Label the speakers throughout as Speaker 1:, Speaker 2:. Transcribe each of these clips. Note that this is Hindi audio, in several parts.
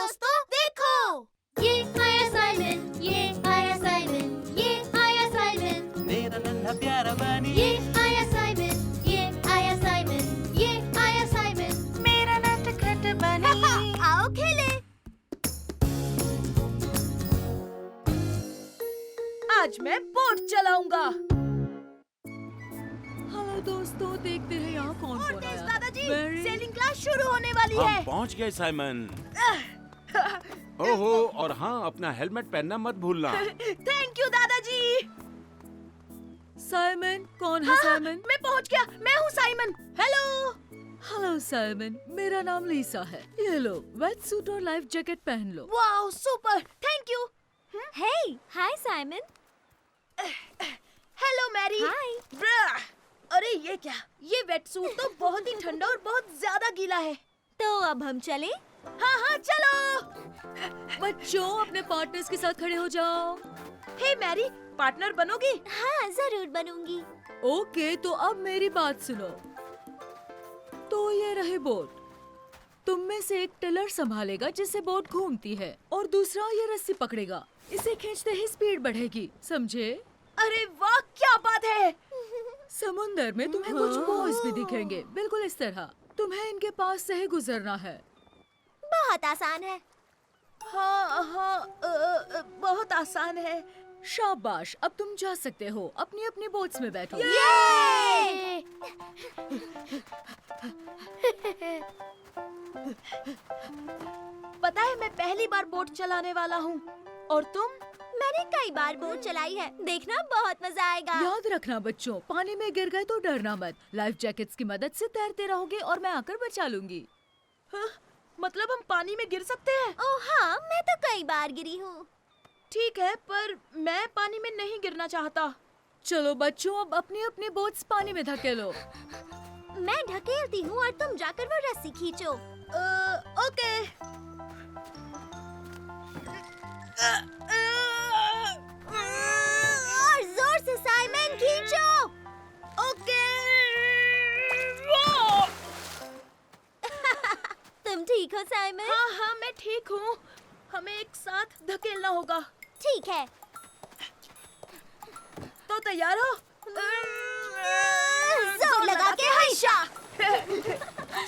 Speaker 1: दोस्तों देखो,
Speaker 2: ये आया साइमन, ये आया साइमन, ये आया साइमन,
Speaker 3: मेरा नन्हा प्यारा बनी।
Speaker 2: ये आया साइमन, ये आया साइमन, ये आया साइमन,
Speaker 1: मेरा नटखट बनी। आओ खेले। आज मैं बोट चलाऊंगा।
Speaker 4: हेलो दोस्तों, देखते हैं यहाँ कौन
Speaker 1: और
Speaker 4: कौन
Speaker 1: तेज
Speaker 4: आया।
Speaker 1: दादाजी,
Speaker 4: Very-
Speaker 1: सेलिंग क्लास शुरू होने वाली
Speaker 5: हम
Speaker 1: है।
Speaker 5: पहुंच गए साइमन। ओहो, और हाँ, अपना हेलमेट पहनना मत भूलना।
Speaker 1: थैंक यू दादाजी।
Speaker 4: साइमन, कौन है
Speaker 1: हाँ,
Speaker 4: साइमन?
Speaker 1: मैं पहुंच गया। मैं हूँ साइमन। हेलो।
Speaker 4: हेलो साइमन, मेरा नाम लिसा है। ये लो, वेट सूट और लाइफ जैकेट पहन लो।
Speaker 1: Wow, super, thank you.
Speaker 2: Hey, hi Simon,
Speaker 1: hello Mary.
Speaker 2: Hi.
Speaker 1: ब्रा, अरे ये क्या? ये वेट सूट तो बहुत ही ठंडा और बहुत ज्यादा गीला है।
Speaker 2: तो अब हम चले?
Speaker 1: हाँ हाँ चलो।
Speaker 4: बच्चों, अपने पार्टनर्स के साथ खड़े हो जाओ।
Speaker 1: हे मैरी, पार्टनर बनोगी?
Speaker 2: हाँ, जरूर बनूंगी।
Speaker 4: ओके, तो अब मेरी बात सुनो। तो ये रहे बोट। तुम में से एक टिलर संभालेगा जिससे बोट घूमती है, और दूसरा ये रस्सी पकड़ेगा। इसे खींचते ही स्पीड बढ़ेगी, समझे?
Speaker 1: अरे वाह, क्या बात है।
Speaker 4: समुंदर में तुम्हें कुछ बॉयज भी दिखेंगे, बिल्कुल इस तरह। तुम्हें इनके पास से ही गुजरना है।
Speaker 2: बहुत आसान है।
Speaker 1: हाँ हाँ, बहुत आसान है।
Speaker 4: शाबाश, अब तुम जा सकते हो। अपनी अपनी बोट्स में बैठो।
Speaker 2: ये!
Speaker 1: पता है, मैं पहली बार बोट चलाने वाला हूँ। और तुम?
Speaker 2: मैंने कई बार बोट चलाई है। देखना, बहुत मजा आएगा।
Speaker 4: याद रखना बच्चों, पानी में गिर गए तो डरना मत। लाइफ जैकेट्स की मदद से तैरते रहोगे और मैं आकर बचा लूंगी।
Speaker 1: हाँ, मतलब हम पानी में गिर सकते हैं?
Speaker 2: ओह हाँ, मैं तो कई बार गिरी हूँ।
Speaker 1: ठीक है, पर मैं पानी में नहीं गिरना चाहता।
Speaker 4: चलो बच्चों, अब अपनी अपनी बोट्स पानी में धकेलो।
Speaker 2: मैं ढकेलती हूँ और तुम जाकर वो रस्सी खींचो।
Speaker 1: ओके।
Speaker 2: और जोर से साइमन, खींचो।
Speaker 1: ओके।
Speaker 2: तुम ठीक हो साइमन?
Speaker 1: हाँ हाँ, मैं ठीक हूँ। हमें एक साथ धकेलना होगा।
Speaker 2: ठीक है।
Speaker 1: तो तैयार हो?
Speaker 2: जोर लगा के हंसा।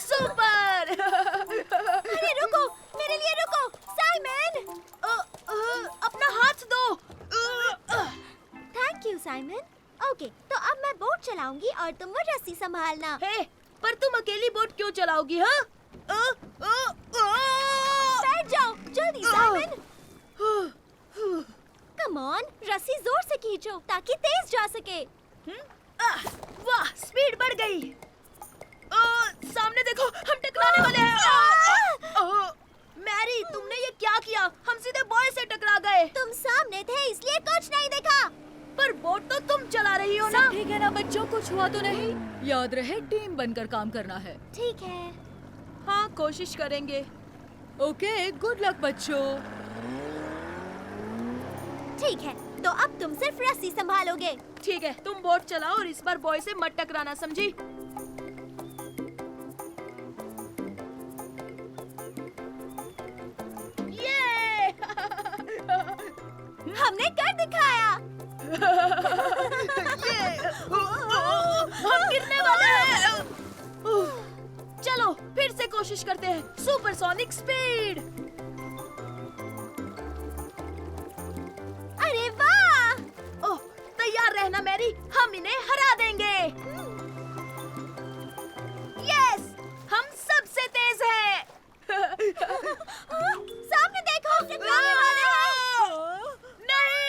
Speaker 1: सुपर।
Speaker 2: अरे रुको, मेरे लिए रुको, साइमन।
Speaker 1: अपना हाथ दो।
Speaker 2: Thank you Simon. ओके, तो अब मैं बोट चलाऊंगी और तुम वो रस्सी संभालना।
Speaker 1: हे, पर तुम अकेली बोट क्यों चलाओगी? हाँ?
Speaker 2: बैठ जाओ, जल्दी साइमन। कम ऑन, रस्सी जोर से खींचो ताकि तेज जा सके।
Speaker 1: वाह, स्पीड बढ़ गई। सामने देखो, हम टकराने वाले हैं। मैरी, तुमने ये क्या किया? हम सीधे बॉय से टकरा गए।
Speaker 2: तुम सामने थे इसलिए कुछ नहीं देखा।
Speaker 1: पर बोट तो तुम चला रही हो ना?
Speaker 4: सब ठीक है ना बच्चों? कुछ हुआ तो नहीं? याद रहे, टीम बनकर काम करना है।
Speaker 2: ठीक है।
Speaker 1: हाँ, कोशिश करेंगे।
Speaker 4: ओके, गुड लक बच्चों।
Speaker 2: ठीक है, तो अब तुम सिर्फ रस्सी संभालोगे।
Speaker 1: ठीक है, तुम बोट चलाओ और इस बार बॉय से मत टकराना, समझी? ये!
Speaker 2: हमने कर दिखाया।
Speaker 1: हम गिरने वाले हैं। चलो, फिर से कोशिश करते हैं। Supersonic speed.
Speaker 2: अरे वाह!
Speaker 1: ओह, तैयार रहना मैरी, हम इन्हें हरा देंगे। यस, हम सबसे तेज हैं।
Speaker 2: सामने देखो, टकराने वाले हैं।
Speaker 1: नहीं!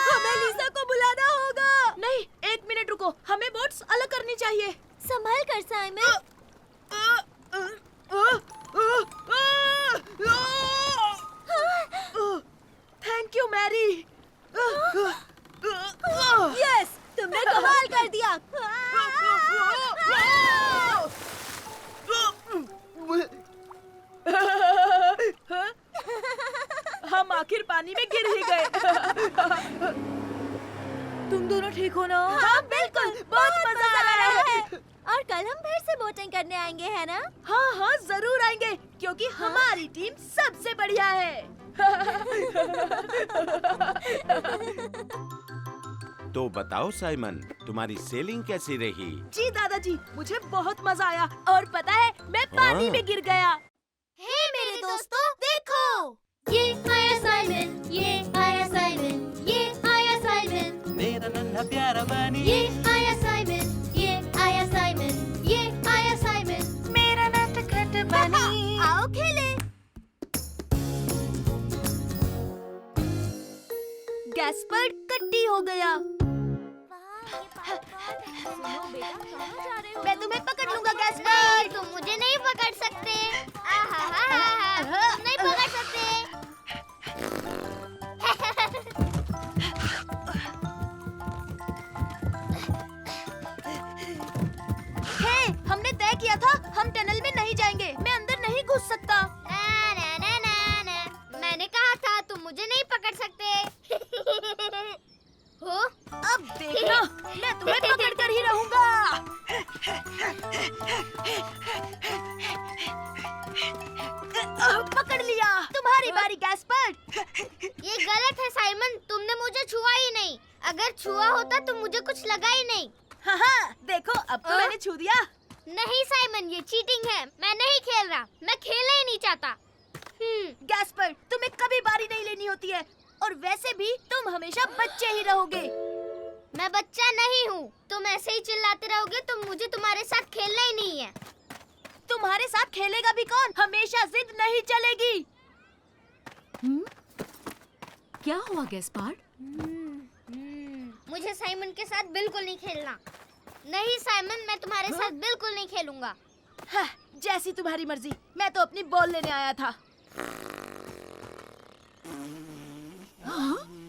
Speaker 4: हमें लिसा को बुलाना होगा।
Speaker 1: नहीं, एक मिनट रुको, हमें बोट्स अलग करनी चाहिए।
Speaker 2: संभल कर Simon.
Speaker 1: Thank you Mary.
Speaker 2: Yes, तुमने कमाल कर दिया।
Speaker 1: हम आखिर पानी में गिर ही गए।
Speaker 4: तुम दोनों ठीक हो ना?
Speaker 1: हाँ बिल्कुल, बहुत मजा आ रहा है।
Speaker 2: और कल हम फिर से बोटिंग करने आएंगे, है ना?
Speaker 1: हाँ हाँ जरूर आएंगे क्योंकि हमारी टीम सबसे बढ़िया है।
Speaker 5: तो बताओ साइमन, तुम्हारी सेलिंग कैसी रही?
Speaker 1: जी दादाजी, मुझे बहुत मजा आया और पता है मैं पानी
Speaker 5: हाँ।
Speaker 1: में गिर गया।
Speaker 2: हे मेरे दोस्तों, देखो! ये आया साइमन, ये आया साइमन, ये आया साइमन,
Speaker 3: मेरा नन्हा प्यारा बनी
Speaker 2: ये आया साइमन, ये आया साइमन, ये आया साइमन,
Speaker 1: मेरा नटखट बनी।
Speaker 2: आओ खेले।
Speaker 1: गैस्पर्ड कट्टी हो गया। मैं तुम्हें पकड़ लूंगा
Speaker 2: नहीं,
Speaker 1: गैस्पर्ड।
Speaker 2: तुम मुझे नहीं पकड़ सकते। तुम नहीं पकड़ सकते।
Speaker 1: हे, हमने तय किया था हम टनल में नहीं जाएंगे। मैं अंदर नहीं घुस सकता।
Speaker 2: ना। मैंने कहा था तुम मुझे नहीं पकड़ सकते। हो?
Speaker 1: अब देखना, मैं तुम्हें पकड़ कर ही रहूंगा। पकड़ लिया। तुम्हारी बारी गैस्पर्ड।
Speaker 2: ये गलत है साइमन, तुमने मुझे छुआ ही नहीं। अगर छुआ होता तो मुझे कुछ लगा ही नहीं।
Speaker 1: हाँ, देखो अब तो मैंने छू दिया।
Speaker 2: नहीं साइमन, ये चीटिंग है। मैं नहीं खेल रहा, मैं खेलना ही नहीं चाहता।
Speaker 1: गैस्पर्ड, तुम्हें कभी बारी नहीं लेनी होती है और वैसे भी तुम हमेशा बच्चे ही रहोगे।
Speaker 2: मैं बच्चा नहीं हूँ। तुम ऐसे ही चिल्लाते रहोगे तो मुझे तुम्हारे साथ खेलना ही नहीं है।
Speaker 1: तुम्हारे साथ खेलेगा भी कौन? हमेशा जिद नहीं चलेगी।
Speaker 4: क्या हुआ गैस्पार्ड?
Speaker 2: मुझे साइमन के साथ बिल्कुल नहीं खेलना। नहीं साइमन, मैं तुम्हारे साथ बिल्कुल नहीं खेलूंगा।
Speaker 1: हाँ, जैसी तुम्हारी मर्जी। मैं तो अपनी बॉल लेने आया था।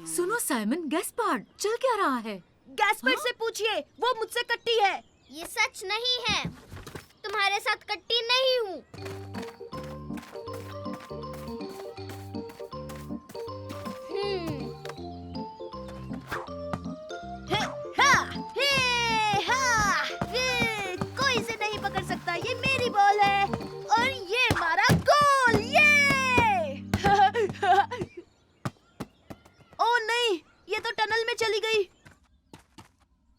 Speaker 4: सुनो साइमन, गैस्पार्ड चल क्या रहा है?
Speaker 1: गैस्पर्ड से पूछिए, वो मुझसे कट्टी है।
Speaker 2: ये सच नहीं है। तुम्हारे साथ कट्टी नहीं हूँ।
Speaker 1: कोई इसे नहीं पकड़ सकता। ये मेरी बॉल है और ये हमारा गोल। ये ओ नहीं, ये तो टनल में चली गई।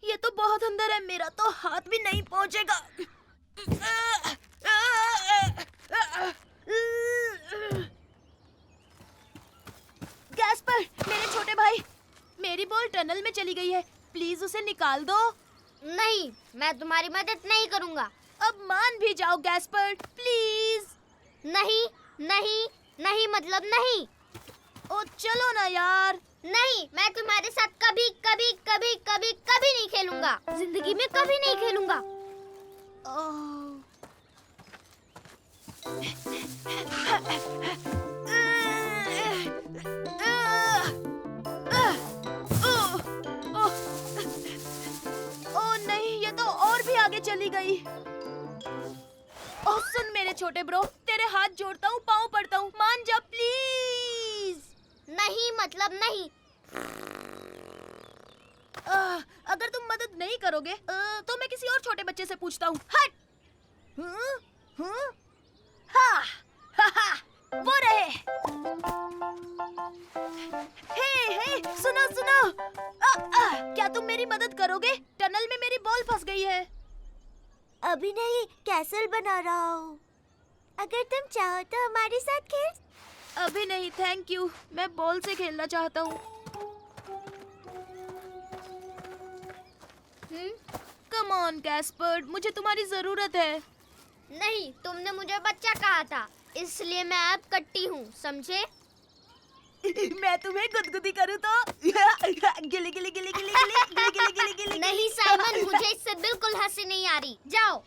Speaker 1: ये तो बहुत अंदर है, मेरा तो हाथ भी नहीं पहुंचेगा। गैस्पर, मेरे छोटे भाई, मेरी बॉल टनल में चली गई है। प्लीज उसे निकाल दो।
Speaker 2: नहीं, मैं तुम्हारी मदद नहीं करूँगा।
Speaker 1: अब मान भी जाओ गैस्पर, प्लीज।
Speaker 2: नहीं, नहीं, नहीं मतलब नहीं।
Speaker 1: ओ चलो ना यार।
Speaker 2: नहीं, मैं तुम्हारे साथ कभी कभी कभी कभी कभी नहीं खेलूंगा। जिंदगी में कभी नहीं खेलूंगा।
Speaker 1: ओ नहीं, ये तो और भी आगे चली गई। ओह सुन मेरे छोटे ब्रो, तेरे हाथ जोड़ता हूँ, पाँव पड़ता हूँ, मान जा प्लीज।
Speaker 2: नहीं मतलब नहीं।
Speaker 1: अगर तुम मदद नहीं करोगे तो मैं किसी और छोटे बच्चे से पूछता हूँ। हट। हाँ, वो रहे। हे, सुनो सुनो। क्या तुम मेरी मदद करोगे? टनल में मेरी बॉल फंस गई है।
Speaker 2: अभी नहीं, कैसल बना रहा हूँ। अगर तुम चाहो तो हमारे साथ खेल।
Speaker 1: अभी नहीं, थैंक यू। मैं बॉल से खेलना चाहता हूँ। कम ऑन गैस्पर्ड, मुझे तुम्हारी जरूरत है।
Speaker 2: नहीं, तुमने मुझे बच्चा कहा था, इसलिए मैं अब कट्टी हूँ, समझे?
Speaker 1: मैं तुम्हें गुदगुदी करूँ तो गिली गिली गिली गिली गिली गिली गिली गिली गिली।
Speaker 2: नहीं साइमन, मुझे इससे बिल्कुल हंसी नहीं आ रही। जाओ।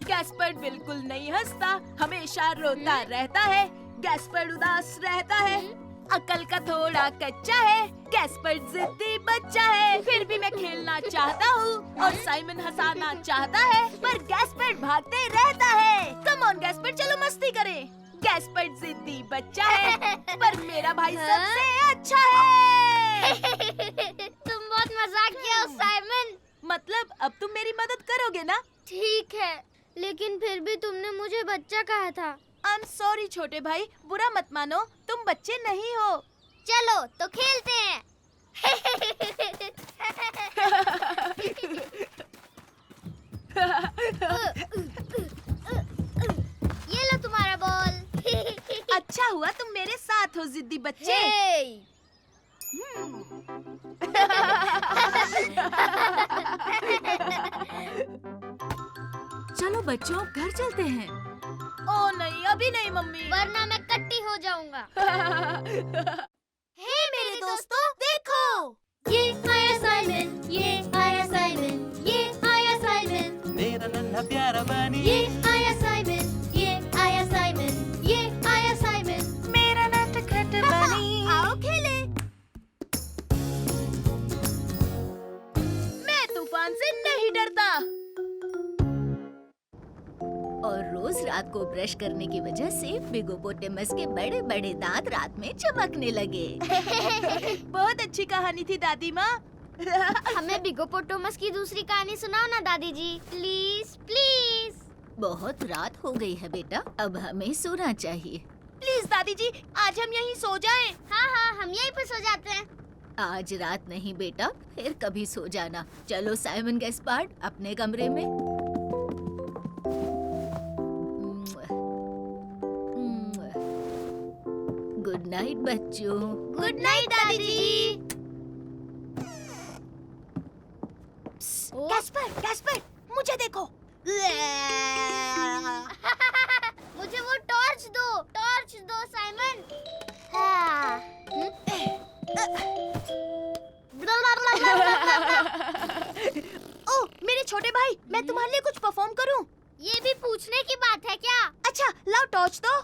Speaker 1: गैस्पर्ड बिल्कुल नहीं हंसता, हमेशा रोता रहता है। गैस्पर्ड उदास रहता है, अकल का थोड़ा कच्चा है। गैस्पर्ड जिद्दी बच्चा है, फिर भी मैं खेलना चाहता हूँ और साइमन हंसाना चाहता है, पर गैस्पर्ड भागते रहता है। कम ऑन गैस्पर्ड, चलो मस्ती करें। गैस्पर्ड जिद्दी बच्चा है, पर मेरा भाई सबसे अच्छा है।
Speaker 2: तुम बहुत मजाक किया हो साइमन।
Speaker 1: मतलब अब तुम मेरी मदद करोगे ना?
Speaker 2: ठीक है, लेकिन फिर भी तुमने मुझे बच्चा कहा था।
Speaker 1: आई एम सॉरी छोटे भाई, बुरा मत मानो, तुम बच्चे नहीं हो।
Speaker 2: चलो तो खेलते हैं। ये लो तुम्हारा बॉल।
Speaker 1: अच्छा हुआ तुम मेरे साथ हो जिद्दी बच्चे।
Speaker 4: चलो बच्चों, अब घर चलते हैं।
Speaker 1: ओ नहीं, अभी नहीं मम्मी।
Speaker 2: वरना मैं कट्टी हो जाऊंगा। हे मेरे दोस्तों, देखो, ये आया साइमन, ये आया साइमन, ये आया साइमन,
Speaker 3: मेरा नन्हा प्यारा बनी
Speaker 2: ये आया साइमन, ये आया साइमन, ये आया साइमन,
Speaker 1: मेरा नटखट बनी।
Speaker 2: आओ खेले।
Speaker 1: मैं तूफान से नहीं डरता।
Speaker 4: और रोज रात को ब्रश करने की वजह से बिगोपोटेमस के बड़े बड़े दांत रात में चमकने लगे।
Speaker 1: बहुत अच्छी कहानी थी दादी माँ।
Speaker 2: हमें बिगोपोटामस की दूसरी कहानी सुनाओ ना दादी जी, प्लीज प्लीज।
Speaker 4: बहुत रात हो गई है बेटा, अब हमें सोना चाहिए।
Speaker 1: प्लीज दादी जी, आज हम यहीं सो जाएं।
Speaker 2: हाँ हाँ, हम यहीं पर सो जाते हैं।
Speaker 4: आज रात नहीं बेटा, फिर कभी सो जाना। चलो साइमन गैस्पार्ड, अपने कमरे में। गुड नाइट बच्चों।
Speaker 2: गुड नाइट दादी जी।
Speaker 1: कैस्पर, कैस्पर, मुझे देखो।
Speaker 2: मुझे वो टॉर्च दो साइमन। हाँ।
Speaker 1: ओ मेरे छोटे भाई, मैं तुम्हारे लिए कुछ परफॉर्म करूं?
Speaker 2: ये भी पूछने की बात है क्या?
Speaker 1: अच्छा लाओ टॉर्च दो।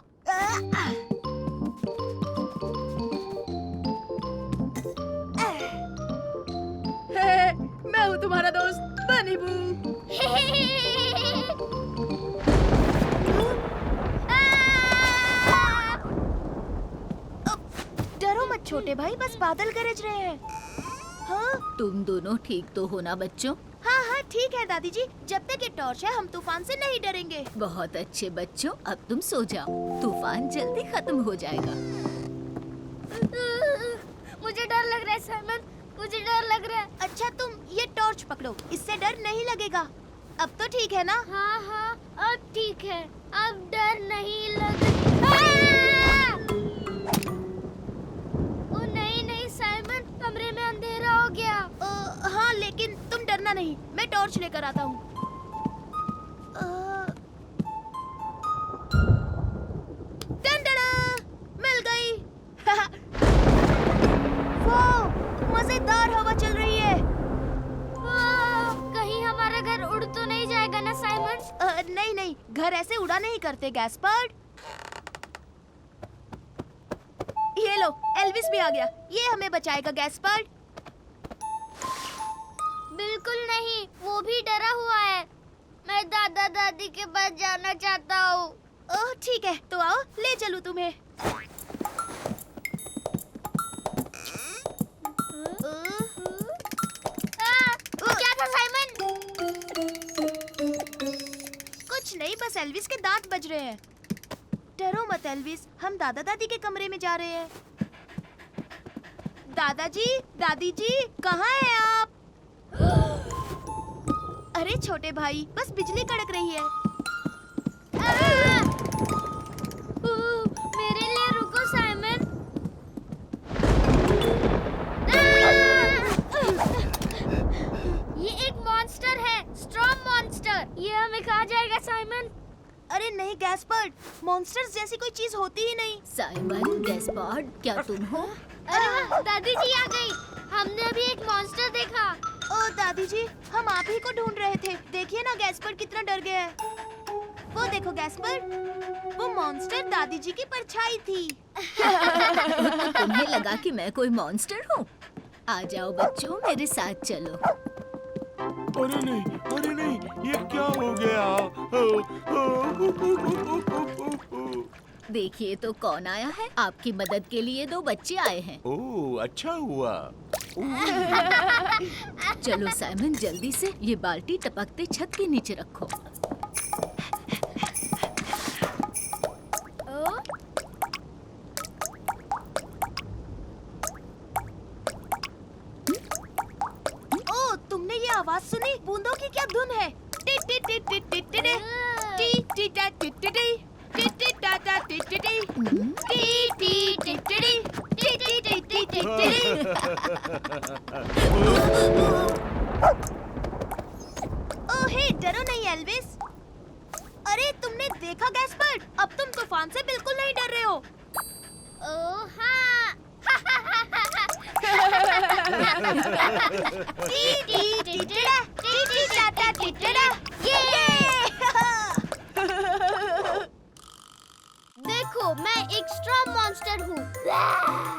Speaker 1: मैं हूँ तुम्हारा दोस्त बनी बू। डरो मत छोटे भाई, बस बादल गरज रहे हैं। हाँ
Speaker 4: तुम दोनों ठीक तो हो ना बच्चों?
Speaker 1: हाँ हाँ ठीक है दादी जी, जब तक ये टॉर्च है हम तूफान से नहीं डरेंगे।
Speaker 4: बहुत अच्छे बच्चों, अब तुम सो जाओ, तूफान जल्दी खत्म हो जाएगा।
Speaker 2: मुझे डर लग रहा है साइमन, मुझे डर लग रहा है।
Speaker 1: अच्छा तुम ये टॉर्च पकड़ो, इससे डर नहीं लगेगा। अब तो ठीक है ना?
Speaker 2: हाँ हाँ, अब ठीक है, अब डर नहीं लग। ओ नहीं नहीं साइमन, कमरे में अंधेरा हो गया।
Speaker 1: हाँ लेकिन तुम डरना नहीं, मैं टॉर्च लेकर आता हूँ। मिल गई। वाह, मजेदार हवा चल रही है।
Speaker 2: कहीं हमारा घर उड़ तो नहीं जाएगा ना साइमन?
Speaker 1: नहीं नहीं, घर ऐसे उड़ा नहीं करते गैस्पर्ड। ये लो, एल्विस भी आ गया, ये हमें बचाएगा गैस्पर्ड।
Speaker 2: बिल्कुल नहीं, वो भी डरा हुआ है। मैं दादा दादी के पास जाना चाहता हूँ।
Speaker 1: ओह ठीक है, तो आओ ले चलूं तुम्हें।
Speaker 2: क्या था साइमन?
Speaker 1: कुछ नहीं, बस एल्विस के दांत बज रहे हैं। डरो मत एल्विस, हम दादा दादी के कमरे में जा रहे हैं। दादाजी, दादी जी, कहाँ हैं आप? अरे छोटे भाई, बस बिजली कड़क रही है।
Speaker 2: मेरे लिए रुको साइमन। ये एक मॉन्स्टर है, स्टॉर्म मॉन्स्टर। ये हमें खा जाएगा साइमन।
Speaker 1: अरे नहीं गैस्पर्ड, मॉन्स्टर्स जैसी कोई चीज होती ही नहीं।
Speaker 4: साइमन गैस्पार्ड, क्या तुम हो?
Speaker 2: अरे वाह, दादी जी आ गई। हमने अभी एक मॉन्स्टर देखा।
Speaker 1: ओ दादी जी, हम आप ही को ढूंढ रहे थे। देखिए ना गैस्पर्ड कितना डर गया है। वो देखो गैस्पर्ड, वो मॉन्स्टर दादी जी की परछाई थी।
Speaker 4: तुम्हें लगा कि मैं कोई मॉन्स्टर हूँ? आ जाओ बच्चों, मेरे साथ चलो।
Speaker 5: अरे नहीं, ये क्या हो गया?
Speaker 4: देखिए तो कौन आया है। आपकी मदद के लिए 2 बच्चे आए हैं।
Speaker 5: ओह अच्छा हुआ।
Speaker 4: चलो साइमन, जल्दी से ये बाल्टी टपकते छत के नीचे रखो।
Speaker 1: ओ, तुमने ये आवाज सुनी? बूंदों की क्या धुन है? टी टी टी टी टी टी टी टी टी टा टी टी टी टी टी टा टा टी टी टी टी टी टी टी टी टी टी टी टी टी। ओह हे, डरो नहीं एल्विस। अरे तुमने देखा गैस्पर्ड? अब तुम तूफान से बिल्कुल नहीं डर रहे हो।
Speaker 2: ओह हाँ।
Speaker 1: टी टी टी टी टी टी टा टा टी टी टा।
Speaker 2: देखो, मैं एक स्ट्रॉन्ग मॉन्स्टर हूँ।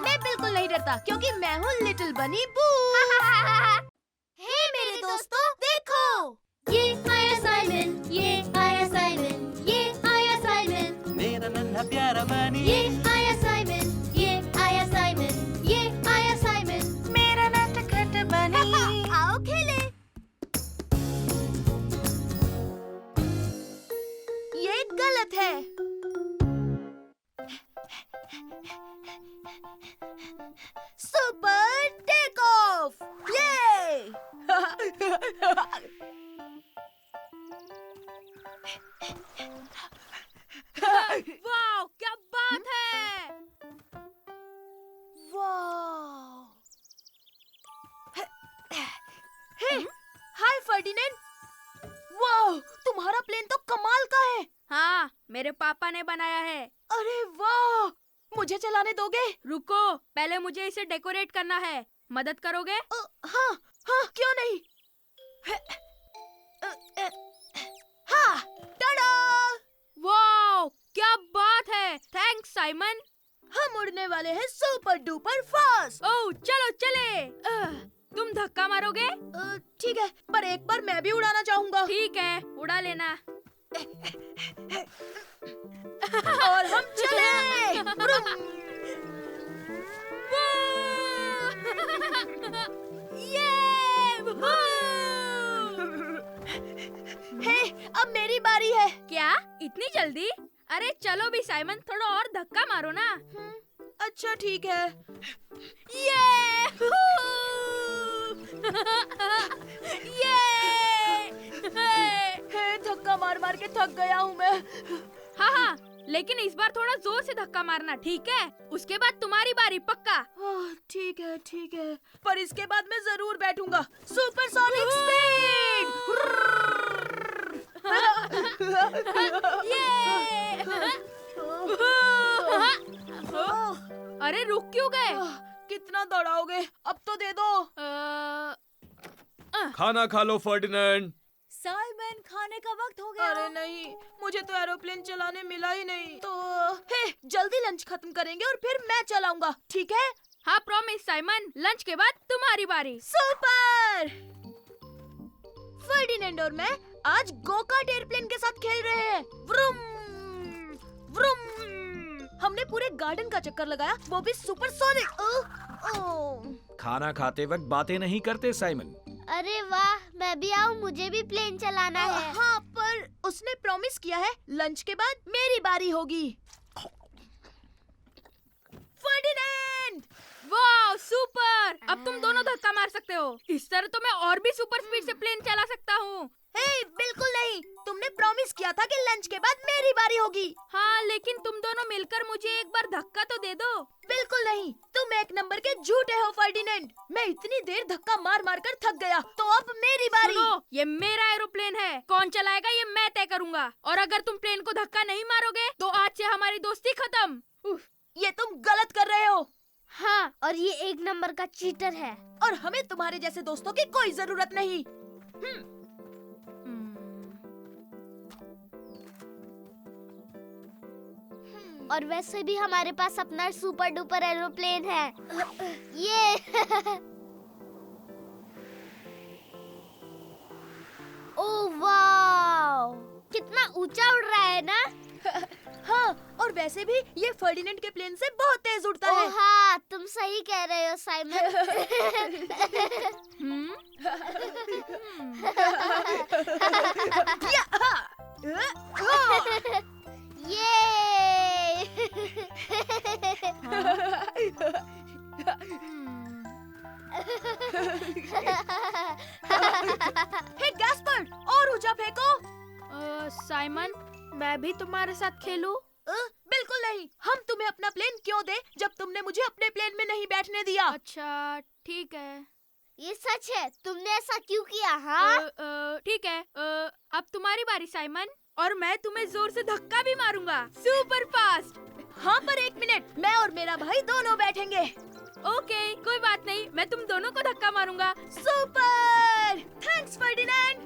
Speaker 1: मैं बिल्कुल नहीं डरता क्योंकि मैं हूँ लिटिल बनी बू।
Speaker 2: हे मेरे दोस्तों, देखो, ये आया साइमन, ये आया साइमन, ये आया साइमन,
Speaker 3: मेरा नन्हा प्यारा बनी
Speaker 2: ये आया साइमन, ये आया साइमन, ये आया साइमन,
Speaker 1: मेरा नटखट बनी।
Speaker 2: आओ खेले।
Speaker 1: ये गलत है। Super take off! ये!
Speaker 4: वाह, क्या बात है!
Speaker 1: वाह! Hey, hi Ferdinand. वाह, तुम्हारा प्लेन तो कमाल का है।
Speaker 6: हाँ, मेरे पापा ने बनाया है।
Speaker 1: अरे वाह, मुझे चलाने दोगे?
Speaker 6: रुको, पहले मुझे इसे डेकोरेट करना है। मदद करोगे?
Speaker 1: हाँ, हाँ, क्यों नहीं? हाँ, टाडा!
Speaker 6: वाओ, क्या बात है! Thanks Simon.
Speaker 1: हम उड़ने वाले हैं सुपर डुपर फास्ट।
Speaker 6: ओह, चलो चले। तुम धक्का मारोगे?
Speaker 1: ठीक है, पर एक बार मैं भी उड़ाना चाहूंगा।
Speaker 6: ठीक है, उड़ा लेना।
Speaker 1: और हम चले। ब्रूम। हे, अब मेरी बारी है।
Speaker 6: क्या इतनी जल्दी? अरे चलो भी साइमन, थोड़ा और धक्का मारो ना।
Speaker 1: अच्छा ठीक है।
Speaker 6: ये
Speaker 1: हे, धक्का मार मार के थक गया हूँ मैं।
Speaker 6: हाँ हाँ, लेकिन इस बार थोड़ा जोर से धक्का मारना, ठीक है? उसके बाद तुम्हारी बारी, पक्का?
Speaker 1: ठीक है, ठीक है, पर इसके बाद मैं जरूर बैठूंगा। Supersonic speed!
Speaker 6: अरे रुक क्यों गए?
Speaker 1: कितना दौड़ाओगे? अब तो दे दो।
Speaker 5: खाना खा लो फर्डिनेंड।
Speaker 4: साइमन, खाने का वक्त हो गया।
Speaker 1: अरे नहीं, मुझे तो एरोप्लेन चलाने मिला ही नहीं। तो हे, जल्दी लंच खत्म करेंगे और फिर मैं चलाऊंगा, ठीक है?
Speaker 6: हाँ प्रॉमिस साइमन, लंच के बाद तुम्हारी बारी।
Speaker 1: सुपर! फर्डिनेंड और मैं आज गो-कार्ट एयरप्लेन के साथ खेल रहे हैं। Vroom vroom. हमने पूरे गार्डन का चक्कर लगाया, वो भी सुपरसोनिक।
Speaker 7: खाना खाते वक्त बातें नहीं करते साइमन।
Speaker 2: अरे वाह, मैं भी आऊँ, मुझे भी प्लेन चलाना है।
Speaker 1: हाँ, पर उसने प्रॉमिस किया है लंच के बाद मेरी बारी होगी। फर्डिनेंड!
Speaker 6: वाह सुपर! अब तुम दोनों धक्का मार सकते हो। इस तरह तो मैं और भी सुपर स्पीड से प्लेन चला सकता हूँ।
Speaker 1: हे, बिल्कुल नहीं। तुमने प्रॉमिस किया था कि लंच के बाद मेरी बारी होगी।
Speaker 6: हाँ, लेकिन तुम दोनों मिलकर मुझे एक बार धक्का तो दे दो।
Speaker 1: बिल्कुल नहीं, तुम एक नंबर के झूठे हो फर्डिनेंड। मैं इतनी देर धक्का मार मार कर थक गया, तो अब मेरी बारी।
Speaker 6: सुनो, ये मेरा एरोप्लेन है, कौन चलाएगा ये मैं तय करूँगा। और अगर तुम प्लेन को धक्का नहीं मारोगे तो आज से हमारी दोस्ती खत्म।
Speaker 1: ये तुम गलत कर रहे हो।
Speaker 2: हाँ, और ये एक नंबर का चीटर है।
Speaker 1: और हमें तुम्हारे जैसे दोस्तों की कोई जरूरत नहीं।
Speaker 2: और वैसे भी हमारे पास अपना सुपर डुपर एरोप्लेन है। ये ओह वाव, कितना ऊंचा उड़ रहा है ना।
Speaker 1: हाँ, और वैसे भी ये फर्डिनेंड के प्लेन से बहुत तेज उड़ता
Speaker 2: ओ
Speaker 1: है।
Speaker 2: हाँ, तुम सही कह रहे हो साइमन।
Speaker 6: हम्म?
Speaker 2: ये
Speaker 1: हे गैस्पर्ड, और ऊंचा फेंको।
Speaker 6: साइमन, मैं भी तुम्हारे साथ खेलूं?
Speaker 1: बिल्कुल नहीं। हम तुम्हें अपना प्लेन क्यों दे जब तुमने मुझे अपने प्लेन में नहीं बैठने दिया?
Speaker 6: अच्छा, ठीक है।
Speaker 2: ये सच है, तुमने ऐसा क्यों किया? हाँ,
Speaker 6: ठीक है। अब तुम्हारी बारी साइमन, और मैं तुम्हें जोर से धक्का भी मारूंगा, सुपर फास्ट।
Speaker 1: हाँ, पर एक मिनट, मैं और मेरा भाई दोनों बैठेंगे।
Speaker 6: ओके, कोई बात नहीं, मैं तुम दोनों को धक्का मारूंगा।
Speaker 1: Super, thanks Ferdinand.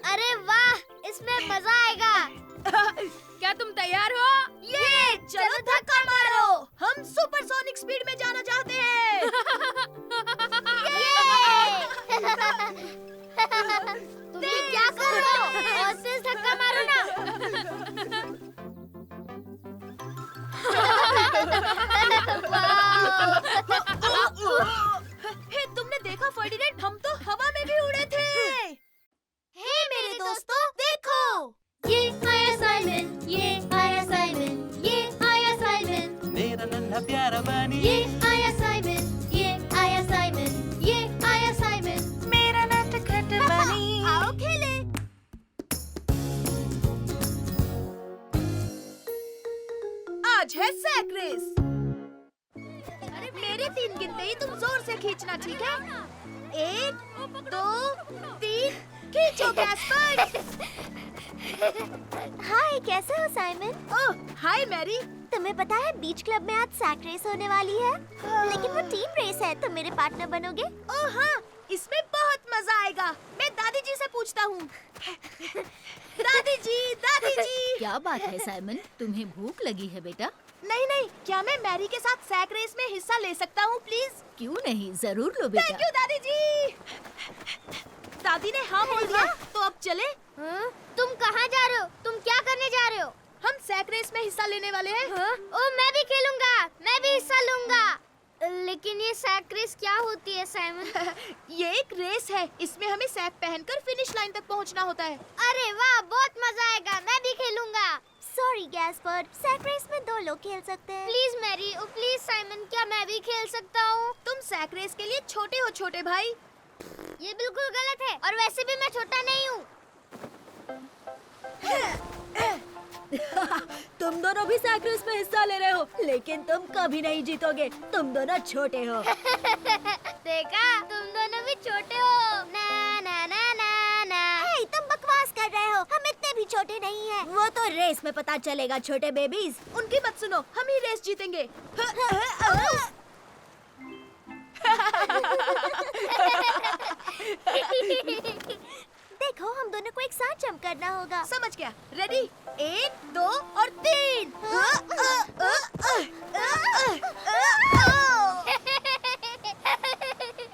Speaker 2: अरे वाह, इसमें मजा आएगा।
Speaker 6: क्या तुम तैयार हो?
Speaker 1: ये चलो धक्का मारो। हम सुपरसोनिक स्पीड में जाना चाहते हैं।
Speaker 2: तुम ये क्या कर रहे हो? और तेज धक्का मारो ना।
Speaker 1: हे, तुमने देखा फर्डिनेंड, हम तो हवा में भी उड़े थे।
Speaker 2: हे मेरे दोस्तों, देखो, ये आया साइमन, ये आया साइमन, ये आया साइमन,
Speaker 3: मेरा नन्हा प्यारा बनी
Speaker 2: ये आया साइमन, ये आया साइमन, ये आया साइमन,
Speaker 3: मेरा नटखट बनी
Speaker 2: आओ खेले।
Speaker 1: आज है सैक रेस। अरे मेरी 3 गिनते ही तुम जोर से खींचना, ठीक है? 1, 2, 3, खींचो गैस्पर्ड।
Speaker 2: हाय, कैसे हो साइमन?
Speaker 1: ओह, हाय मैरी।
Speaker 2: तुम्हें पता है बीच क्लब में आज सैक रेस होने वाली है, लेकिन वो टीम रेस है। तुम मेरे पार्टनर बनोगे?
Speaker 1: ओह हाँ, इसमें बहुत मजा आएगा। मैं दादी जी से पूछता हूँ। दादी जी।
Speaker 4: क्या बात है साइमन, तुम्हें भूख लगी है बेटा?
Speaker 1: नहीं, क्या मैं मैरी के साथ सैक रेस में हिस्सा ले सकता हूँ प्लीज?
Speaker 4: क्यों नहीं, जरूर लो
Speaker 1: थैंक
Speaker 4: बेटा।
Speaker 1: यू दादी जी। दादी ने हाँ बोल दिया, तो अब चले।
Speaker 2: हाँ? तुम कहाँ जा रहे हो? तुम क्या करने जा रहे हो?
Speaker 1: हम सैक रेस में हिस्सा लेने वाले हैं।
Speaker 2: हाँ? ओ, मैं भी खेलूंगा, मैं भी हिस्सा लूंगा। लेकिन ये सैक रेस क्या होती है साइमन?
Speaker 1: ये एक रेस है, इसमें हमें सैक पहनकर फिनिश लाइन तक पहुंचना होता है।
Speaker 2: अरे वाह, बहुत मजा आएगा, मैं भी खेलूंगा। सॉरी गैस्पर्ड, सैक रेस में 2 लोग खेल सकते हैं। Please Mary, oh please Simon, क्या मैं भी खेल सकता हूँ?
Speaker 1: तुम सैक रेस के लिए छोटे हो छोटे भाई।
Speaker 2: ये बिल्कुल गलत है, और वैसे भी मैं छोटा नहीं हूँ।
Speaker 4: तुम दोनों भी सैक रेस में हिस्सा ले रहे हो, लेकिन तुम कभी नहीं जीतोगे। तुम दोनों छोटे हो।
Speaker 2: देखा, तुम दोनों भी छोटे हो। ना ना ना ना ना। हे, तुम बकवास कर रहे हो, हम इतने भी छोटे नहीं हैं।
Speaker 4: वो तो रेस में पता चलेगा छोटे बेबीज।
Speaker 1: उनकी मत सुनो, हम ही रेस जीतेंगे।
Speaker 2: देखो, हम दोनों को एक साथ जंप करना होगा।
Speaker 1: समझ गया। रेडी? 1, 2 और 3।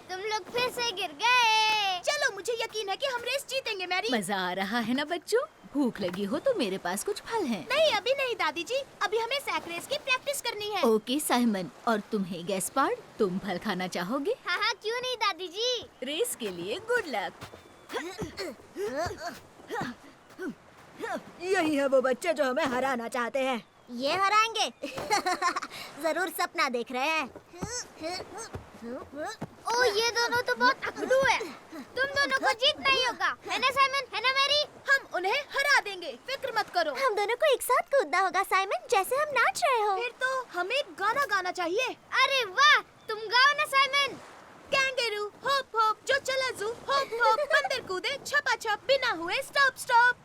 Speaker 2: तुम लोग फिर से गिर गए।
Speaker 1: चलो, मुझे यकीन है कि हम रेस जीतेंगे मैरी।
Speaker 4: मजा आ रहा है ना बच्चों? भूख लगी हो तो मेरे पास कुछ फल हैं।
Speaker 1: नहीं, अभी नहीं दादी जी, अभी हमें सैक रेस की प्रैक्टिस करनी है।
Speaker 4: ओके साइमन, और तुम्हें गैस्पार्ड, तुम फल खाना चाहोगे?
Speaker 2: हाँ हाँ, क्यों नहीं दादी जी।
Speaker 4: रेस के लिए गुड लक। यही है वो बच्चे जो हमें हराना चाहते हैं।
Speaker 2: ये हराएंगे। जरूर सपना देख रहे हैं। ओ, ये दोनों तो बहुत अकड़ू है। तुम दोनों को जीतना ही होगा, है ना साइमन, है ना मैरी?
Speaker 1: हम उन्हें हरा देंगे, फिक्र मत करो।
Speaker 2: हम दोनों को एक साथ कूदना होगा साइमन, जैसे हम नाच रहे हो।
Speaker 1: फिर तो हमें गाना गाना चाहिए।
Speaker 2: अरे वाह, तुम गाओ ना साइमन।
Speaker 1: कैंगरू होप होप जो चला जू, होप होप बंदर कूदे छपा छप बिना हुए stop stop.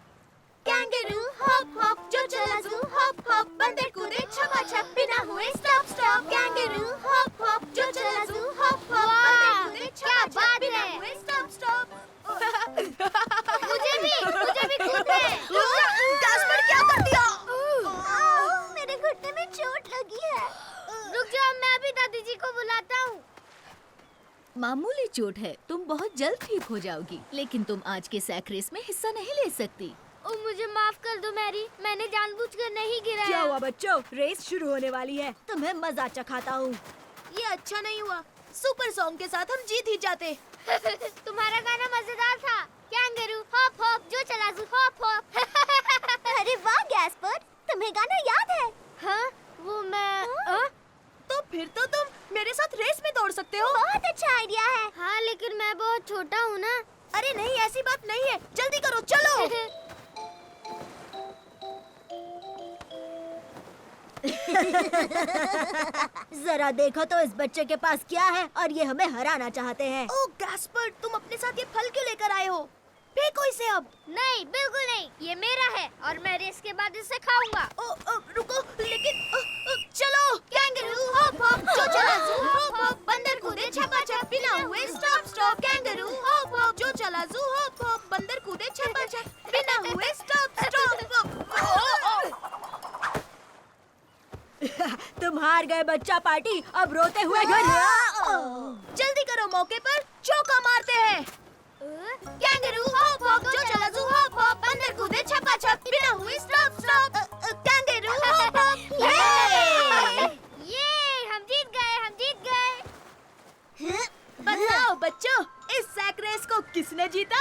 Speaker 1: Kangaroo hope hope जो चला जू, होप होप बंदर कूदे छपा छप बिना हुए stop stop. Kangaroo hope hope जो चला जू, होप होप बंदर कूदे छपा छप बिना हुए स्टॉप स्टॉप।
Speaker 2: मुझे भी कूदना है।
Speaker 1: गैस्पर्ड, क्या कर दिया?
Speaker 2: मेरे घुटने में चोट लगी है। रुक जाओ, मैं अभी दादी जी को बुलाता हूँ।
Speaker 4: मामूली चोट है, तुम बहुत जल्द ठीक हो जाओगी, लेकिन तुम आज के सैक रेस में हिस्सा नहीं ले सकती।
Speaker 2: मुझे माफ कर दो मैरी, मैंने जानबूझकर नहीं गिराया।
Speaker 1: क्या हुआ बच्चों, रेस शुरू होने वाली है, तुम्हें मजा चखाता हूँ। ये अच्छा नहीं हुआ, सुपर सॉन्ग के साथ हम जीत ही जाते।
Speaker 2: तुम्हारा गाना मजेदार था। कैंगरू हॉप हॉप जो चला जू हॉप हॉप। अरे वाह गैस्पर, तुम्हें गाना याद है? हाँ, वो मैं
Speaker 1: तो फिर तो तुम मेरे साथ रेस में दौड़ सकते हो।
Speaker 2: बहुत अच्छा आइडिया है। हाँ, लेकिन मैं बहुत छोटा हूँ ना।
Speaker 1: अरे नहीं, ऐसी बात नहीं है, जल्दी करो, चलो। जरा देखो तो इस बच्चे के पास क्या है और ये हमें हराना चाहते हैं। ओह गैस्पर, तुम अपने साथ ये फल क्यों लेकर आए हो? फेंको इसे अब।
Speaker 2: नहीं, बिल्कुल नहीं, ये मेरा है और मैं रेस के बाद इसे खाऊंगा।
Speaker 1: रुको, लेकिन चलो। कैंगरू हॉप हॉप जो चला जू हॉप हॉप, बंदर कूदे छपा छप बिना हुए stop stop. Kangaroo hop hop जो चला जू हॉप हॉप, बंदर कूदे छपा छप बिना हुए स्टॉप स्टॉप। तुम हार गए बच्चा पार्टी, अब रोते हुए घर। जल्दी करो, मौके पर चौका मारते हैं। कैंगरू हॉप हॉप जो चला जू हॉप हॉप, बंदर कूदे छपा छप बिना हुए stop stop. Kangaroo hop hop.
Speaker 2: ये हम जीत गए।
Speaker 1: बताओ बच्चों, इस सैक रेस को किसने जीता?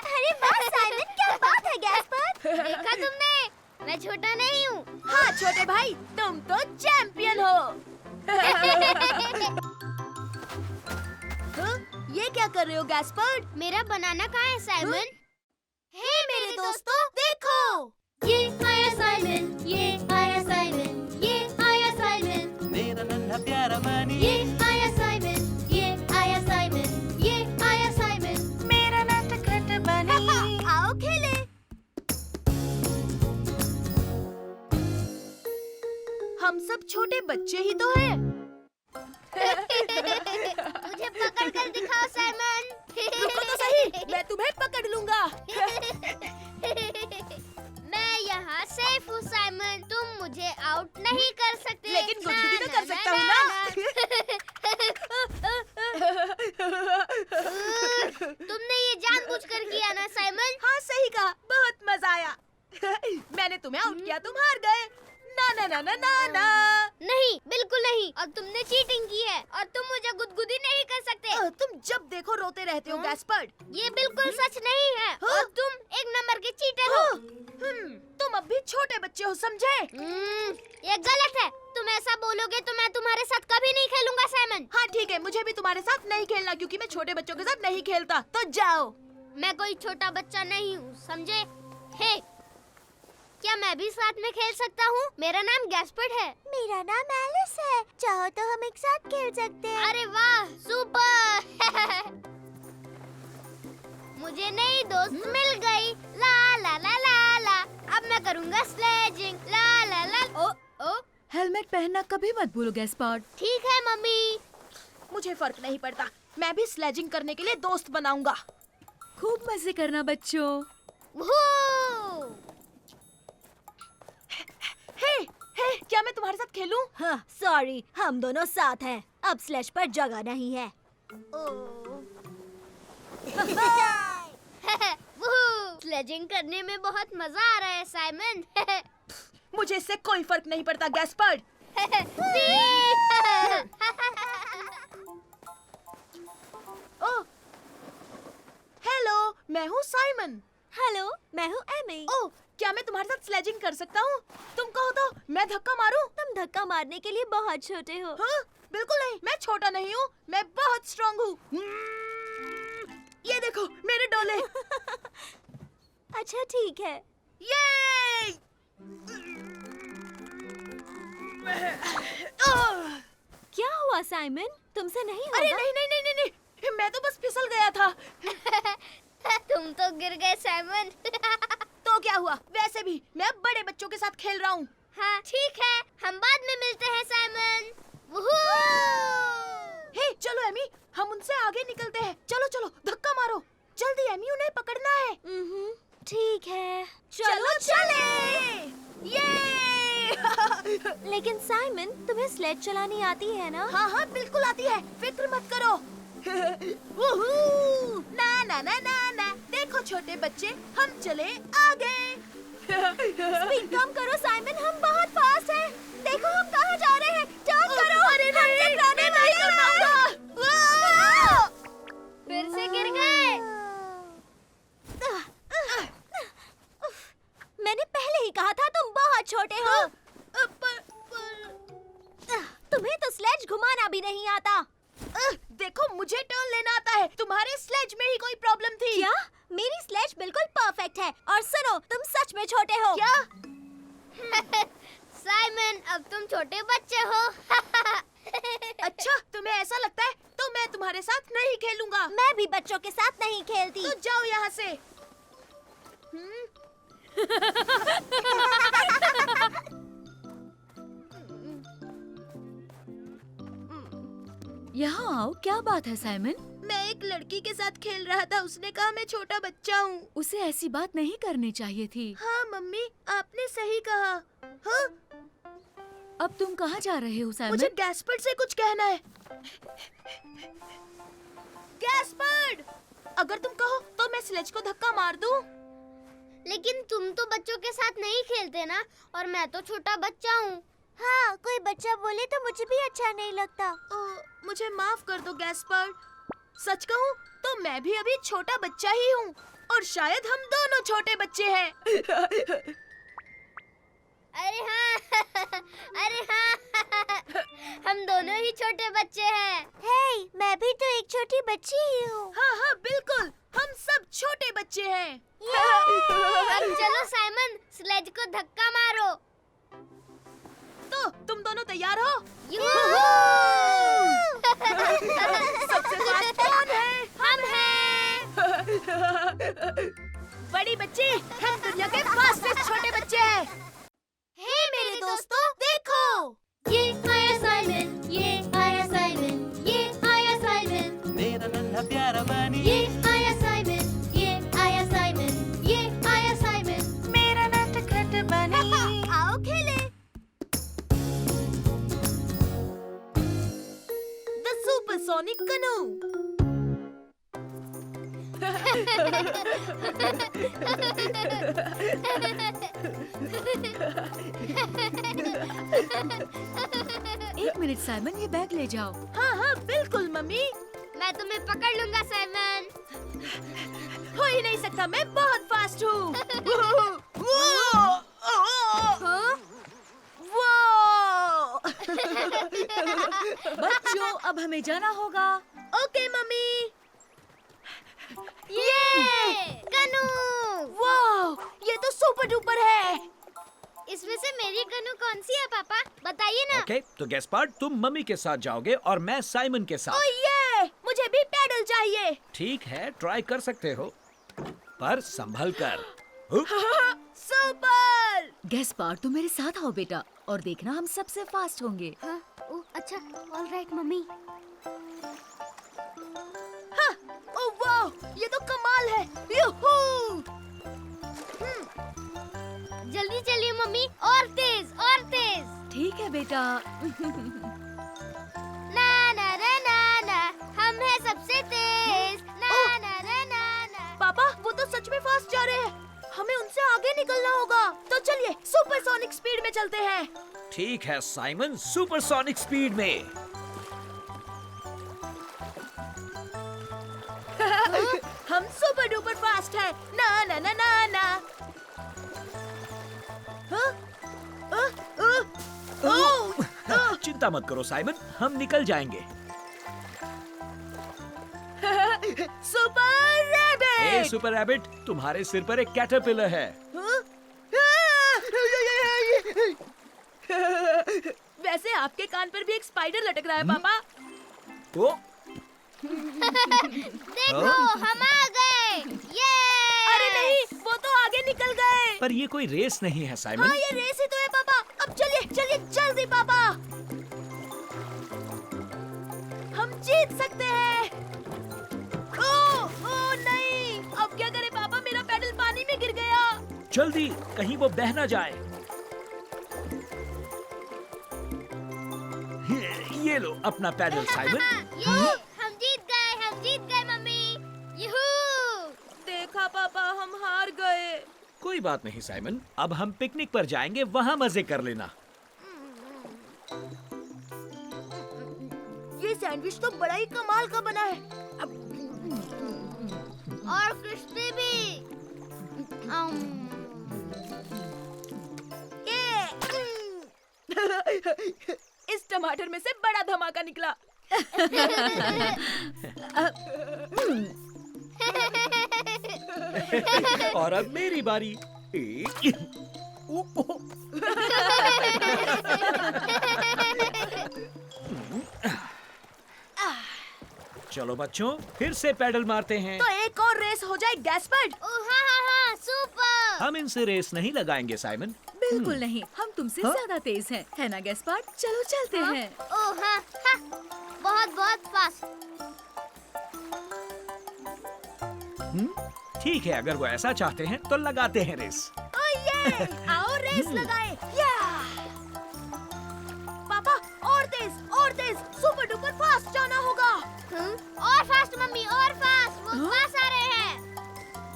Speaker 2: अरे वाह साइमन, क्या बात है गैस्पर। देखा तुमने, मैं छोटा नहीं हूँ।
Speaker 1: हाँ छोटे भाई, तुम तो चैंपियन हो। ये क्या कर रहे हो गैस्पर्ड?
Speaker 2: मेरा बनाना कहाँ है साइमन? हे मेरे दोस्तों, देखो, ये आया साइमन, ये आया साइमन, ये आया साइमन,
Speaker 3: मेरा नन्हा प्यारा बनी,
Speaker 2: ये आया साइमन, ये आया साइमन, ये आया साइमन,
Speaker 3: मेरा नटखट बनी।
Speaker 2: आओ खेले।
Speaker 1: हम सब छोटे बच्चे ही तो हैं।
Speaker 2: मुझे पकड़ कर दिखाओ साइमन।
Speaker 1: रुको तो सही, मैं तुम्हें पकड़ लूंगा।
Speaker 2: मैं यहाँ सेफ हूँ साइमन, तुम मुझे आउट नहीं कर सकते।
Speaker 1: लेकिन गुदगुदी तो कर सकता हूँ ना।
Speaker 2: तुमने ये जानबूझकर किया ना साइमन?
Speaker 1: हाँ सही कहा, बहुत मजा आया। मैंने तुम्हें आउट किया, तुम हार गए। ना ना ना ना ना ना।
Speaker 2: नहीं, बिल्कुल नहीं, और तुमने चीटिंग की है और तुम मुझे गुदगुदी नहीं कर सकते।
Speaker 1: तुम जब देखो रोते रहते हो गैस्पर्ड।
Speaker 2: ये बिल्कुल सच नहीं है और तुम एक नंबर के चीटर हो।
Speaker 1: तुम अब भी छोटे बच्चे हो, समझे?
Speaker 2: ये गलत है। तुम ऐसा बोलोगे तो मैं तुम्हारे साथ कभी नहीं खेलूंगा साइमन।
Speaker 1: हाँ ठीक है, मुझे भी तुम्हारे साथ नहीं खेलना क्योंकि मैं छोटे बच्चों के साथ नहीं खेलता। तो जाओ।
Speaker 2: मैं कोई छोटा बच्चा नहीं हूँ, समझे? हे, क्या मैं भी साथ में खेल सकता हूँ? मेरा नाम गैस्पर्ड है। मेरा नाम एलिस है, चाहो तो हम एक साथ खेल सकते हैं। अरे वाह, सुपर। मुझे नई दोस्त मिल गई। ला ला ला ला ला। अब मैं करूँगा स्लेजिंग। ला ला ला। ओ ओ,
Speaker 4: हेलमेट पहनना कभी मत भूलो गैस्पर्ड।
Speaker 2: ठीक है मम्मी।
Speaker 1: मुझे फर्क नहीं पड़ता, मैं भी स्लेजिंग करने के लिए दोस्त बनाऊंगा।
Speaker 4: खूब मजे करना बच्चों।
Speaker 2: वो
Speaker 1: हे, क्या मैं तुम्हारे साथ खेलूं? हाँ, सॉरी, हम दोनों साथ हैं। अब स्लेज पर जगह नहीं है।
Speaker 2: स्लेजिंग करने में बहुत मजा आ रहा है साइमन।
Speaker 1: मुझे इससे कोई फर्क नहीं पड़ता गैस्पर्ड। ओह, हेलो, मैं हूँ साइमन। हेलो, मैं हूँ एमी। ओह, क्या मैं तुम्हारे साथ स्लेजिंग कर सकता हूँ? तुम कहो तो मैं धक्का मारूं? तुम धक्का मारने के लिए बहुत छोटे हो। हाँ, बिल्कुल नहीं, मैं छोटा नहीं हूँ, मैं बहुत स्ट्रॉन्ग हूँ। ये देखो मेरे डोले। अच्छा ठीक है। ये क्या हुआ साइमन? तुमसे नहीं होगा? अरे नहीं नहीं नहीं नहीं, नहीं, मैं तो बस फिसल गया था।
Speaker 2: तुम तो गिर गए साइमन।
Speaker 1: तो क्या हुआ? वैसे भी मैं अब बड़े बच्चों के साथ खेल रहा हूँ।
Speaker 2: हाँ ठीक है, हम बाद में मिलते हैं साइमन।
Speaker 1: हे चलो एमी, हम उनसे आगे निकलते हैं। चलो चलो, धक्का मारो जल्दी एमी, उन्हें पकड़ना है। ठीक है, चलो चले। ये लेकिन साइमन, तुम्हें स्लेज चलानी आती है ना? हाँ हाँ बिल्कुल आती है, फिक्र मत करो। ना ना ना ना ना, देखो छोटे बच्चे, हम चले आगे। स्पीड कम करो साइमन, हम बहुत फास्ट हैं। देखो हम कहाँ जा रहे हैं, टर्न करो। अरे नहीं, मैं नहीं कर पाऊंगा।
Speaker 2: फिर से गिर गए।
Speaker 1: मैंने पहले ही कहा था तुम बहुत छोटे हो। तुम्हें तो स्लेज घुमाना भी नहीं आता। देखो मुझे टर्न लेना आता है, तुम्हारे स्लेज में ही कोई प्रॉब्लम थी। क्या? मेरी स्लेज बिल्कुल परफेक्ट है। और सुनो, तुम सच में छोटे हो। क्या?
Speaker 2: साइमन, अब तुम छोटे बच्चे हो।
Speaker 1: अच्छा, तुम्हें ऐसा लगता है तो मैं तुम्हारे साथ नहीं खेलूंगा। मैं भी बच्चों के साथ नहीं खेलती। तो जाओ यहाँ से।
Speaker 4: यहाँ आओ, क्या बात है साइमन?
Speaker 1: मैं एक लड़की के साथ खेल रहा था, उसने कहा मैं छोटा बच्चा हूँ।
Speaker 4: उसे ऐसी बात नहीं करनी चाहिए थी।
Speaker 1: हाँ मम्मी, आपने सही कहा। हाँ?
Speaker 4: अब तुम कहाँ जा रहे हो साइमन?
Speaker 1: मुझे गैस्पर्ड से कुछ कहना है। गैस्पर्ड, अगर तुम कहो तो मैं स्लेज को धक्का मार दूं।
Speaker 2: लेकिन तुम तो बच्चों के साथ नहीं खेलते ना, और मैं तो छोटा बच्चा हूँ। हाँ, कोई बच्चा बोले तो मुझे भी अच्छा नहीं लगता।
Speaker 1: मुझे माफ कर दो गैस्पर्ड। सच कहूँ तो मैं भी अभी छोटा बच्चा ही हूँ, और शायद हम दोनों छोटे बच्चे हैं।
Speaker 2: अरे हाँ, अरे हाँ, हम दोनों ही छोटे बच्चे हैं। हे, मैं भी तो एक छोटी बच्ची ही हूँ।
Speaker 1: हाँ हाँ बिल्कुल, हम सब छोटे बच्चे हैं।
Speaker 2: अब चलो साइमन, स्लेज को धक्का मारो।
Speaker 1: तो तुम दोनों तैयार हो? सबसे फास्ट कौन है?
Speaker 2: हम हैं।
Speaker 1: बड़ी बच्ची, हम दुनिया के फास्टेस्ट छोटे बच्चे हैं।
Speaker 2: हे
Speaker 1: मेरे दोस्तों, देखो।
Speaker 2: ये आया साइमन, ये आया साइमन, ये आया साइमन,
Speaker 3: मेरा नन्हा प्यारा बनी,
Speaker 2: ये आया साइमन, ये आया साइमन, ये आया साइमन।
Speaker 3: मेरा नटखट बनी।
Speaker 1: आओ खेले। द सुपरसोनिक कनू।
Speaker 4: एक मिनट साइमन, ये बैग ले जाओ।
Speaker 1: हाँ हाँ बिल्कुल मम्मी।
Speaker 2: मैं तुम्हें पकड़ लूंगा साइमन।
Speaker 1: हो ही नहीं सकता, मैं बहुत फास्ट हूँ।
Speaker 2: हाँ?
Speaker 4: बच्चों, अब हमें जाना होगा।
Speaker 1: Okay mummy.
Speaker 2: ये कनू।
Speaker 1: वाह, ये तो सुपर डुपर है।
Speaker 2: इसमें से मेरी कनू कौन सी है पापा, बताइए ना।
Speaker 7: ओके, तो गैस्पार्ड, तुम मम्मी के साथ जाओगे और मैं साइमन के
Speaker 1: ओह
Speaker 7: साथ।
Speaker 1: ये, मुझे भी पैडल चाहिए।
Speaker 7: ठीक है, ट्राई कर सकते हो, पर संभल कर।
Speaker 1: सुपर।
Speaker 4: गैस्पार्ड, तुम मेरे साथ आओ बेटा, और देखना हम सबसे फास्ट होंगे।
Speaker 2: हाँ, ओह अच्छा, ऑल राइट मम्मी।
Speaker 1: हाँ, ओह वाह, ये तो कमाल है। यूहू।
Speaker 2: जल्दी चलिए मम्मी, और तेज और तेज।
Speaker 4: ठीक है बेटा।
Speaker 2: ना ना रे ना ना, हम हैं सबसे तेज। ना ना रे ना ना।
Speaker 1: पापा, वो तो सच में फास्ट जा रहे हैं। हमें उनसे आगे निकलना होगा। तो चलिए सुपरसोनिक स्पीड में चलते हैं।
Speaker 7: ठीक है साइमन, सुपरसोनिक स्पीड में।
Speaker 1: हम सुपर डुपर फास्ट हैं। ना ना ना ना ना।
Speaker 7: चिंता मत करो साइमन, हम निकल जाएंगे।
Speaker 1: Super rabbit.
Speaker 7: Hey super rabbit, तुम्हारे सिर पर एक कैटरपिलर है।
Speaker 1: वैसे आपके कान पर भी एक स्पाइडर लटक रहा है पापा।
Speaker 7: ओ,
Speaker 2: देखो, हम आ गए। ये
Speaker 1: अरे नहीं, वो तो आगे निकल गए।
Speaker 7: पर ये कोई रेस नहीं है साइमन।
Speaker 1: हाँ, ये रेस ही तो है पापा। अब चलिए चलिए जल्दी पापा, हम जीत सकते हैं। ओ नहीं, अब क्या करें पापा, मेरा पैडल पानी में गिर गया।
Speaker 7: जल्दी, कहीं वो बह ना जाए। ये लो अपना पैडल साइमन।
Speaker 2: ये हम जीत गए मम्मी। यूहू।
Speaker 7: कोई बात नहीं साइमन, अब हम पिकनिक पर जाएंगे, वहाँ मजे कर लेना।
Speaker 1: ये सैंडविच तो बड़ा ही कमाल का बना है।
Speaker 2: और क्रिस्पी भी।
Speaker 1: इस टमाटर में से बड़ा धमाका निकला।
Speaker 7: और अब मेरी बारी। चलो बच्चों, फिर से पैडल मारते हैं।
Speaker 1: तो एक और रेस हो जाए गैस्पर्ड।
Speaker 2: ओह हाँ, सुपर।
Speaker 7: हम इनसे रेस नहीं लगाएंगे साइमन।
Speaker 4: बिल्कुल नहीं, हम तुमसे ज्यादा तेज हैं, है ना गैस्पार्ड? चलो चलते हैं।
Speaker 2: ओह हाँ, बहुत बहुत फास्ट।
Speaker 7: ठीक है, अगर वो ऐसा चाहते हैं तो लगाते हैं रेस।
Speaker 1: ये आओ रेस लगाए। या पापा, और तेज, सुपर डुपर फास्ट जाना होगा।
Speaker 2: और फास्ट मम्मी, और फास्ट। वो पास आ रहे हैं।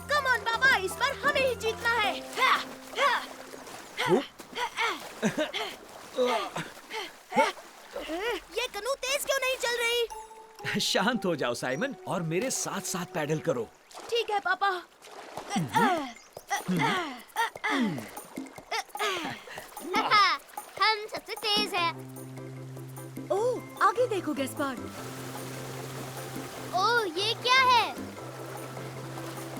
Speaker 1: कम ऑन पापा, इस बार हमें ही जीतना है। ये कनू तेज क्यों नहीं चल रही?
Speaker 7: शांत हो जाओ साइमन और मेरे साथ साथ पैडल करो।
Speaker 1: ठीक है पापा।
Speaker 2: हम सबसे तेज है।
Speaker 4: ओह, आगे देखो गैस्पार्ड।
Speaker 2: ओह, ये क्या है?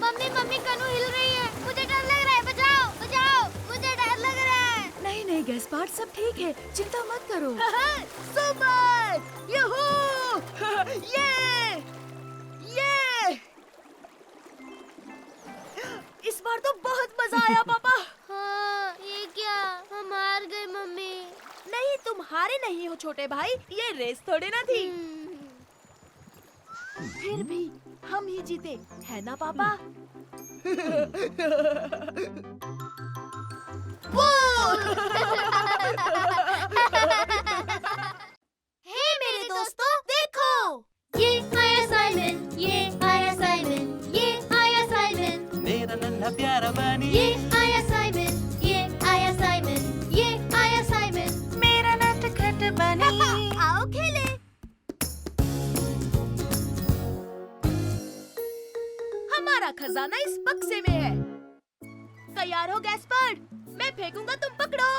Speaker 2: मम्मी मम्मी, कनू हिल रही है। मुझे डर लग रहा है। बचाओ बचाओ, मुझे डर लग रहा है।
Speaker 4: नहीं नहीं गैस्पार्ड, सब ठीक है, चिंता मत करो।
Speaker 1: सुपर! यूहू! ये! इस बार तो बहुत मजा आया पापा।
Speaker 2: हाँ, ये क्या? हम हार गए मम्मी।
Speaker 1: नहीं, तुम हारे नहीं हो छोटे भाई, ये रेस थोड़ी ना थी। फिर भी हम ही जीते, है ना पापा?
Speaker 2: हे मेरे दोस्तों, देखो। ये आया साइमन, ये आया साइमन, ये आया साइमन।
Speaker 3: मेरा नन्हा प्यारा बनी,
Speaker 2: ये आया साइमन, ये आया साइमन, ये आया साइमन।
Speaker 3: मेरा नटखट बनी।
Speaker 2: आओ खेले।
Speaker 1: हमारा खजाना इस बक्से में है। तैयार हो गैस्पर्ड? मैं फेंकूंगा, तुम पकड़ो।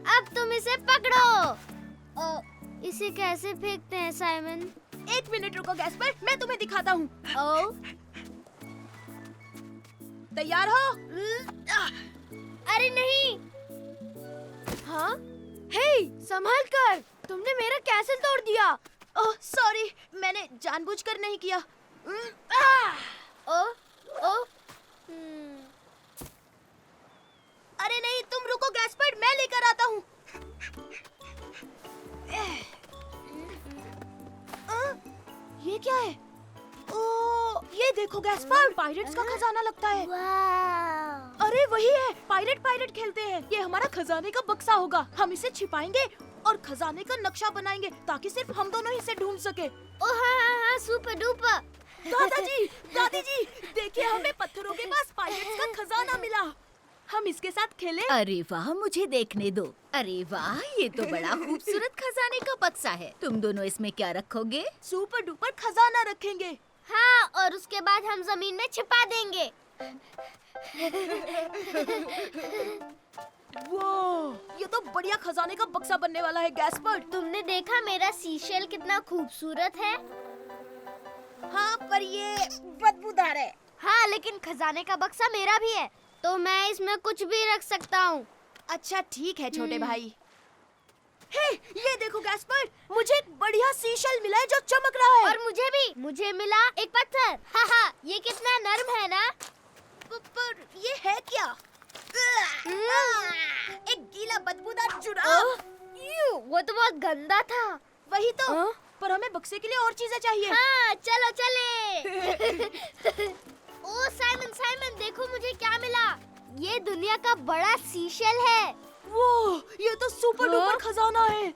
Speaker 2: अब तुम इसे पकड़ो। इसे कैसे फेंकते हैं साइमन?
Speaker 1: 1 मिनट रुको गैस्पर्ड, मैं तुम्हें दिखाता हूँ। तैयार हो?
Speaker 2: अरे नहीं।
Speaker 1: हाँ? हे, संभाल कर, तुमने मेरा कैसल तोड़ दिया। ओह सॉरी, मैंने जानबूझकर नहीं किया।
Speaker 2: ओ ओ
Speaker 1: अरे नहीं, तुम रुको गैस्पर्ड, मैं लेकर आता हूँ। ये क्या है? ओ, ये देखो गैस्पर्ड, पायरेट्स का खजाना लगता है।
Speaker 2: वाह।
Speaker 1: अरे वही है, पायरेट खेलते हैं। ये हमारा खजाने का बक्सा होगा। हम इसे छिपाएंगे और खजाने का नक्शा बनाएंगे ताकि सिर्फ हम दोनों ही इसे ढूंढ सके।
Speaker 2: ओ हाँ, सुपर डुपर।
Speaker 1: दादाजी, दादी जी, देखिए हमें पत्थरों के पास पायरेट्स का खजाना मिला। हम इसके साथ खेलें?
Speaker 4: अरे वाह, मुझे देखने दो। अरे वाह, ये तो बड़ा खूबसूरत खजाने का बक्सा है। तुम दोनों इसमें क्या रखोगे?
Speaker 1: सुपर डुपर खजाना रखेंगे।
Speaker 2: हाँ, और उसके बाद हम जमीन में छिपा देंगे।
Speaker 1: वो, ये तो बढ़िया खजाने का बक्सा बनने वाला है गैस्पर्ड।
Speaker 2: तुमने देखा मेरा सीशेल कितना खूबसूरत है?
Speaker 1: हाँ, पर ये बदबूदार है।
Speaker 2: हाँ, लेकिन खजाने का बक्सा मेरा भी है, तो मैं इसमें कुछ भी रख सकता हूँ।
Speaker 1: अच्छा ठीक है छोटे भाई। हे, ये देखो गैस्पर्ड, मुझे एक बढ़िया सीशल मिला है जो चमक रहा है।
Speaker 2: और मुझे मिला एक पत्थर। हाँ, ये कितना नर्म है ना?
Speaker 1: पर ये है क्या? एक गीला बदबूदार जुराब।
Speaker 2: वो तो बहुत गंदा था।
Speaker 1: वही तो। पर हमें बक्से के लिए और चीजें चाहिए।
Speaker 2: हाँ, चलो चले। ओ साइमन, देखो मुझे क्या मिला। ये दुनिया का बड़ा सीशल है।
Speaker 1: वो, ये तो सुपर डुपर खजाना है।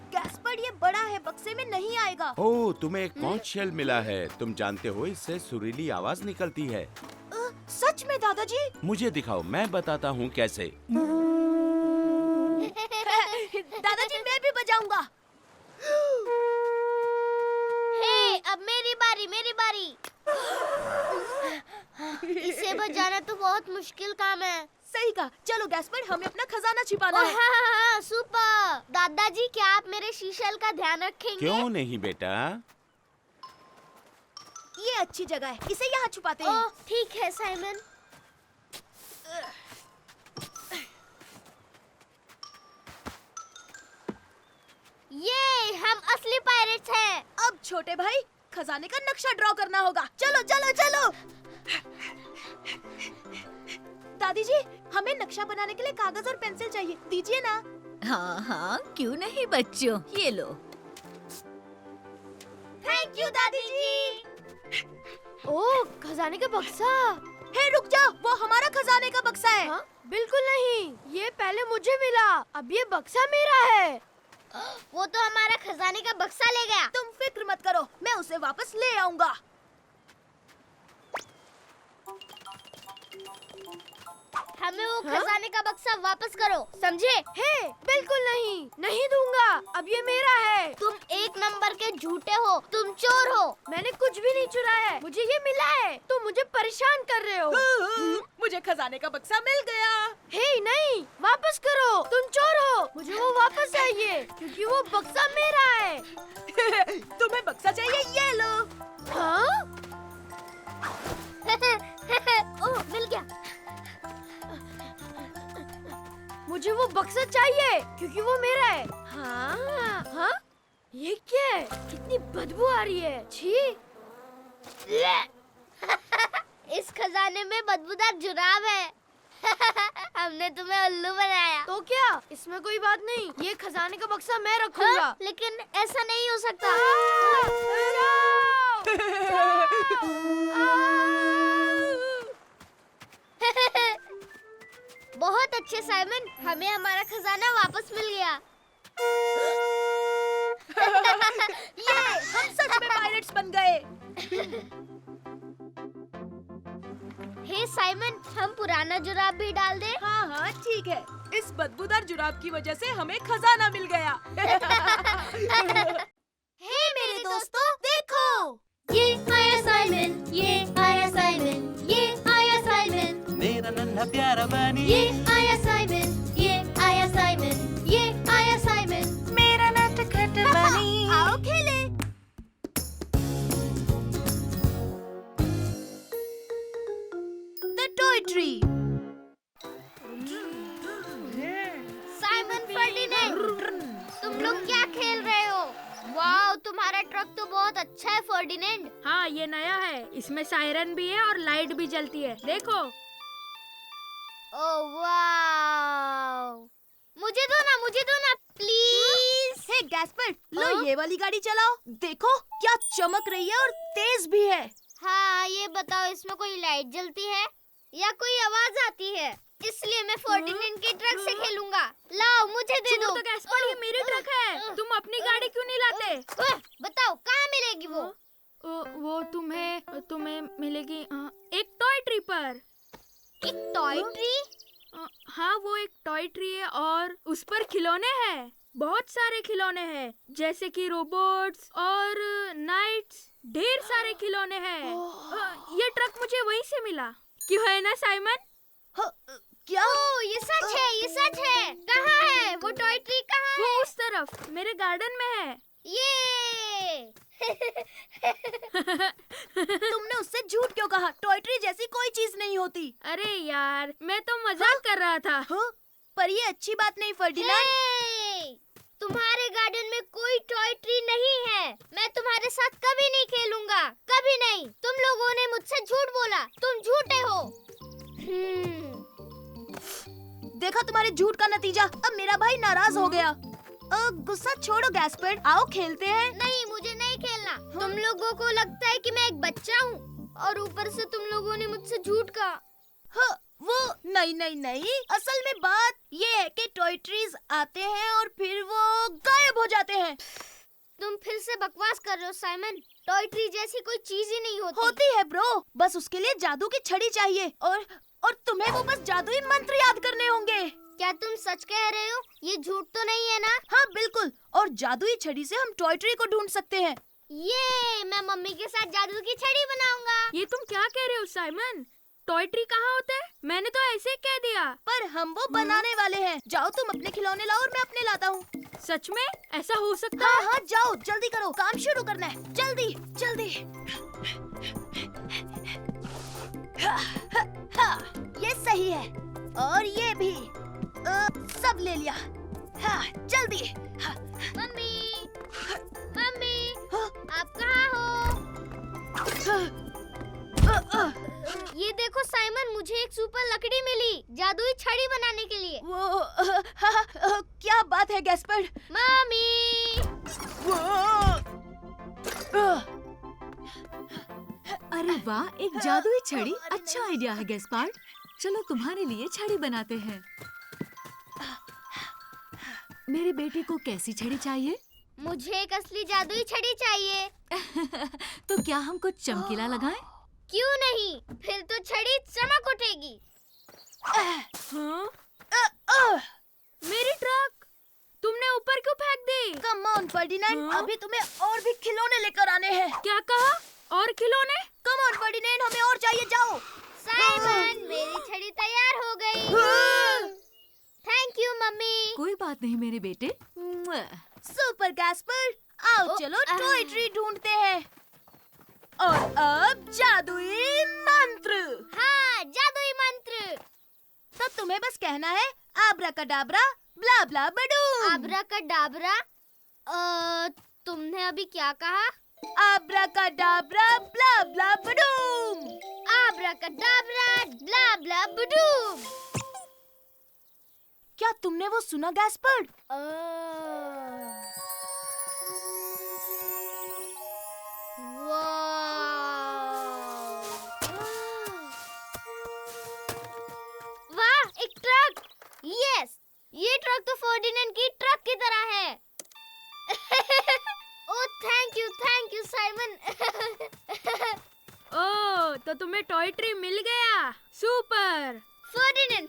Speaker 1: गैस्पर्ड ये बड़ा है, बक्से में नहीं आएगा।
Speaker 5: ओह, तुम्हें एक कॉन्च शेल मिला है। तुम जानते हो इससे सुरीली आवाज निकलती है।
Speaker 1: सच में दादाजी?
Speaker 5: मुझे दिखाओ, मैं बताता हूँ कैसे।
Speaker 1: दादाजी मैं भी बजाऊंगा।
Speaker 2: हे, अब मेरी बारी, मेरी बारी। इसे बजाना तो बहुत मुश्किल काम है।
Speaker 1: सही कहा। चलो गैस्पर्ड, हमें अपना खजाना छिपाना है।
Speaker 2: हाँ, सुपर। दादाजी, क्या आप मेरे शीशल का ध्यान रखेंगे?
Speaker 5: क्यों नहीं बेटा?
Speaker 1: ये अच्छी जगह है, इसे यहाँ छुपाते हैं।
Speaker 2: ओह, ठीक है साइमन। ये हम असली पायरेट्स हैं।
Speaker 1: अब छोटे भाई, खजाने का नक्शा ड्रॉ करना होगा। चलो चलो चलो। दादी जी, हमें नक्शा बनाने के लिए कागज और पेंसिल चाहिए, दीजिए ना।
Speaker 4: हाँ हाँ, क्यों नहीं बच्चों, ये लो।
Speaker 2: थैंक यू दादी जी।
Speaker 1: ओह, खजाने का बक्सा। हे रुक जाओ, वो हमारा खजाने का बक्सा है।
Speaker 6: हाँ? बिल्कुल नहीं, ये पहले मुझे मिला, अब ये बक्सा मेरा है।
Speaker 2: वो तो हमारा खजाने का बक्सा ले गया।
Speaker 1: तुम फिक्र मत करो, मैं उसे वापस ले आऊंगा।
Speaker 2: हमें वो खजाने का बक्सा वापस करो, समझे?
Speaker 6: हे, बिल्कुल नहीं, नहीं दूंगा, अब ये मेरा है।
Speaker 2: तुम एक नंबर के झूठे हो, तुम चोर हो।
Speaker 6: मैंने कुछ भी नहीं चुराया है, मुझे ये मिला है। तुम मुझे परेशान कर रहे हो।
Speaker 1: मुझे खजाने का बक्सा मिल गया।
Speaker 6: हे नहीं, वापस करो, तुम चोर हो। मुझे वो वापस चाहिए, क्योंकि वो बक्सा मेरा है।
Speaker 1: तुम्हें बक्सा चाहिए, ये लो।
Speaker 6: हाँ?
Speaker 2: ओह, मिल गया।
Speaker 6: मुझे वो बक्सा चाहिए, क्योंकि वो मेरा है। हाँ? हाँ? ये क्या है? कितनी बदबू आ रही है। छी!
Speaker 2: इस खजाने में बदबूदार जुराब है। हमने तुम्हें उल्लू बनाया।
Speaker 6: तो क्या? इसमें कोई बात नहीं, ये खजाने का बक्सा मैं रखूंगा।
Speaker 2: हाँ? लेकिन ऐसा नहीं हो सकता। बहुत अच्छे साइमन, हमें हमारा खजाना वापस मिल गया।
Speaker 1: ये, हम सच में पायरेट्स बन गए।
Speaker 2: हे साइमन, हम पुराना जुराब भी डाल दे।
Speaker 1: हाँ हाँ ठीक है, इस बदबूदार जुराब की वजह से हमें खजाना मिल गया।
Speaker 2: हे मेरे दोस्तों, देखो, ये आया साइमन, ये आया साइमन, ये आया साइमन,
Speaker 3: मेरा नन्हा प्यारा बनी,
Speaker 2: ये आया साइमन, ये आया साइमन, ये आया साइमन।
Speaker 3: मेरा नटखट बनी।
Speaker 1: आओ खेले। The toy tree.
Speaker 2: Simon Ferdinand, तुम लोग क्या खेल रहे हो? वाह, तुम्हारा ट्रक तो बहुत अच्छा है फर्डिनेंड।
Speaker 6: हाँ, ये नया है, इसमें सायरन भी है और लाइट भी जलती है, देखो।
Speaker 2: ओह वाह, मुझे दो ना प्लीज।
Speaker 1: हे गैस्पर, लो
Speaker 2: हाँ?
Speaker 1: ये वाली गाड़ी चलाओ। देखो क्या चमक रही है और तेज भी है।
Speaker 2: हाँ, ये बताओ, इसमें कोई लाइट जलती है या कोई आवाज आती है? इसलिए मैं फर्डिनेंड के ट्रक से खेलूंगा। लाओ, मुझे दे दो।
Speaker 6: तो गैस्पर, ये मेरी ट्रक है, तुम अपनी गाड़ी क्यों नहीं लाते?
Speaker 2: बताओ, कहाँ मिलेगी वो?
Speaker 6: वो तुम्हें मिलेगी एक टॉय ट्री पर।
Speaker 2: एक टॉय ट्री?
Speaker 6: हाँ, वो एक टॉय ट्री है और उस पर खिलौने हैं, बहुत सारे खिलौने हैं, जैसे कि रोबोट्स और नाइट्स, ढेर सारे खिलौने हैं। ये ट्रक मुझे वहीं से मिला, क्यों है ना साइमन?
Speaker 1: क्या?
Speaker 2: ओह, ये सच है, ये सच है। कहाँ है वो टॉय ट्री? कहाँ है?
Speaker 6: वो उस तरफ, मेरे गार्डन में है।
Speaker 2: ये
Speaker 1: तुमने उससे झूठ क्यों कहा? टॉय ट्री जैसी कोई चीज नहीं होती।
Speaker 6: अरे यार, मैं तो मजाक कर रहा था।
Speaker 1: हाँ? पर ये अच्छी बात नहीं फर्डिनेंड।
Speaker 2: हे! तुम्हारे गार्डन में कोई टॉय ट्री नहीं है। मैं तुम्हारे साथ कभी नहीं खेलूंगा, कभी नहीं। तुम लोगों ने मुझसे झूठ बोला, तुम झूठे हो।
Speaker 1: देखा तुम्हारे झूठ का नतीजा। अब मेरा भाई नाराज हो गया। गुस्सा छोड़ो गैस्पर, आओ खेलते हैं।
Speaker 2: नहीं, मुझे नहीं खेलना। तुम लोगों को लगता है कि मैं एक बच्चा हूँ और ऊपर से तुम लोगों ने मुझसे झूठ कहा।
Speaker 1: हाँ, वो नहीं नहीं नहीं, असल में बात ये है कि टॉय ट्रीज आते हैं और फिर वो गायब हो जाते हैं।
Speaker 2: तुम फिर से बकवास कर रहे हो साइमन। टॉय ट्री जैसी कोई चीज ही नहीं होती।
Speaker 1: होती है ब्रो, बस उसके लिए जादू की छड़ी चाहिए और तुम्हें वो बस जादुई मंत्र याद करने होंगे।
Speaker 2: क्या तुम सच कह रहे हो? ये झूठ तो नहीं है ना?
Speaker 1: हाँ बिल्कुल, और जादुई छड़ी से हम टॉय ट्री को ढूंढ सकते हैं।
Speaker 2: ये मैं मम्मी के साथ जादू की छड़ी बनाऊंगा।
Speaker 6: ये तुम क्या कह रहे हो साइमन? टॉय ट्री कहाँ होता है? मैंने तो ऐसे ही कह दिया।
Speaker 1: पर हम वो बनाने वाले हैं। जाओ तुम अपने खिलौने लाओ और मैं अपने लाता हूँ।
Speaker 6: सच में ऐसा हो सकता
Speaker 1: हाँ
Speaker 6: है?
Speaker 1: हाँ जाओ, जल्दी करो, काम शुरू करना है। जल्दी जल्दी। ये सही है और ये भी। सब ले लिया। हाँ, जल्दी।
Speaker 2: मम्मी, मम्मी, आप कहाँ हो? ये देखो साइमन, मुझे एक सुपर लकड़ी मिली जादुई छड़ी बनाने के लिए।
Speaker 1: वो क्या बात है गैस्पर्ड?
Speaker 2: मम्मी,
Speaker 4: अरे वाह, एक जादुई छड़ी। अच्छा आइडिया है गैस्पार्ड। चलो तुम्हारे लिए छड़ी बनाते हैं। मेरे बेटे को कैसी छड़ी चाहिए?
Speaker 2: मुझे एक असली जादुई छड़ी चाहिए।
Speaker 4: तो क्या हम कुछ चमकीला लगाएं?
Speaker 2: क्यों नहीं, फिर तो छड़ी चमक उठेगी।
Speaker 6: मेरी ट्रक तुमने ऊपर क्यों फेंक दी?
Speaker 1: कम ऑन फर्डिनेंड, अभी तुम्हें और भी खिलौने लेकर आने हैं।
Speaker 6: क्या कहा? और खिलौने?
Speaker 1: कम ऑन फर्डिनेंड, हमें और चाहिए, जाओ।
Speaker 2: साइमन, मेरी छड़ी तैयार हो गई। Thank you mummy.
Speaker 4: कोई बात नहीं मेरे बेटे।
Speaker 1: सुपर गैस्पर्ड, आओ चलो टॉय ट्री ढूंढते हैं। और अब जादुई मंत्र।
Speaker 2: हाँ, जादुई मंत्र।
Speaker 1: तो तुम्हें बस कहना है आब्राकाडाब्रा ब्ला ब्ला बडूम।
Speaker 2: आब्राकाडाब्रा? तुमने अभी क्या कहा?
Speaker 1: आब्राकाडाब्रा ब्ला ब्ला बडूम।
Speaker 2: आब्राकाडाब्रा ब्ला ब्ला बडूम।
Speaker 1: क्या तुमने वो सुना गैस्पर्ड?
Speaker 2: वाह, एक ट्रक। यस, ये ट्रक तो फर्डिनेंड की ट्रक की तरह है। Oh thank you Simon.
Speaker 6: Oh, तो तुम्हें टॉय ट्री मिल गया। सुपर।
Speaker 2: फर्डिनेंड,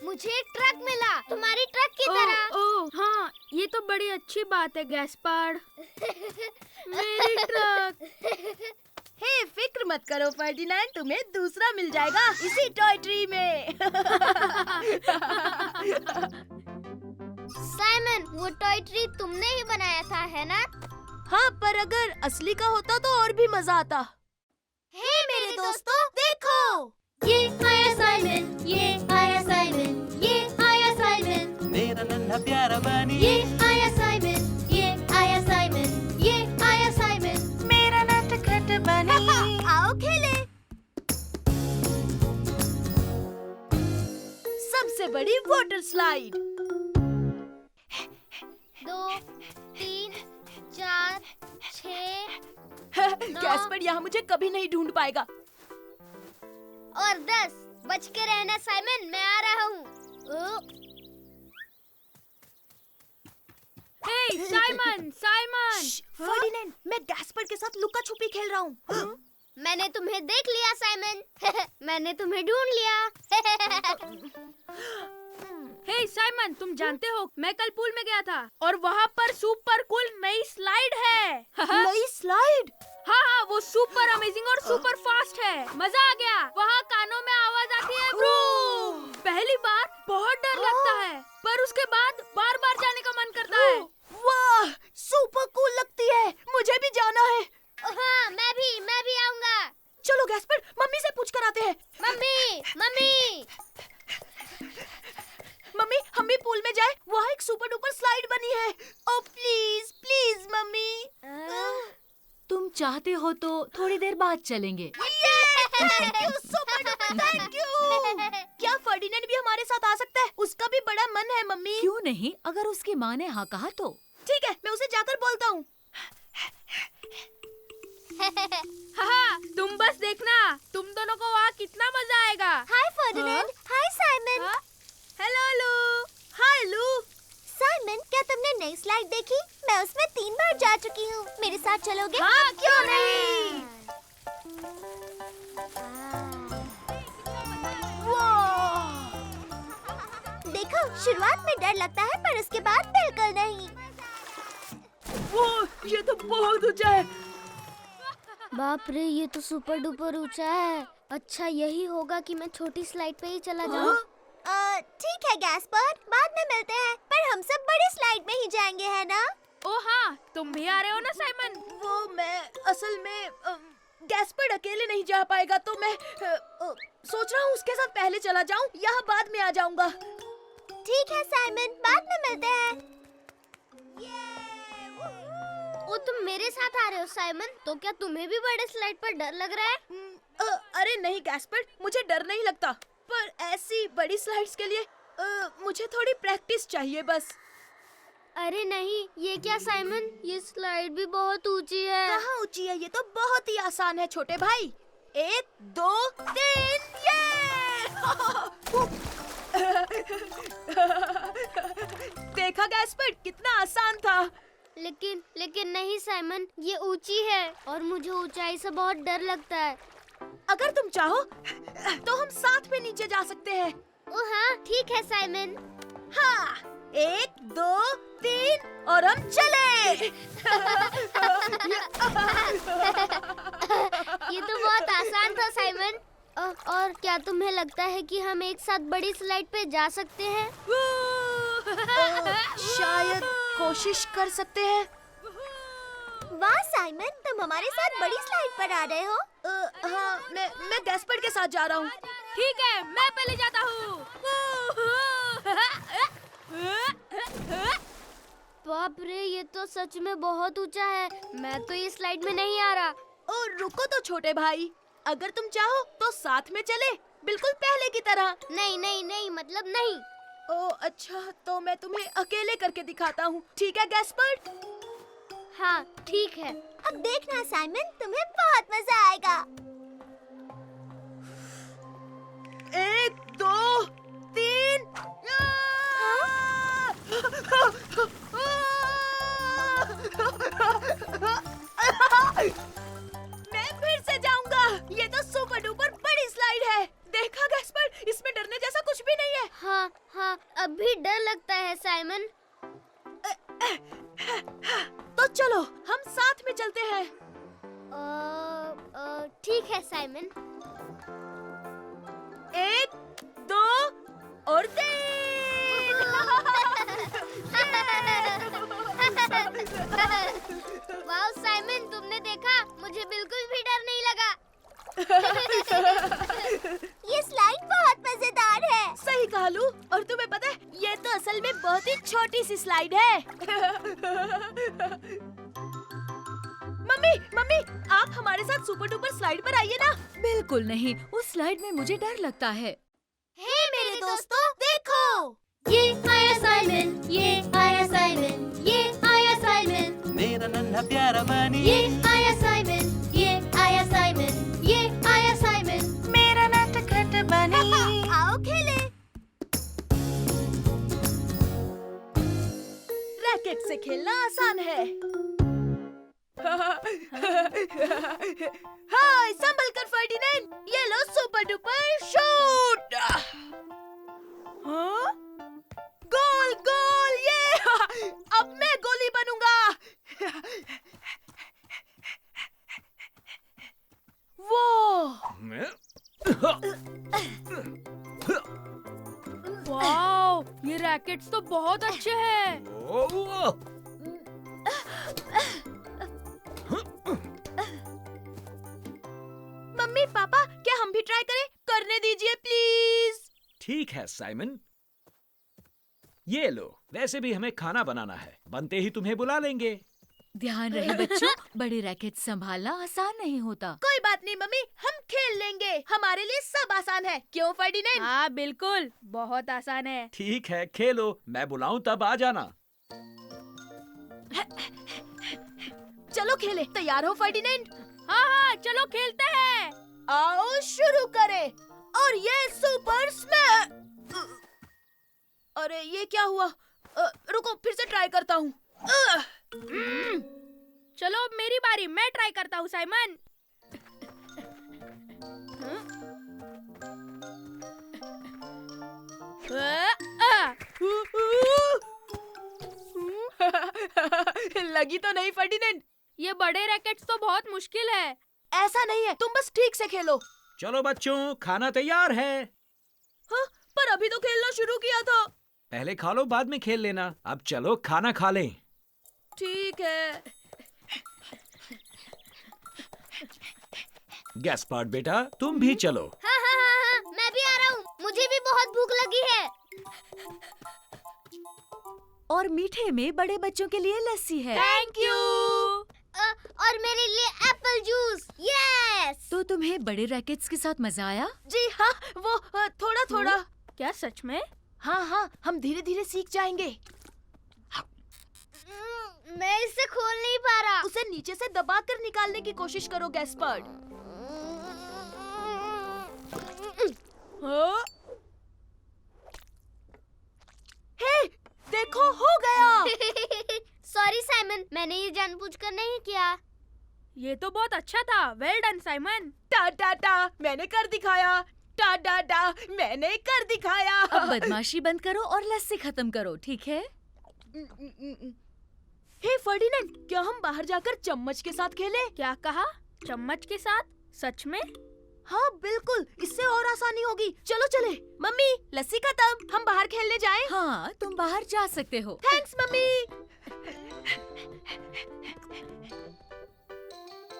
Speaker 2: मुझे एक ट्रक मिला तुम्हारी ट्रक की तरह।
Speaker 6: ओह हाँ, ये तो बड़ी अच्छी बात है गैस्पार्ड। मेरी ट्रक।
Speaker 1: हे, फिक्र मत करो फर्डिनेंड, तुम्हें दूसरा मिल जाएगा इसी टॉय ट्री में।
Speaker 2: साइमन, वो टॉय ट्री तुमने ही बनाया था, है ना?
Speaker 1: हाँ, पर अगर असली का होता तो और भी मजा आता।
Speaker 2: हे
Speaker 1: मेरे दोस्तों, देखो,
Speaker 2: ये आया साइमन, ये आया साइमन, ये आया साइमन,
Speaker 3: मेरा नन्हा प्यारा बनी,
Speaker 2: ये आया साइमन, ये आया साइमन, ये आया साइमन।
Speaker 3: मेरा नटखट बनी।
Speaker 1: आओ खेले। सबसे बड़ी वाटर स्लाइड।
Speaker 2: 2, 3, 4, 6
Speaker 1: गैस्पर्ड यहाँ मुझे कभी नहीं ढूंढ पाएगा।
Speaker 2: और 10। बच के रहना साइमन, मैं आ रहा हूँ।
Speaker 6: हे साइमन, साइमन।
Speaker 1: फर्डिनेंड, मैं गैस्पर्ड के साथ लुका छुपी खेल रहा हूँ।
Speaker 2: मैंने तुम्हें देख लिया साइमन। मैंने तुम्हें ढूंढ लिया।
Speaker 6: हे साइमन, तुम जानते हो मैं कल पूल में गया था और वहाँ पर सुपर कूल नई स्लाइड है।
Speaker 1: नई स्लाइड?
Speaker 6: हाँ हाँ, वो सुपर अमेजिंग और सुपर फास्ट है। मजा आ गया। वहाँ कानों में आवाज आती है ब्रूम। पहली बार बहुत डर लगता है, पर उसके बाद बार बार जाने का मन करता है।
Speaker 1: वाह, सुपर कूल लगती है। मुझे भी जाना है।
Speaker 2: हाँ, मैं भी आऊंगा।
Speaker 1: चलो गैस्पर्ड, मम्मी से पूछ कर आते हैं।
Speaker 2: मम्मी,
Speaker 1: मम्मी, हम भी पूल में जाए। वहाँ एक सुपर डुपर स्लाइड बनी है। ओ प्लीज प्लीज मम्मी।
Speaker 4: तुम चाहते हो तो थोड़ी देर बाद चलेंगे।
Speaker 1: Thank you super duper, thank you. क्या फर्डिनेंड भी हमारे साथ आ सकता है? उसका भी बड़ा मन है मम्मी।
Speaker 4: क्यों नहीं, अगर उसकी माँ ने हाँ कहा तो।
Speaker 1: ठीक है, मैं उसे जाकर बोलता हूँ।
Speaker 6: हाँ, तुम बस देखना, तुम दोनों को वहाँ कितना मजा आएगा।
Speaker 2: हाय फर्डिनेंड, हाय साइमन।
Speaker 1: हेलो लू। हाय लू।
Speaker 2: साइमन, क्या तुमने नई स्लाइड देखी? मैं उसमें 3 बार जा चुकी हूँ। मेरे साथ चलोगे?
Speaker 1: हाँ, क्यों नहीं।
Speaker 2: देखो, शुरुआत में डर लगता है पर उसके बाद बिल्कुल नहीं।
Speaker 1: वो ये तो बहुत ऊंचा है।
Speaker 2: बाप रे, ये तो सुपर डुपर ऊंचा है। अच्छा, यही होगा कि मैं छोटी स्लाइड पे ही चला जाऊं। ठीक है गैस्पर, बाद में मिलते हैं। पर हम सब बड़ी स्लाइड में ही जाएंगे, है ना?
Speaker 6: ओ हाँ, तुम भी आ रहे हो ना साइमन?
Speaker 1: वो मैं असल में गैस्पर्ड अकेले नहीं जा पाएगा, तो मैं सोच रहा हूँ उसके साथ पहले चला जाऊँ, यहाँ बाद में आ जाऊंगा।
Speaker 2: ठीक है साइमन, बाद में मिलते हैं। ओ, तुम मेरे साथ आ रहे हो साइमन? तो क्या तुम्हें भी बड़े स्लाइड पर डर लग रहा है?
Speaker 1: अरे नहीं गैस्पर्ड, मुझे डर नहीं लगता, पर ऐसी बड़ी स्लाइड्स के लिए मुझे थोड़ी प्रैक्टिस चाहिए बस।
Speaker 2: अरे नहीं, ये क्या साइमन, ये स्लाइड भी बहुत ऊंची है।
Speaker 1: कहाँ ऊंची है? ये तो बहुत ही आसान है छोटे भाई। 1 2 3 ये देखा गैस्पर्ड, कितना आसान था।
Speaker 2: लेकिन नहीं साइमन, ये ऊंची है और मुझे ऊंचाई से बहुत डर लगता है।
Speaker 1: अगर तुम चाहो तो हम साथ में नीचे जा सकते हैं।
Speaker 2: ओ हाँ, ठीक है साइमन।
Speaker 1: हाँ, 1 2 3 और हम चले।
Speaker 2: ये तो बहुत आसान था साइमन। और क्या तुम्हें लगता है कि हम एक साथ बड़ी स्लाइड पे जा सकते हैं?
Speaker 1: शायद कोशिश कर सकते हैं।
Speaker 2: वाह साइमन, तुम हमारे साथ बड़ी स्लाइड पर आ रहे हो।
Speaker 1: हाँ, मैं गैस्पर्ड के साथ जा रहा हूँ।
Speaker 6: ठीक है, मैं पहले जाता हूँ।
Speaker 2: बाप रे, ये तो सच में बहुत ऊंचा है। मैं तो ये स्लाइड में नहीं आ रहा।
Speaker 1: और रुको तो छोटे भाई, अगर तुम चाहो तो साथ में चले, बिल्कुल पहले की तरह।
Speaker 2: नहीं नहीं नहीं, मतलब नहीं।
Speaker 1: ओ अच्छा, तो मैं तुम्हें अकेले करके दिखाता हूँ, ठीक है गैस्पर्ड?
Speaker 2: हाँ ठीक है। अब देखना साइमन, तुम्हें बहुत मजा आएगा।
Speaker 1: 1 2 3 मैं फिर से जाऊंगा। ये तो सुपर डुपर बड़ी स्लाइड है। देखा गैस्पर्ड, इसमें डरने जैसा कुछ भी नहीं है।
Speaker 2: हाँ हाँ, अब भी डर लगता है साइमन।
Speaker 1: तो चलो हम साथ में चलते हैं।
Speaker 2: ठीक है साइमन।
Speaker 1: 1 2 और 3।
Speaker 2: वाह साइमन, तुमने देखा, मुझे बिल्कुल भी डर नहीं लगा। ये स्लाइड बहुत मजेदार है।
Speaker 1: सही कहा लू, और तुम्हें पता है, ये तो असल में बहुत ही छोटी सी स्लाइड है। मम्मी, आप हमारे साथ सुपर डुपर स्लाइड पर आइए ना।
Speaker 4: बिल्कुल नहीं, उस स्लाइड में मुझे डर लगता है।
Speaker 2: हे मेरे दोस्तों, देखो, ये आया साइमन, ये आया साइमन, ये आया साइमन,
Speaker 3: मेरा नन्हा प्यारा बनी,
Speaker 2: ये आया साइमन, ये आया साइमन, ये आया साइमन,
Speaker 3: मेरा नटखट बनी।
Speaker 2: आओ खेले।
Speaker 1: रैकेट से खेलना आसान है। हाय, संभल कर फर्डिनेंड, ये लो सुपर डुपर शूट। हाँ? गोल गोल, ये अब मैं गोली बनूंगा। वो
Speaker 6: वाओ, ये रैकेट्स तो बहुत अच्छे हैं।
Speaker 1: मम्मी पापा, क्या हम भी ट्राई करें? करने दीजिए प्लीज।
Speaker 7: ठीक है साइमन, ये लो। वैसे भी हमें खाना बनाना है, बनते ही तुम्हें बुला लेंगे।
Speaker 4: ध्यान रहे बच्चों, बड़े रैकेट संभालना आसान नहीं होता।
Speaker 1: कोई बात नहीं मम्मी, हम खेल लेंगे। हमारे लिए सब आसान है, क्यों फर्डिनेंड?
Speaker 6: हाँ बिल्कुल, बहुत आसान है।
Speaker 7: ठीक है, खेलो। मैं बुलाऊं तब आ जाना।
Speaker 1: चलो खेले, तैयार हो फर्डिनेंड?
Speaker 6: हाँ हाँ, चलो खेलते हैं।
Speaker 1: आओ शुरू करें। और ये सुपर स्मैश। अरे ये क्या हुआ? रुको फिर से ट्राई करता हूँ।
Speaker 6: चलो अब मेरी बारी, मैं ट्राई करता हूँ साइमन।
Speaker 1: लगी तो नहीं फर्डिनेंड?
Speaker 6: ये बड़े रैकेट्स तो बहुत मुश्किल है।
Speaker 1: ऐसा नहीं है, तुम बस ठीक से खेलो।
Speaker 7: चलो बच्चों, खाना तैयार है।
Speaker 1: हाँ, पर अभी तो खेलना शुरू किया था।
Speaker 7: पहले खा लो, बाद में खेल लेना। अब चलो खाना खा लें।
Speaker 1: ठीक है।
Speaker 7: गैस्पार्ड बेटा, तुम भी चलो।
Speaker 2: हाँ हाँ हाँ हाँ, मैं भी आ रहा हूँ। मुझे भी बहुत भूख लगी है।
Speaker 4: और मीठे में बड़े बच्चों के लिए लस्सी है।
Speaker 1: Thank you.
Speaker 2: और मेरे लिए एप्पल जूस। यस।
Speaker 4: तो तुम्हें बड़े रैकेट्स के साथ मजा आया?
Speaker 1: जी हाँ, वो थोड़ा थोड़ा।
Speaker 6: क्या सच में?
Speaker 1: हाँ हाँ, हम धीरे धीरे सीख जाएंगे।
Speaker 2: मैं इसे खोल नहीं पा रहा।
Speaker 1: उसे नीचे से दबाकर निकालने की कोशिश करो गैस्पर्ड। हाँ? हे, देखो हो गया।
Speaker 2: सॉरी साइमन, मैंने ये जानबूझकर नहीं किया।
Speaker 6: ये तो बहुत अच्छा था। Well done Simon.
Speaker 1: टा टा टा, मैंने कर दिखाया। टा टा टा, मैंने कर दिखाया।
Speaker 4: अब बदमाशी बंद करो और लस्सी खत्म करो, ठीक है?
Speaker 1: हे फर्डिनेंड, क्या हम बाहर जाकर चम्मच के साथ खेलें?
Speaker 6: क्या कहा? चम्मच के साथ? सच में?
Speaker 1: हाँ बिल्कुल, इससे और आसानी होगी। चलो चले। मम्मी, लस्सी खत्म, हम बाहर खेलने जाएं?
Speaker 4: हाँ, तुम बाहर जा सकते हो।
Speaker 1: Thanks mummy.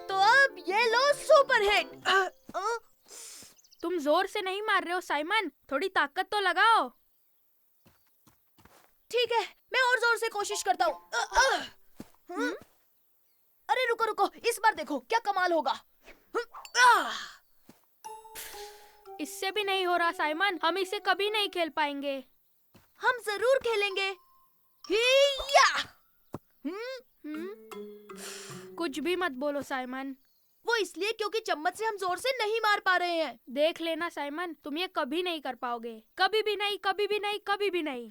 Speaker 1: तो अब ये लो सुपर हिट।
Speaker 6: तुम जोर से नहीं मार रहे हो साइमन, थोड़ी ताकत तो लगाओ।
Speaker 1: ठीक है, मैं और जोर से कोशिश करता हूँ। अरे रुको रुको, इस बार देखो क्या कमाल होगा।
Speaker 6: इससे भी नहीं हो रहा साइमन, हम इसे कभी नहीं खेल पाएंगे।
Speaker 1: हम जरूर खेलेंगे। हिया!
Speaker 6: कुछ भी मत बोलो साइमन।
Speaker 1: वो इसलिए क्योंकि चम्मच से हम जोर से नहीं मार पा रहे हैं।
Speaker 6: देख लेना साइमन, तुम ये कभी नहीं कर पाओगे। कभी भी नहीं, कभी भी नहीं, कभी भी नहीं।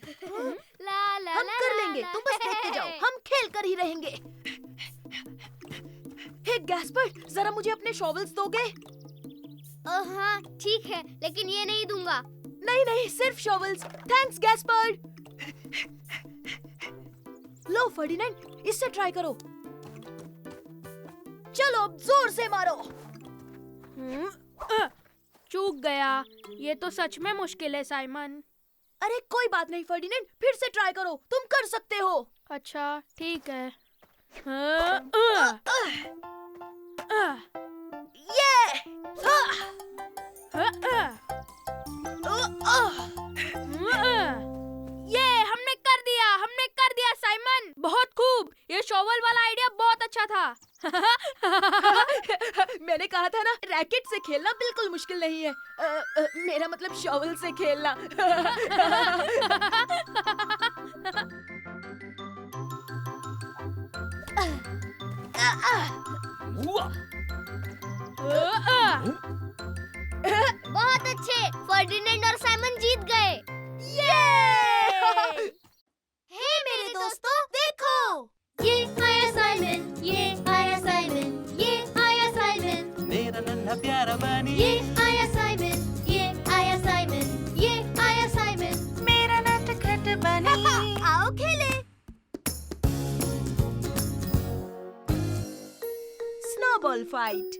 Speaker 2: ला ला
Speaker 1: हम
Speaker 2: ला
Speaker 1: कर
Speaker 2: ला
Speaker 1: लेंगे,
Speaker 2: ला।
Speaker 1: तुम बस देखते जाओ, हम खेल कर ही रहेंगे। हे गैस्पर्ड, जरा मुझे अपने शॉवल्स दोगे?
Speaker 2: हाँ ठीक है, लेकिन ये नहीं दूंगा।
Speaker 1: नहीं नहीं, सिर्फ शॉवल्स। Thanks Gaspard. लो फर्डिनेंड, इससे ट्राई करो। चलो अब जोर से मारो।
Speaker 6: चूक गया। ये तो सच में मुश्किल है साइमन।
Speaker 1: अरे कोई बात नहीं फर्डिनेंड, फिर से ट्राई करो, तुम कर सकते हो।
Speaker 6: अच्छा ठीक है।
Speaker 1: ये
Speaker 6: हमने कर दिया साइमन, बहुत खूब। ये शॉवल वाला आइडिया बहुत अच्छा था।
Speaker 1: मैंने कहा था ना, रैकेट से खेलना बिल्कुल मुश्किल नहीं है। मेरा मतलब शॉवल से खेलना।
Speaker 2: बहुत अच्छे, फर्डिनेंड और साइमन जीत गए। हे मेरे दोस्तों, देखो, ये आया साइमन, ये आया साइमन, ये आया साइमन,
Speaker 3: मेरा नन्हा प्यारा बनी,
Speaker 2: ये आया साइमन, ये आया साइमन, ये आया साइमन।
Speaker 3: मेरा नटखट बनी।
Speaker 2: आओ खेले।
Speaker 1: Snowball fight.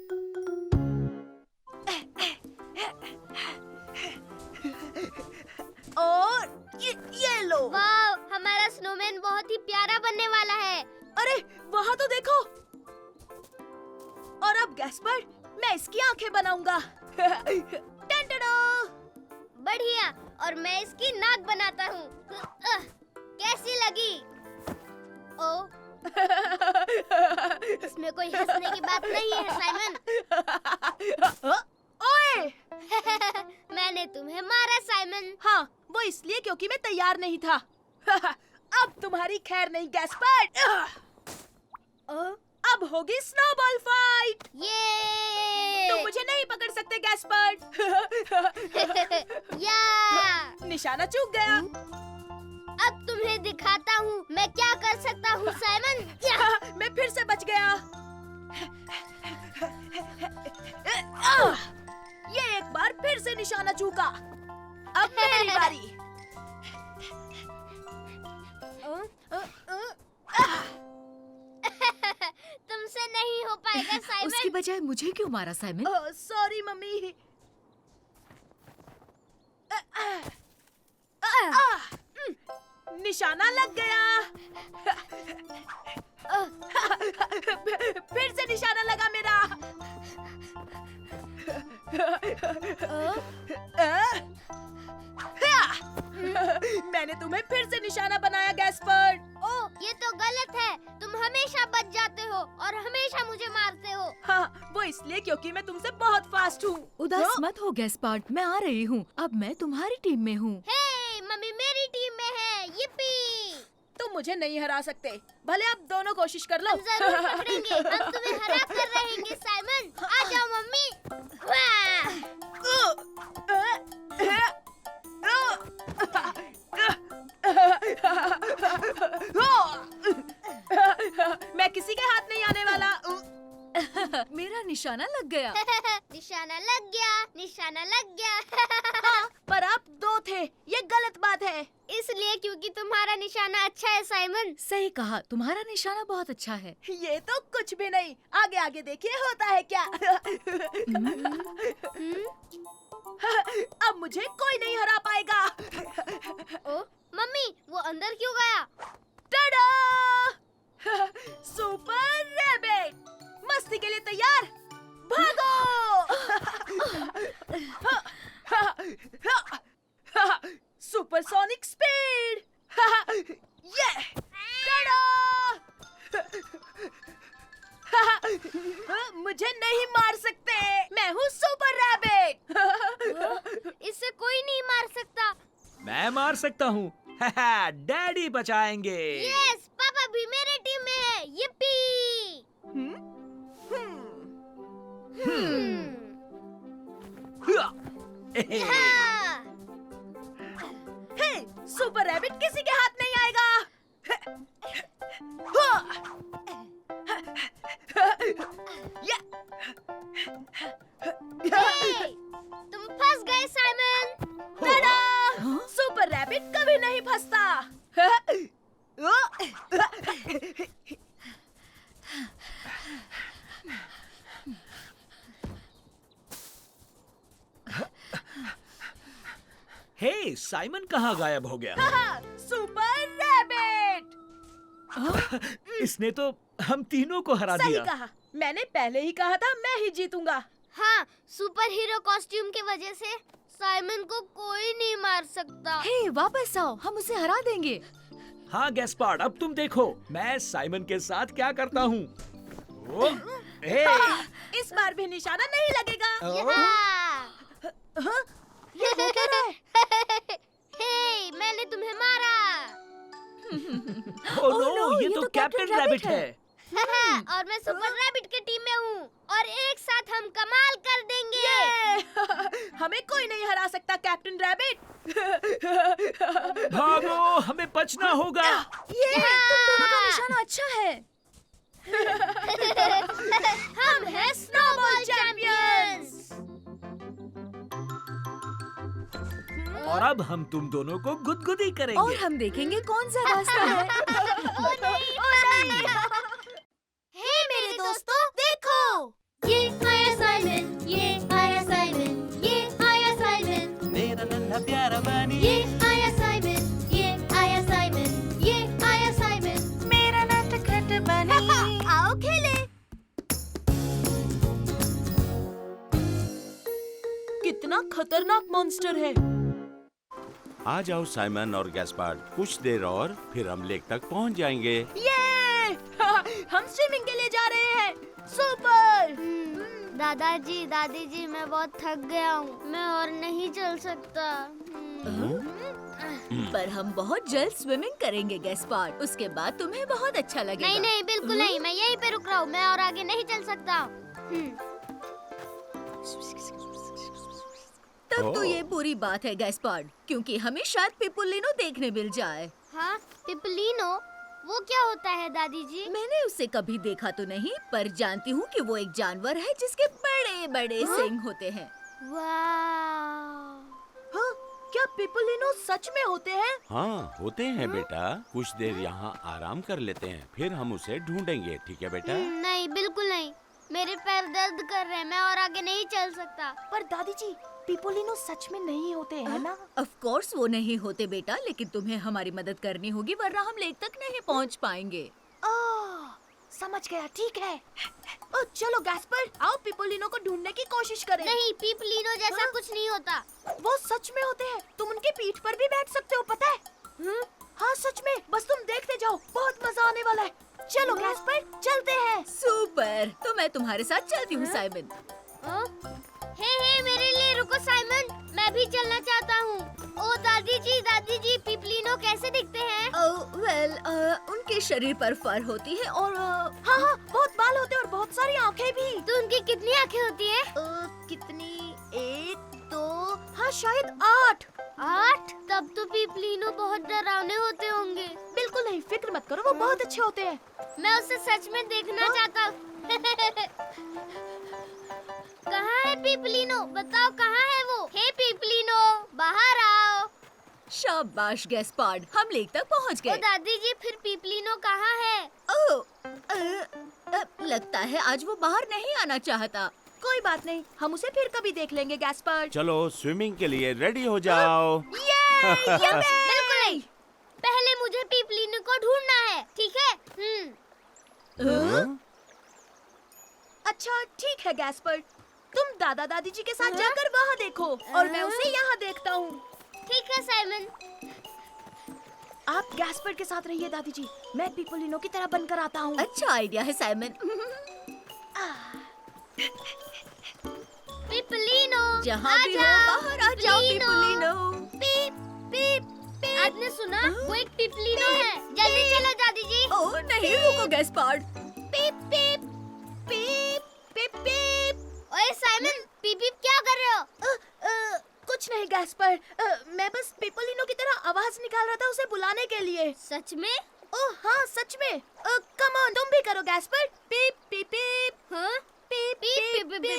Speaker 1: और ये लो।
Speaker 2: वाह, हमारा स्नोमैन बहुत ही प्यारा बनने वाला है।
Speaker 1: अरे वहाँ तो देखो। और अब गैस्पर्ड, मैं इसकी आंखें बनाऊंगा। टन-टन-टन।
Speaker 2: बढ़िया, और मैं इसकी नाक बनाता हूँ। कैसी लगी? ओ, इसमें कोई हंसने की बात नहीं है साइमन।
Speaker 1: ओए!
Speaker 2: मैंने तुम्हें मारा साइमन।
Speaker 1: हाँ, वो इसलिए क्योंकि मैं तैयार नहीं था। अब तुम्हारी खैर नहीं गैस्पर्ड। अब होगी स्नोबॉल फाइट।
Speaker 2: ये
Speaker 1: तुम मुझे नहीं पकड़ सकते गैस्पर्ड।
Speaker 2: या
Speaker 1: निशाना चूक गया।
Speaker 2: अब तुम्हें दिखाता हूँ मैं क्या कर सकता हूँ साइमन। या
Speaker 1: मैं फिर से बच गया। ये एक बार फिर से निशाना चूका। अब मेरी बारी।
Speaker 2: तुमसे नहीं हो पाएगा साइमन।
Speaker 4: उसकी बजाय मुझे क्यों मारा साइमन?
Speaker 1: Sorry mummy. निशाना लग गया। फिर से निशाना लगा मेरा। मैंने तुम्हें फिर से निशाना बनाया गैस्पर्ड।
Speaker 2: ओ, ये तो गलत है। तुम हमेशा बच जाते हो और हमेशा मुझे मारते हो।
Speaker 1: हाँ, वो इसलिए क्योंकि मैं तुमसे बहुत फास्ट हूँ।
Speaker 4: उदास मत हो गैस्पार्ड, मैं आ रही हूँ। अब मैं तुम्हारी टीम में हूँ।
Speaker 2: हे, मम्मी मेरी टीम में है। yippee!
Speaker 1: तुम मुझे नहीं हरा सकते, भले आप दोनों कोशिश कर लो।
Speaker 2: हम जरूर पकड़ेंगे। हम तुम्हें हरा कर रहेंगे साइमन। आ जाओ मम्मी। वाह!
Speaker 1: मैं किसी के हाथ नहीं आने वाला।
Speaker 4: मेरा निशाना लग गया।
Speaker 2: निशाना लग गया। निशाना लग गया।
Speaker 1: पर आप दो थे, ये गलत बात है।
Speaker 2: इसलिए क्योंकि तुम्हारा निशाना अच्छा है साइमन।
Speaker 4: सही कहा, तुम्हारा निशाना बहुत अच्छा है।
Speaker 1: ये तो कुछ भी नहीं। आगे आगे देखिए होता है क्या। अब मुझे कोई नहीं हरा पाएगा।
Speaker 2: ओ, मम्मी वो अंदर क्यों गया?
Speaker 1: टाडा! सुपर रैबिट, मस्ती के लिए तैयार? भागो! Supersonic speed! ये! टाडा! मुझे नहीं मार सकते, मैं हूँ सुपर रैबिट।
Speaker 2: इससे कोई नहीं मार सकता।
Speaker 7: मैं मार सकता हूँ। डैडी बचाएंगे।
Speaker 2: यस, पापा भी मेरे टीम में है। yippee! हाँ।
Speaker 1: हे, सुपर रैबिट किसी के हाथ नहीं आएगा। या!
Speaker 2: हे, तुम फंस गए साइमन।
Speaker 1: टाडा! सुपर रैबिट कभी नहीं फंसता।
Speaker 7: हे, साइमन कहाँ गायब हो गया?
Speaker 1: Super rabbit!
Speaker 7: इसने तो हम तीनों को हरा
Speaker 1: सही
Speaker 7: दिया।
Speaker 1: कहा, मैंने पहले ही कहा था मैं ही जीतूंगा।
Speaker 2: हाँ, सुपर हीरो कॉस्ट्यूम की वजह से साइमन को कोई नहीं मार सकता।
Speaker 4: हे, वापस आओ, हम उसे हरा देंगे।
Speaker 7: हाँ गैस्पार्ड, अब तुम देखो मैं साइमन के साथ क्या करता हूँ। ओ, हे,
Speaker 1: इस बार भी निशाना नहीं लगेगा।
Speaker 2: यहाँ।
Speaker 1: ये हो क्या रहा है?
Speaker 2: हे, मैंने तुम्हें मारा।
Speaker 7: ओ नो, ये तो कैप्टन रैबिट है।
Speaker 2: और मैं सुपर रैबिट की टीम में हूँ और एक साथ हम कमाल कर देंगे।
Speaker 1: ये! हमें कोई नहीं हरा सकता कैप्टन रैबिट।
Speaker 7: भागो, हमें बचना होगा।
Speaker 1: ये तुम दोनों का
Speaker 4: निशाना अच्छा है।
Speaker 2: हम हैं स्नोबॉल चैंपियंस।
Speaker 7: और अब हम तुम दोनों को गुदगुदी करेंगे।
Speaker 4: और हम देखेंगे कौन सा रास्ता है।
Speaker 2: ओ नहीं। हे मेरे दोस्तों, देखो, ये आया साइमन, ये आया साइमन, ये आया साइमन,
Speaker 3: मेरा नन्हा प्यारा बनी,
Speaker 2: ये आया साइमन, ये आया साइमन, ये आया साइमन।
Speaker 3: मेरा नटखट बनी।
Speaker 2: आओ खेले।
Speaker 1: कितना खतरनाक मॉन्स्टर है।
Speaker 5: आ जाओ साइमन और गैस्पार्ड, कुछ देर और फिर हम लेक तक पहुंच जाएंगे।
Speaker 1: ये! हम स्विमिंग के लिए जा रहे हैं। सुपर!
Speaker 2: दादाजी, दादी जी, मैं बहुत थक गया हूँ, मैं और नहीं चल सकता।
Speaker 4: पर हम बहुत जल्द स्विमिंग करेंगे गैस्पार्ड, उसके बाद तुम्हें बहुत अच्छा लगेगा।
Speaker 2: नहीं नहीं, बिल्कुल नहीं, मैं यहीं पे रुक रहा हूँ, मैं और आगे नहीं चल सकता।
Speaker 4: तब तो
Speaker 5: ओह।
Speaker 4: ये बुरी बात है गैस्पार्ड, क्योंकि हमें शायद पिपुलिनो देखने मिल जाए।
Speaker 2: हाँ, पिपलिनो, वो क्या होता है दादी जी?
Speaker 4: मैंने उसे कभी देखा तो नहीं, पर जानती हूँ कि वो एक जानवर है जिसके बड़े बड़े सींग होते हैं।
Speaker 2: वाह!
Speaker 1: हाँ, क्या पिपुलिनो सच में होते हैं?
Speaker 5: हाँ होते हैं बेटा। कुछ देर यहाँ आराम कर लेते हैं, फिर हम उसे ढूंढेंगे, ठीक है बेटा?
Speaker 2: नहीं, बिल्कुल नहीं। मेरे पैर दर्द कर रहे हैं, मैं और आगे नहीं चल सकता।
Speaker 1: पर दादी जी, पिपुलिनो सच में नहीं होते हैं ना?
Speaker 4: ऑफ कोर्स वो नहीं होते बेटा, लेकिन तुम्हें हमारी मदद करनी होगी, वरना हम लेक तक नहीं पहुँच पाएंगे।
Speaker 1: समझ गया, ठीक है। ओ, चलो गैस्पर, आओ पिपुलिनो को ढूंढने की कोशिश करें।
Speaker 2: नहीं, पिपलिनो जैसा
Speaker 1: हाँ?
Speaker 2: कुछ नहीं होता।
Speaker 1: वो सच में होते हैं। तुम उनकी पीठ पर भी बैठ सकते हो, पता है? हाँ सच में, बस तुम देखते जाओ, बहुत मजा आने वाला है। चलो गैस्पर, चलते हैं।
Speaker 4: सुपर, तो मैं तुम्हारे साथ चलती हूँ साइमन।
Speaker 2: हे मेरे लिए रुको साइमन, मैं भी चलना चाहता हूँ। ओ दादी जी, पिपलिनो कैसे दिखते हैं?
Speaker 4: वेल, उनके शरीर पर फर होती है और
Speaker 1: हाँ हाँ, बहुत बाल होते हैं और बहुत सारी आंखें भी।
Speaker 2: तो उनकी कितनी आंखें होती है?
Speaker 1: कितनी? 1, 2, हाँ शायद 8।
Speaker 2: 8? तब तो पिपलिनो बहुत डरावने होते होंगे।
Speaker 1: बिल्कुल नहीं, फिक्र मत करो, वो बहुत अच्छे होते हैं।
Speaker 2: मैं उसे सच में देखना चाहता हूँ। कहाँ है पिपलिनो? बताओ कहाँ है वो? हे पिपलिनो, बाहर आओ।
Speaker 4: शाबाश गैस्पार्ड, हम लेक तक पहुँच
Speaker 2: ओ
Speaker 4: गए।
Speaker 2: दादी जी, फिर पिपलिनो कहाँ है?
Speaker 4: लगता है आज वो बाहर नहीं आना चाहता।
Speaker 1: कोई बात नहीं, हम उसे फिर कभी देख लेंगे गैस्पर।
Speaker 5: चलो स्विमिंग के लिए रेडी हो जाओ।
Speaker 2: बिल्कुल नहीं। पहले मुझे पिपलिनो को ढूंढना है, ठीक है?
Speaker 5: हाँ?
Speaker 1: अच्छा ठीक है गैस्पर, तुम दादा दादी जी के साथ जाकर वहाँ देखो और मैं उसे यहाँ देखता हूँ।
Speaker 2: ठीक है साइमन।
Speaker 1: आप गैस्पर के साथ रहिए दादी जी, मैं पिपुलिनो की तरह बनकर आता हूँ।
Speaker 4: अच्छा आइडिया है साइमन।
Speaker 2: पिपलिनो,
Speaker 4: जहाँ भी हो
Speaker 2: आजाओ,
Speaker 4: बाहर आ जाओ पिपुलिनो।
Speaker 2: पीप पीप पीप। आपने सुना? वो एक पिपलिनो है। जल्दी चलो दादी जी।
Speaker 4: ओह नहीं, रुको गैस्पार्ड।
Speaker 2: पीप पीप
Speaker 1: पीप पीप पीप।
Speaker 2: ओए साइमन, पीप पीप क्या कर रहे हो?
Speaker 1: कुछ नहीं गैस्पर, मैं बस पिपुलिनो की तरह आवाज निकाल रहा था उसे बुलाने के लिए।
Speaker 2: सच में?
Speaker 1: ओह हाँ सच में। कम ऑन, तुम भी करो गैस्पर। पीप पीप पीप।
Speaker 2: हाँ?
Speaker 1: पीप
Speaker 2: पीप पीप पीप पीप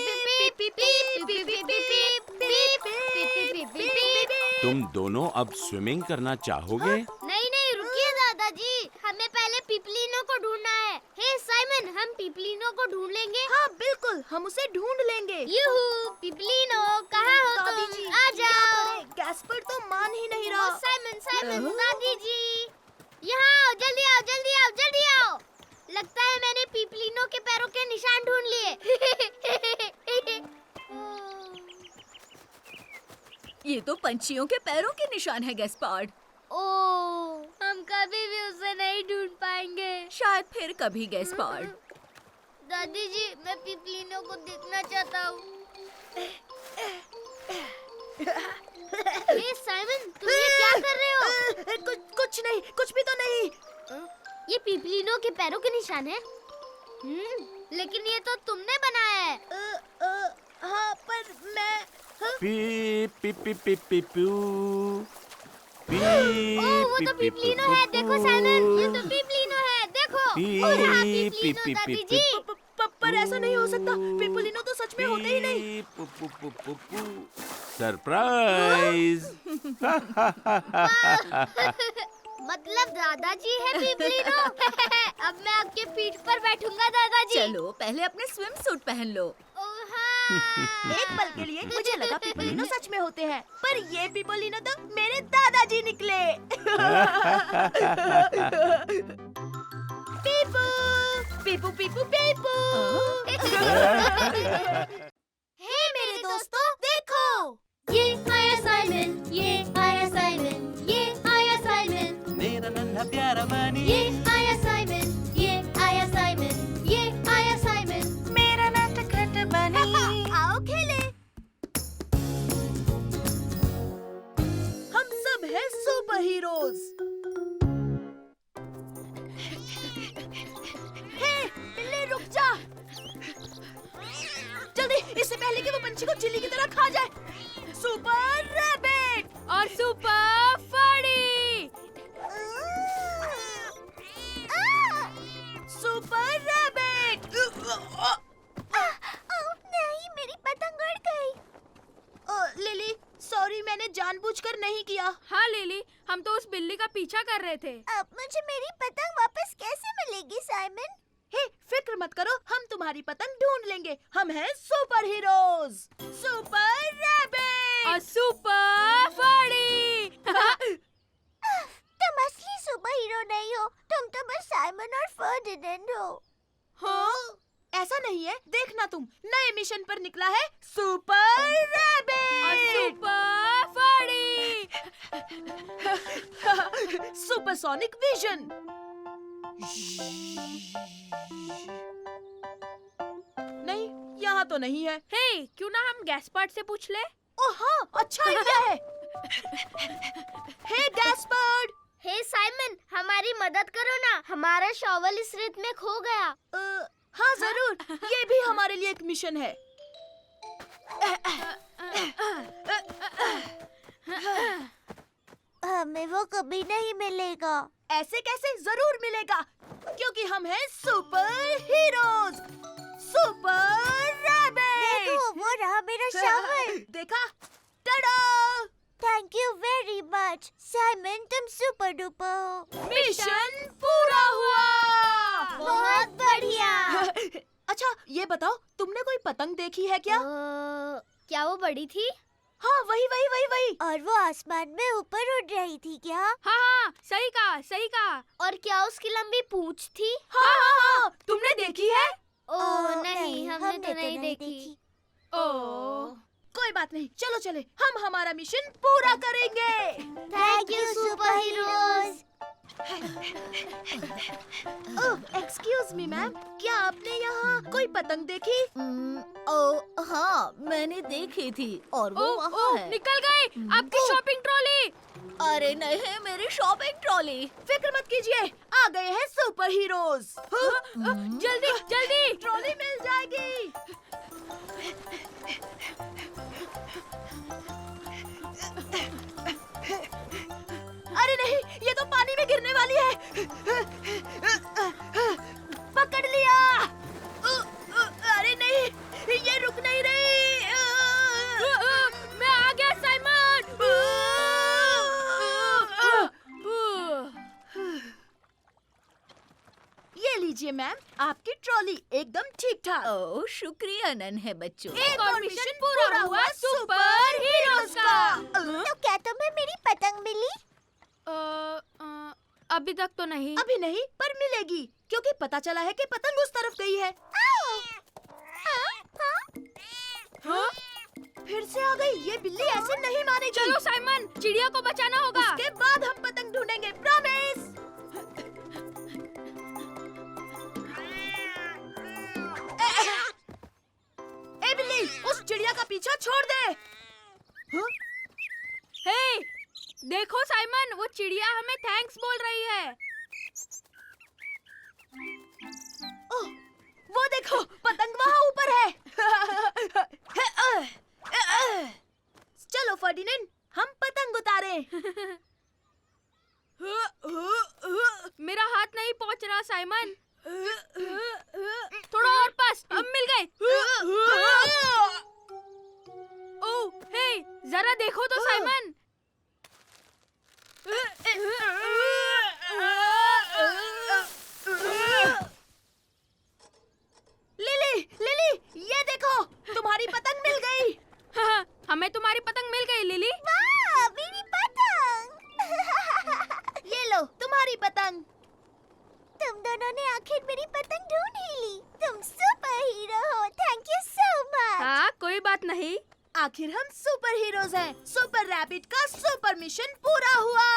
Speaker 2: पीप पीप पीप पीप पीप पीप पीप पीप।
Speaker 5: तुम दोनों अब स्विमिंग करना चाहोगे?
Speaker 2: नहीं नहीं, रुकिए दादाजी, हमें पहले पिपलिनो को ढूंढना है। हे साइमन, हम पिपलिनो को ढूंढ लेंगे।
Speaker 1: हाँ बिल्कुल, हम उसे ढूंढ लेंगे।
Speaker 2: यूहू, पिपलिनो कहाँ हो
Speaker 1: दादी
Speaker 2: तुम?
Speaker 1: जी,
Speaker 2: आ
Speaker 1: क्या
Speaker 2: जाओ।
Speaker 1: करें? गैस्पर तो मान ही नहीं
Speaker 2: ओ
Speaker 1: रहा।
Speaker 2: साइमन साइमन, दादी जी, यहाँ आओ, जल्दी आओ, जल्दी आओ, जल्दी आओ। लगता है मैंने पिपलिनो के पैरों के निशान ढूंढ लिए।
Speaker 4: ये तो पंछियों के पैरों के निशान है गैस्पार्ड।
Speaker 2: ओ, हम कभी भी उसे नहीं ढूंढ पाएंगे।
Speaker 4: शायद फिर कभी गैस्पार्ड।
Speaker 2: दादी जी, मैं पिपलिनो को देखना चाहता हूँ। हे साइमन, तुम ये क्या कर रहे हो?
Speaker 1: कुछ नहीं, कुछ भी तो नहीं।
Speaker 2: ये पिपलिनो के पैरों के निशान है। लेकिन ये तो तुमने बनाया है।
Speaker 1: हाँ पर मैं
Speaker 5: पीप पीप पीप पीप पीप पू।
Speaker 2: ओह, वो तो पिपलिनो है। देखो साइमन, ये तो पिपलिनो है। देखो, ओ रहा पिपलिनो दादी जी।
Speaker 1: पर ऐसा नहीं हो सकता, पिपुलिनो तो सच में होते ही नहीं।
Speaker 5: सरप्राइज।
Speaker 2: मतलब दादाजी है पिपलिनो। अब मैं आपके पीठ पर बैठूंगा दादाजी।
Speaker 4: चलो पहले अपने स्विम सूट पहन लो।
Speaker 2: ओह हाँ।
Speaker 1: एक पल के लिए मुझे लगा पिपुलिनो सच में होते हैं, पर ये पिपुलिनो तो मेरे दादाजी निकले। पीपू पीपू पीपू पीपू। हे मेरे दोस्तों, देखो,
Speaker 2: ये आया साइमन, ये आया साइमन, ये आया साइमन,
Speaker 3: मेरा नन्हा प्यारा बनी
Speaker 2: ये आया साइमन, ये आया साइमन, ये आया साइमन।
Speaker 3: मेरा नटखट बनी।
Speaker 1: आओ खेले। हम सब हैं सुपर हीरोज। हे, बिल्ली रुक जा। जल्दी इससे पहले कि वो पंछी को चिल्ली की तरह खा जाए। सुपर रैबिट
Speaker 6: और सुपर फड़ी।
Speaker 1: Super rabbit.
Speaker 2: नहीं, मेरी पतंग उड़ गई।
Speaker 1: लिली, सॉरी, मैंने जानबूझकर नहीं किया।
Speaker 6: हाँ लिली, हम तो उस बिल्ली का पीछा कर रहे थे।
Speaker 2: अब मुझे मेरी पतंग वापस कैसे मिलेगी साइमन?
Speaker 1: हे, फिक्र मत करो, हम तुम्हारी पतंग ढूंढ लेंगे। हम हैं सुपर हीरोज। सुपर रैबिट
Speaker 6: और सुपर फड़ी।
Speaker 2: तुम असली सुपर हीरो नहीं हो, तुम तो बस साइमन और फर्डिनेंड हो।
Speaker 1: हाँ, ऐसा नहीं है। देखना, तुम नए मिशन पर निकला है सुपर
Speaker 6: और
Speaker 1: रैबिट।
Speaker 6: सुपर फड़ी।
Speaker 1: Supersonic vision. नहीं, यहाँ तो नहीं है।
Speaker 6: हे, क्यों ना हम गैस्पर्ड से पूछ ले?
Speaker 1: ओह हाँ, अच्छा आइडिया है। हे गैस्पर्ड।
Speaker 2: हे साइमन, हमारी मदद करो ना, हमारा शॉवल इस रेत में खो गया।
Speaker 1: हाँ जरूर, ये भी हमारे लिए एक मिशन है।
Speaker 2: हमें वो कभी नहीं मिलेगा।
Speaker 1: ऐसे कैसे? जरूर मिलेगा, क्योंकि हम हैं सुपर हीरोज। Super rabbit.
Speaker 2: देखो, वो रहा मेरा शॉवल।
Speaker 1: देखा? Tada!
Speaker 2: Thank you very much Simon, तुम सुपर डुपर हो।
Speaker 1: मिशन पूरा हुआ।
Speaker 2: बहुत बढ़िया।
Speaker 1: अच्छा, ये बताओ, तुमने कोई पतंग देखी है क्या?
Speaker 2: क्या वो बड़ी थी?
Speaker 1: हाँ, वही।
Speaker 2: और वो आसमान में ऊपर उड़ रही थी क्या?
Speaker 6: हाँ, सही कहा।
Speaker 2: और क्या उसकी लंबी पूंछ थी?
Speaker 1: हाँ, तुमने देखी है?
Speaker 2: ओह नहीं, हमने तो नहीं देखी।
Speaker 6: ओह,
Speaker 1: कोई बात नहीं, चलो चले, हम हमारा मिशन पूरा करेंगे।
Speaker 2: Thank you super heroes.
Speaker 1: Oh, excuse me ma'am, क्या आपने यहाँ कोई पतंग देखी?
Speaker 4: हाँ, मैंने देखी थी और वो
Speaker 6: ओह,
Speaker 4: वहाँ
Speaker 6: ओह,
Speaker 4: है।
Speaker 6: निकल गई आपकी शॉपिंग ट्रॉली।
Speaker 4: अरे नहीं, मेरी शॉपिंग ट्रॉली।
Speaker 1: फिक्र मत कीजिए, आ गए हैं सुपर हीरोज।
Speaker 6: जल्दी।
Speaker 1: ट्रॉली मिल जाएगी। अरे नहीं, ये तो पानी में गिरने वाली है। पकड़ लिया। अरे नहीं, ये रुक नहीं रही।
Speaker 6: मैं आ गया साइमन।
Speaker 1: ये लीजिए मैम, आपकी ट्रॉली एकदम ठीक ठाक।
Speaker 4: ओह, शुक्रिया नन्हे बच्चों।
Speaker 1: एक और मिशन पूरा हुआ सुपर हीरोज का।
Speaker 2: तो क्या तुम्हें मेरी पतंग मिली?
Speaker 6: अभी तक तो नहीं।
Speaker 1: अभी नहीं, पर मिलेगी, क्योंकि पता चला है कि पतंग उस तरफ गई है।
Speaker 6: हाँ?
Speaker 1: फिर से आ गई। ये बिल्ली ऐसे नहीं मानेगी।
Speaker 6: चलो साइमन, चिड़िया को बचाना होगा।
Speaker 1: उसके बाद हम पतंग ढूंढेंगे, प्रॉमिस। ए बिल्ली, उस चिड़िया का पीछा छोड़ दे। हाँ?
Speaker 6: हे, देखो साइमन, वो चिड़िया हमें थैंक्स बोल रही है।
Speaker 1: ओह, वो देखो, पतंग वहाँ ऊपर है। चलो फर्डिनेंड, हम पतंग उतारें।
Speaker 6: मेरा हाथ नहीं पहुंच रहा साइमन। थोड़ा और पास, अब मिल गए। ओह, हे, जरा देखो तो साइमन।
Speaker 1: लिली, ये देखो, तुम्हारी पतंग मिल गई।
Speaker 6: हमें तुम्हारी पतंग मिल गई लिली।
Speaker 2: वाह, मेरी पतंग।
Speaker 1: ये लो, तुम्हारी पतंग।
Speaker 2: तुम दोनों ने आखिर मेरी पतंग ढूंढ ही ली। तुम सुपर हीरो हो। Thank you so much.
Speaker 6: हाँ, कोई बात नहीं।
Speaker 1: आखिर हम सुपर हीरोज हैं। सुपर रैबिट का सुपर मिशन पूरा हुआ।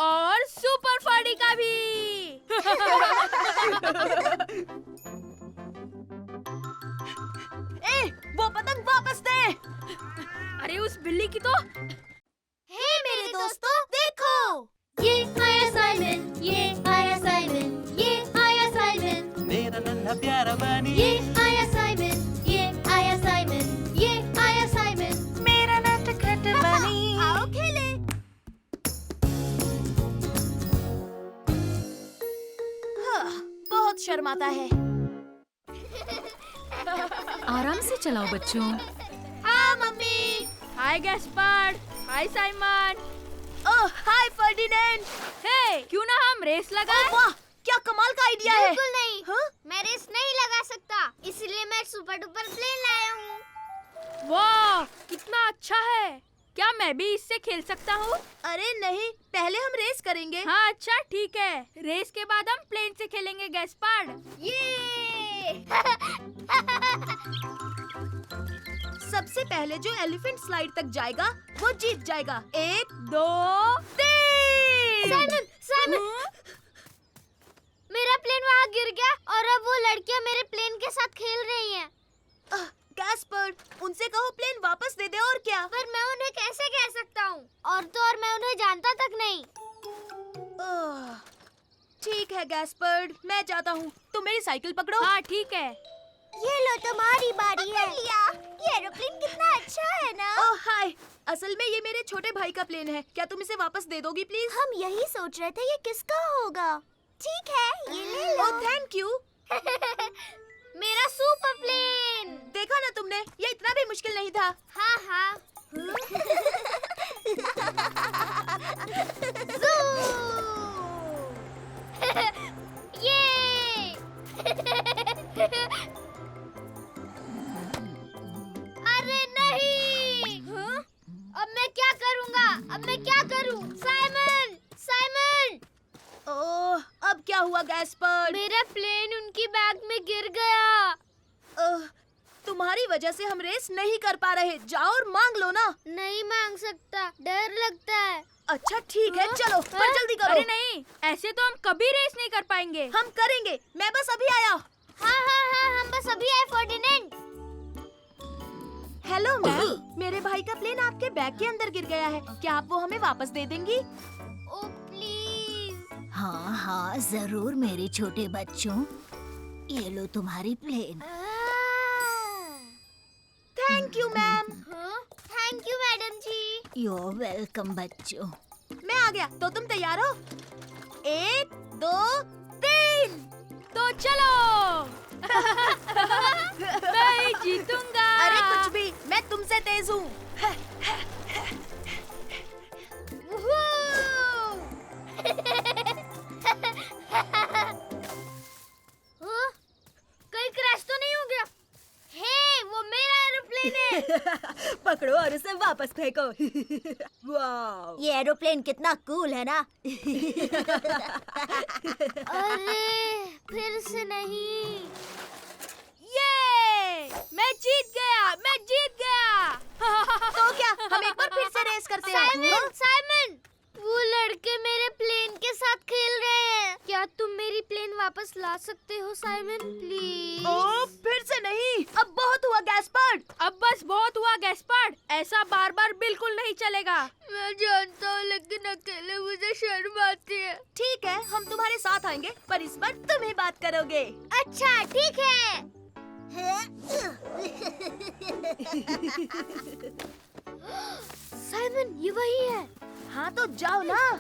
Speaker 6: और सुपर फड़ी का भी।
Speaker 1: ए, वो पतंग वापस दे।
Speaker 6: अरे उस बिल्ली की तो।
Speaker 1: हे मेरे दोस्तों, देखो।
Speaker 2: ये आया साइमन, ये आया साइमन, ये आया साइमन,
Speaker 3: मेरा नन्हा प्यारा बनी
Speaker 2: ये आया साइमन, ये आया साइमन।
Speaker 1: शर्माता है।
Speaker 4: आराम से चलाओ बच्चों।
Speaker 2: हाँ मम्मी।
Speaker 6: हाय गैस्पर्ड, हाय साइमन।
Speaker 1: ओह हाय फर्डिनेंड।
Speaker 6: हे, क्यों ना हम रेस लगाएं?
Speaker 1: वाह क्या कमाल का आइडिया है।
Speaker 2: बिल्कुल नहीं।
Speaker 1: हाँ?
Speaker 2: मैं रेस नहीं लगा सकता, इसलिए मैं सुपर डुपर प्लेन लाया हूँ।
Speaker 6: वाह, कितना अच्छा है। क्या मैं भी इससे खेल सकता हूँ?
Speaker 1: अरे नहीं, पहले हम रेस करेंगे।
Speaker 6: हाँ अच्छा ठीक है, रेस के बाद हम प्लेन से खेलेंगे गैस्पर्ड।
Speaker 2: ये
Speaker 1: सबसे पहले जो एलिफेंट स्लाइड तक जाएगा वो जीत जाएगा। 1 2 3।
Speaker 2: साइमन, साइमन, मेरा प्लेन वहाँ गिर गया और अब वो लड़कियाँ मेरे प्लेन के साथ खेल रही हैं।
Speaker 1: गैस्पर्ड, उनसे कहो प्लेन वापस दे दे और क्या।
Speaker 2: पर मैं उन्हें कैसे कह सकता हूँ? और तो और मैं उन्हें जानता तक नहीं।
Speaker 1: ठीक है गैस्पर्ड, मैं जाता हूँ। तुम मेरी साइकिल पकड़ो।
Speaker 6: हाँ ठीक है।
Speaker 2: ये लो तुम्हारी बारी है। ये एरोप्लेन कितना अच्छा है ना?
Speaker 1: ओह हाय, असल में ये मेरे छोटे भाई का प्लेन है। क्या तुम इसे वापस दे दोगी प्लीज?
Speaker 2: हम यही सोच रहे थे ये किसका होगा। ठीक है, ये ले लो।
Speaker 1: Oh thank you.
Speaker 2: मेरा सुपर प्लेन।
Speaker 1: देखा ना तुमने, ये इतना भी मुश्किल नहीं था।
Speaker 2: हाँ हाँ। ये अरे नहीं। अब मैं क्या करूँगा? अब मैं क्या करूँ? साइमन, साइमन,
Speaker 1: ओह अब क्या हुआ गैस्पर्ड?
Speaker 2: मेरा प्लेन उनकी बैग में गिर गया।
Speaker 1: तुम्हारी वजह से हम रेस नहीं कर पा रहे। जाओ और मांग लो ना।
Speaker 2: नहीं मांग सकता, डर लगता है।
Speaker 1: अच्छा ठीक है, चलो पर जल्दी करो।
Speaker 6: अरे नहीं, ऐसे तो हम कभी रेस नहीं कर पाएंगे।
Speaker 1: हम करेंगे, मैं बस अभी आया।
Speaker 2: हाँ हाँ हाँ, हम बस अभी आए फर्डिनेंड।
Speaker 1: हेलो मैम, मेरे भाई का प्लेन आपके बैग के अंदर गिर गया है। क्या आप वो हमें वापस दे देंगी?
Speaker 2: Oh please.
Speaker 8: हाँ हाँ जरूर मेरे छोटे बच्चों, ये लो तुम्हारी plane.
Speaker 1: Thank you ma'am.
Speaker 2: Thank you madam जी।
Speaker 8: यू वेलकम बच्चों।
Speaker 1: मैं आ गया, तो तुम तैयार हो? 1 2 3।
Speaker 6: तो चलो। मैं ही जीतूंगा।
Speaker 1: अरे कुछ भी, मैं तुमसे तेज हूँ।
Speaker 2: कहीं क्रैश तो नहीं हो गया? हे, वो मेरा एरोप्लेन है।
Speaker 1: पकड़ो और उसे वापस फेंको। वाह,
Speaker 8: ये एरोप्लेन कितना कूल है ना।
Speaker 2: अरे फिर से नहीं।
Speaker 6: ये मैं जीत गया, मैं जीत गया।
Speaker 1: तो क्या हम एक बार फिर से रेस करते हैं?
Speaker 2: साइमन, साइमन, वो लड़के मेरे प्लेन के साथ खेल रहे हैं। क्या तुम मेरी प्लेन वापस ला सकते हो साइमन, प्लीज?
Speaker 1: ओह फिर से नहीं, अब बहुत हुआ गैस्पर्ड।
Speaker 6: अब बस बहुत हुआ गैस्पर्ड, ऐसा बार बार बिल्कुल नहीं चलेगा।
Speaker 2: मैं जानता हूँ, लेकिन अकेले मुझे शर्म आती है।
Speaker 1: ठीक है, हम तुम्हारे साथ आएंगे, पर इस बार तुम ही बात करोगे।
Speaker 2: अच्छा ठीक है। साइमन, ये वही है।
Speaker 1: हाँ तो जाओ ना।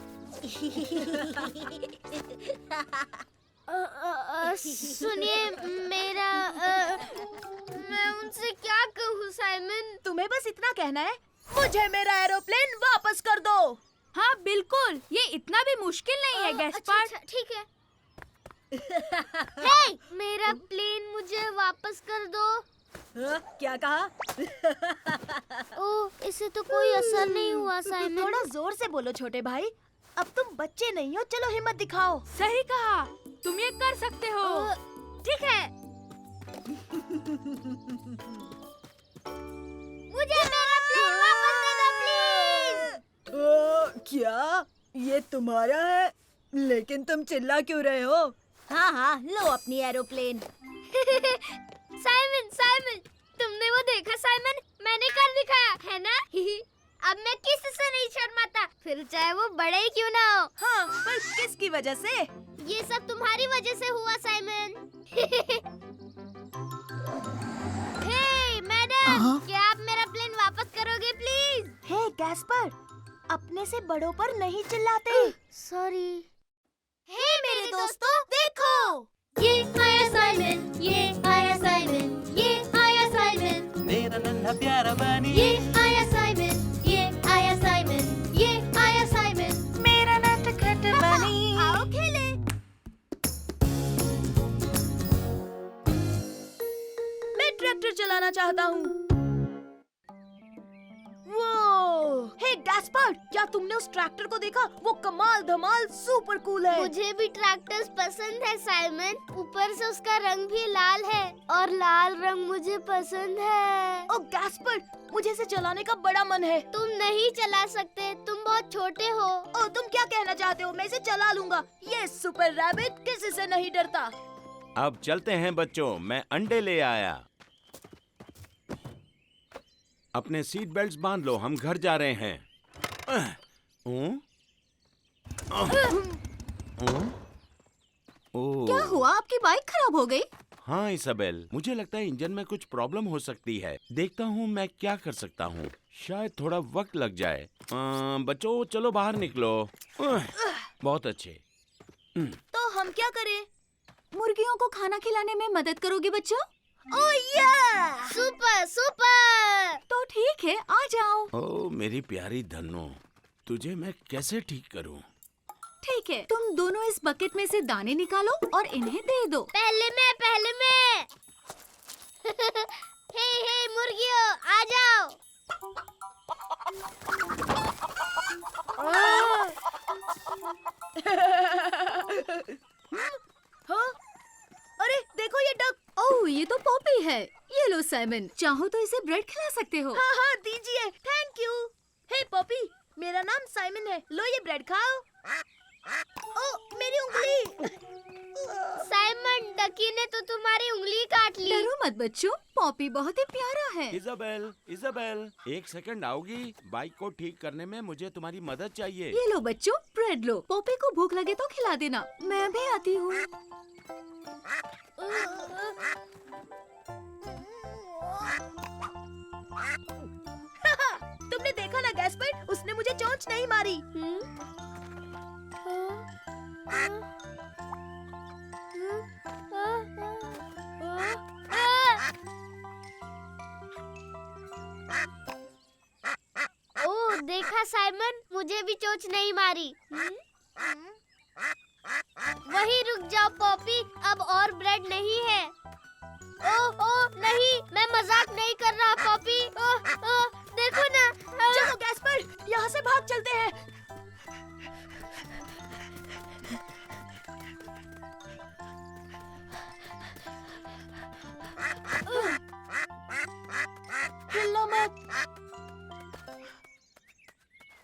Speaker 2: सुनिए, मेरा मैं उनसे क्या कहूँ साइमन?
Speaker 1: तुम्हें बस इतना कहना है, मुझे मेरा एरोप्लेन वापस कर दो।
Speaker 6: हाँ बिल्कुल, ये इतना भी मुश्किल नहीं है गैस्पर्ड।
Speaker 2: अच्छा, ठीक है। हे, मेरा प्लेन मुझे वापस कर दो।
Speaker 1: क्या कहा?
Speaker 2: ओह, इसे तो कोई असर नहीं हुआ साइमन।
Speaker 1: थोड़ा जोर से बोलो छोटे भाई, अब तुम बच्चे नहीं हो, चलो हिम्मत दिखाओ।
Speaker 6: सही कहा, तुम ये कर सकते हो।
Speaker 2: ठीक है। मुझे मेरा प्लेन वापस दे दो प्लीज।
Speaker 1: क्या ये तुम्हारा है? लेकिन तुम चिल्ला क्यों रहे हो?
Speaker 8: हाँ हाँ लो अपनी एरोप्लेन।
Speaker 2: साइमन, साइमन, तुमने वो देखा साइमन? मैंने कर दिखाया, है ना? अब मैं किसी से नहीं शर्माता, फिर चाहे वो बड़े ही क्यों ना हो।
Speaker 1: हाँ, पर किसकी वजह से?
Speaker 2: ये सब तुम्हारी वजह से हुआ साइमन। हे मैडम, क्या आप मेरा प्लेन वापस करोगे प्लीज?
Speaker 1: हे गैस्पर, अपने से बड़ों पर नहीं चिल्लाते।
Speaker 2: सॉरी।
Speaker 1: हे मेरे दोस्तों, देखो
Speaker 2: ये आया साइमन, ये आया साइमन, ये आया साइमन,
Speaker 3: मेरा नन्हा प्यारा बनी
Speaker 2: ये आया साइमन, ये आया साइमन, ये आया साइमन।
Speaker 3: मेरा नटखट बनी।
Speaker 2: आओ खेले।
Speaker 1: मैं ट्रैक्टर चलाना चाहता हूँ। वो, हे गैस्पर्ड, क्या तुमने उस ट्रैक्टर को देखा? वो कमाल धमाल सुपर कूल है।
Speaker 2: मुझे भी ट्रैक्टर्स पसंद है साइमन। ऊपर से उसका रंग भी लाल है और लाल रंग मुझे पसंद है।
Speaker 1: ओ गैस्पर्ड, मुझे इसे चलाने का बड़ा मन है।
Speaker 2: तुम नहीं चला सकते, तुम बहुत छोटे हो।
Speaker 1: ओ तुम क्या कहना चाहते हो? मैं इसे चला लूंगा। ये सुपर रैबिट किसी से नहीं डरता।
Speaker 5: अब चलते हैं बच्चों, मैं अंडे ले आया। अपने सीट बेल्ट बांध लो, हम घर जा रहे हैं।
Speaker 4: क्या हुआ, आपकी बाइक खराब हो गई?
Speaker 5: हाँ इसाबेल, मुझे लगता है इंजन में कुछ प्रॉब्लम हो सकती है। देखता हूँ मैं क्या कर सकता हूँ। शायद थोड़ा वक्त लग जाए। बच्चों चलो बाहर निकलो। बहुत अच्छे।
Speaker 1: तो हम क्या करें?
Speaker 4: मुर्गियों को खाना खिलाने में मदद करोगे बच्चों?
Speaker 1: ओ या!
Speaker 2: Super super.
Speaker 4: तो ठीक है, आ जाओ।
Speaker 5: ओ मेरी प्यारी धन्नो, तुझे मैं कैसे ठीक करूँ?
Speaker 4: ठीक है, तुम दोनों इस बकेट में से दाने निकालो और इन्हें दे दो।
Speaker 2: पहले मैं। हे हे मुर्गियों, आ जाओ।
Speaker 1: हाँ? अरे देखो ये डक।
Speaker 4: ओह, ये तो पॉपी है। ये लो साइमन, चाहो तो इसे ब्रेड खिला सकते हो।
Speaker 1: हाँ हाँ दीजिए, थैंक यू। हे पॉपी, मेरा नाम साइमन है। लो ये ब्रेड खाओ। ओ मेरी उंगली।
Speaker 2: साइमन, डकी ने तो तुम्हारी उंगली काट ली।
Speaker 4: डरो मत बच्चों, पॉपी बहुत ही प्यारा है।
Speaker 5: इजाबेल, एक सेकंड आओगी? बाइक को ठीक करने में मुझे तुम्हारी मदद चाहिए।
Speaker 4: ये लो बच्चों, ब्रेड लो। पॉपी को भूख लगे तो खिला देना। मैं भी आती हूँ।
Speaker 1: तुमने देखा ना गैस्पर्ड, उसने मुझे चोंच नहीं मारी।
Speaker 2: ओह देखा साइमन, मुझे भी चोंच नहीं मारी। वही रुक जाओ पॉपी, अब और ब्रेड नहीं है। ओह नहीं, मैं मजाक नहीं कर रहा पॉपी। ओह देखो ना।
Speaker 1: चलो गैस्पर्ड, यहाँ से भाग चलते हैं। हिलना मत।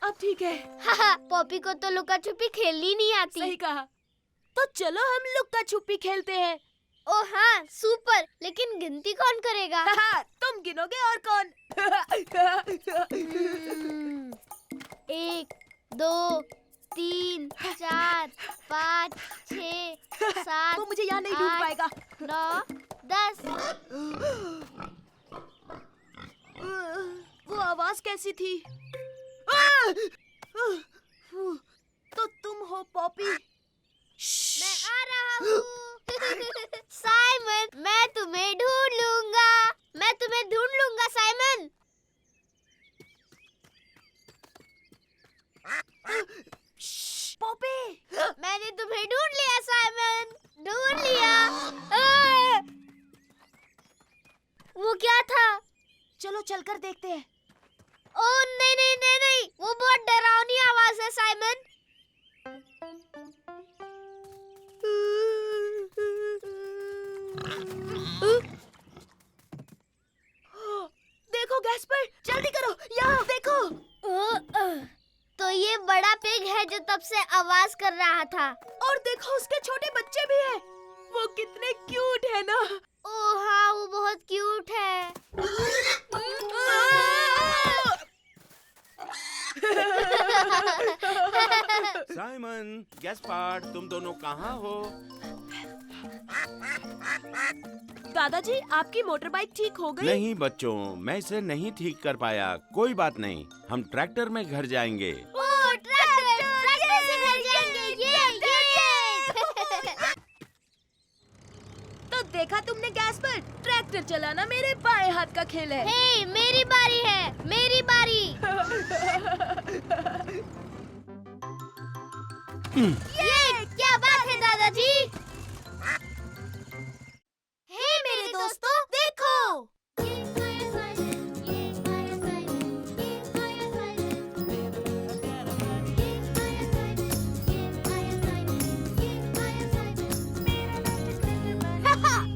Speaker 1: अब ठीक है।
Speaker 2: पॉपी को तो लुका छुपी खेलनी नहीं आती।
Speaker 1: सही कहा। तो चलो हम लुक्का छुपी खेलते हैं।
Speaker 2: ओ हाँ सुपर, लेकिन गिनती कौन करेगा?
Speaker 1: तुम गिनोगे और कौन?
Speaker 2: 1 2 3 4 5 6 7
Speaker 1: वो मुझे यहाँ नहीं ढूंढ
Speaker 2: 8,
Speaker 1: पाएगा।
Speaker 2: 9 10।
Speaker 1: वो आवाज कैसी थी? तो तुम हो पॉपी?
Speaker 2: मैं आ रहा हूँ। साइमन, मैं तुम्हें ढूंढ लूंगा। मैं तुम्हें ढूंढ लूंगा साइमन।
Speaker 1: पॉपी,
Speaker 2: मैंने तुम्हें ढूंढ लिया साइमन, ढूंढ लिया। वो क्या था?
Speaker 1: चलो चलकर देखते हैं।
Speaker 2: ओह नहीं नहीं नहीं नहीं, वो बहुत डरावनी आवाज है साइमन।
Speaker 1: देखो गैस्पर, जल्दी करो, यहाँ देखो।
Speaker 2: तो ये बड़ा पिग है जो तब से आवाज कर रहा था।
Speaker 1: और देखो उसके छोटे बच्चे भी हैं। वो कितने क्यूट है ना।
Speaker 2: ओह हाँ, वो बहुत क्यूट है।
Speaker 5: साइमन, गैस्पार्ड, तुम दोनों कहाँ हो?
Speaker 1: दादाजी, आपकी मोटर बाइक ठीक हो गई?
Speaker 5: नहीं बच्चों, मैं इसे नहीं ठीक कर पाया। कोई बात नहीं, हम ट्रैक्टर में घर जाएंगे।
Speaker 2: ओह ट्रैक्टर से घर जाएंगे। ये
Speaker 1: देखा तुमने गैस पर? ट्रैक्टर चलाना मेरे बाएं हाथ का खेल है।
Speaker 2: हे, मेरी बारी है, मेरी बारी। ये क्या बात है दादाजी? हे मेरे दोस्तों, देखो।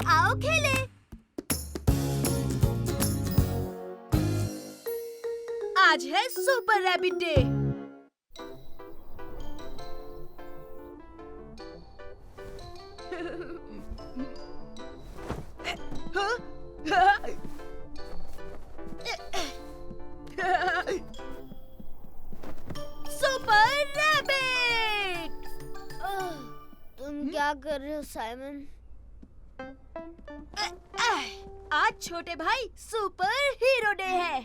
Speaker 2: आओ खेले।
Speaker 1: आज है super rabbit day. Super rabbit!
Speaker 2: तुम क्या कर रहे हो साइमन?
Speaker 1: आज छोटे भाई सुपर हीरो डे है।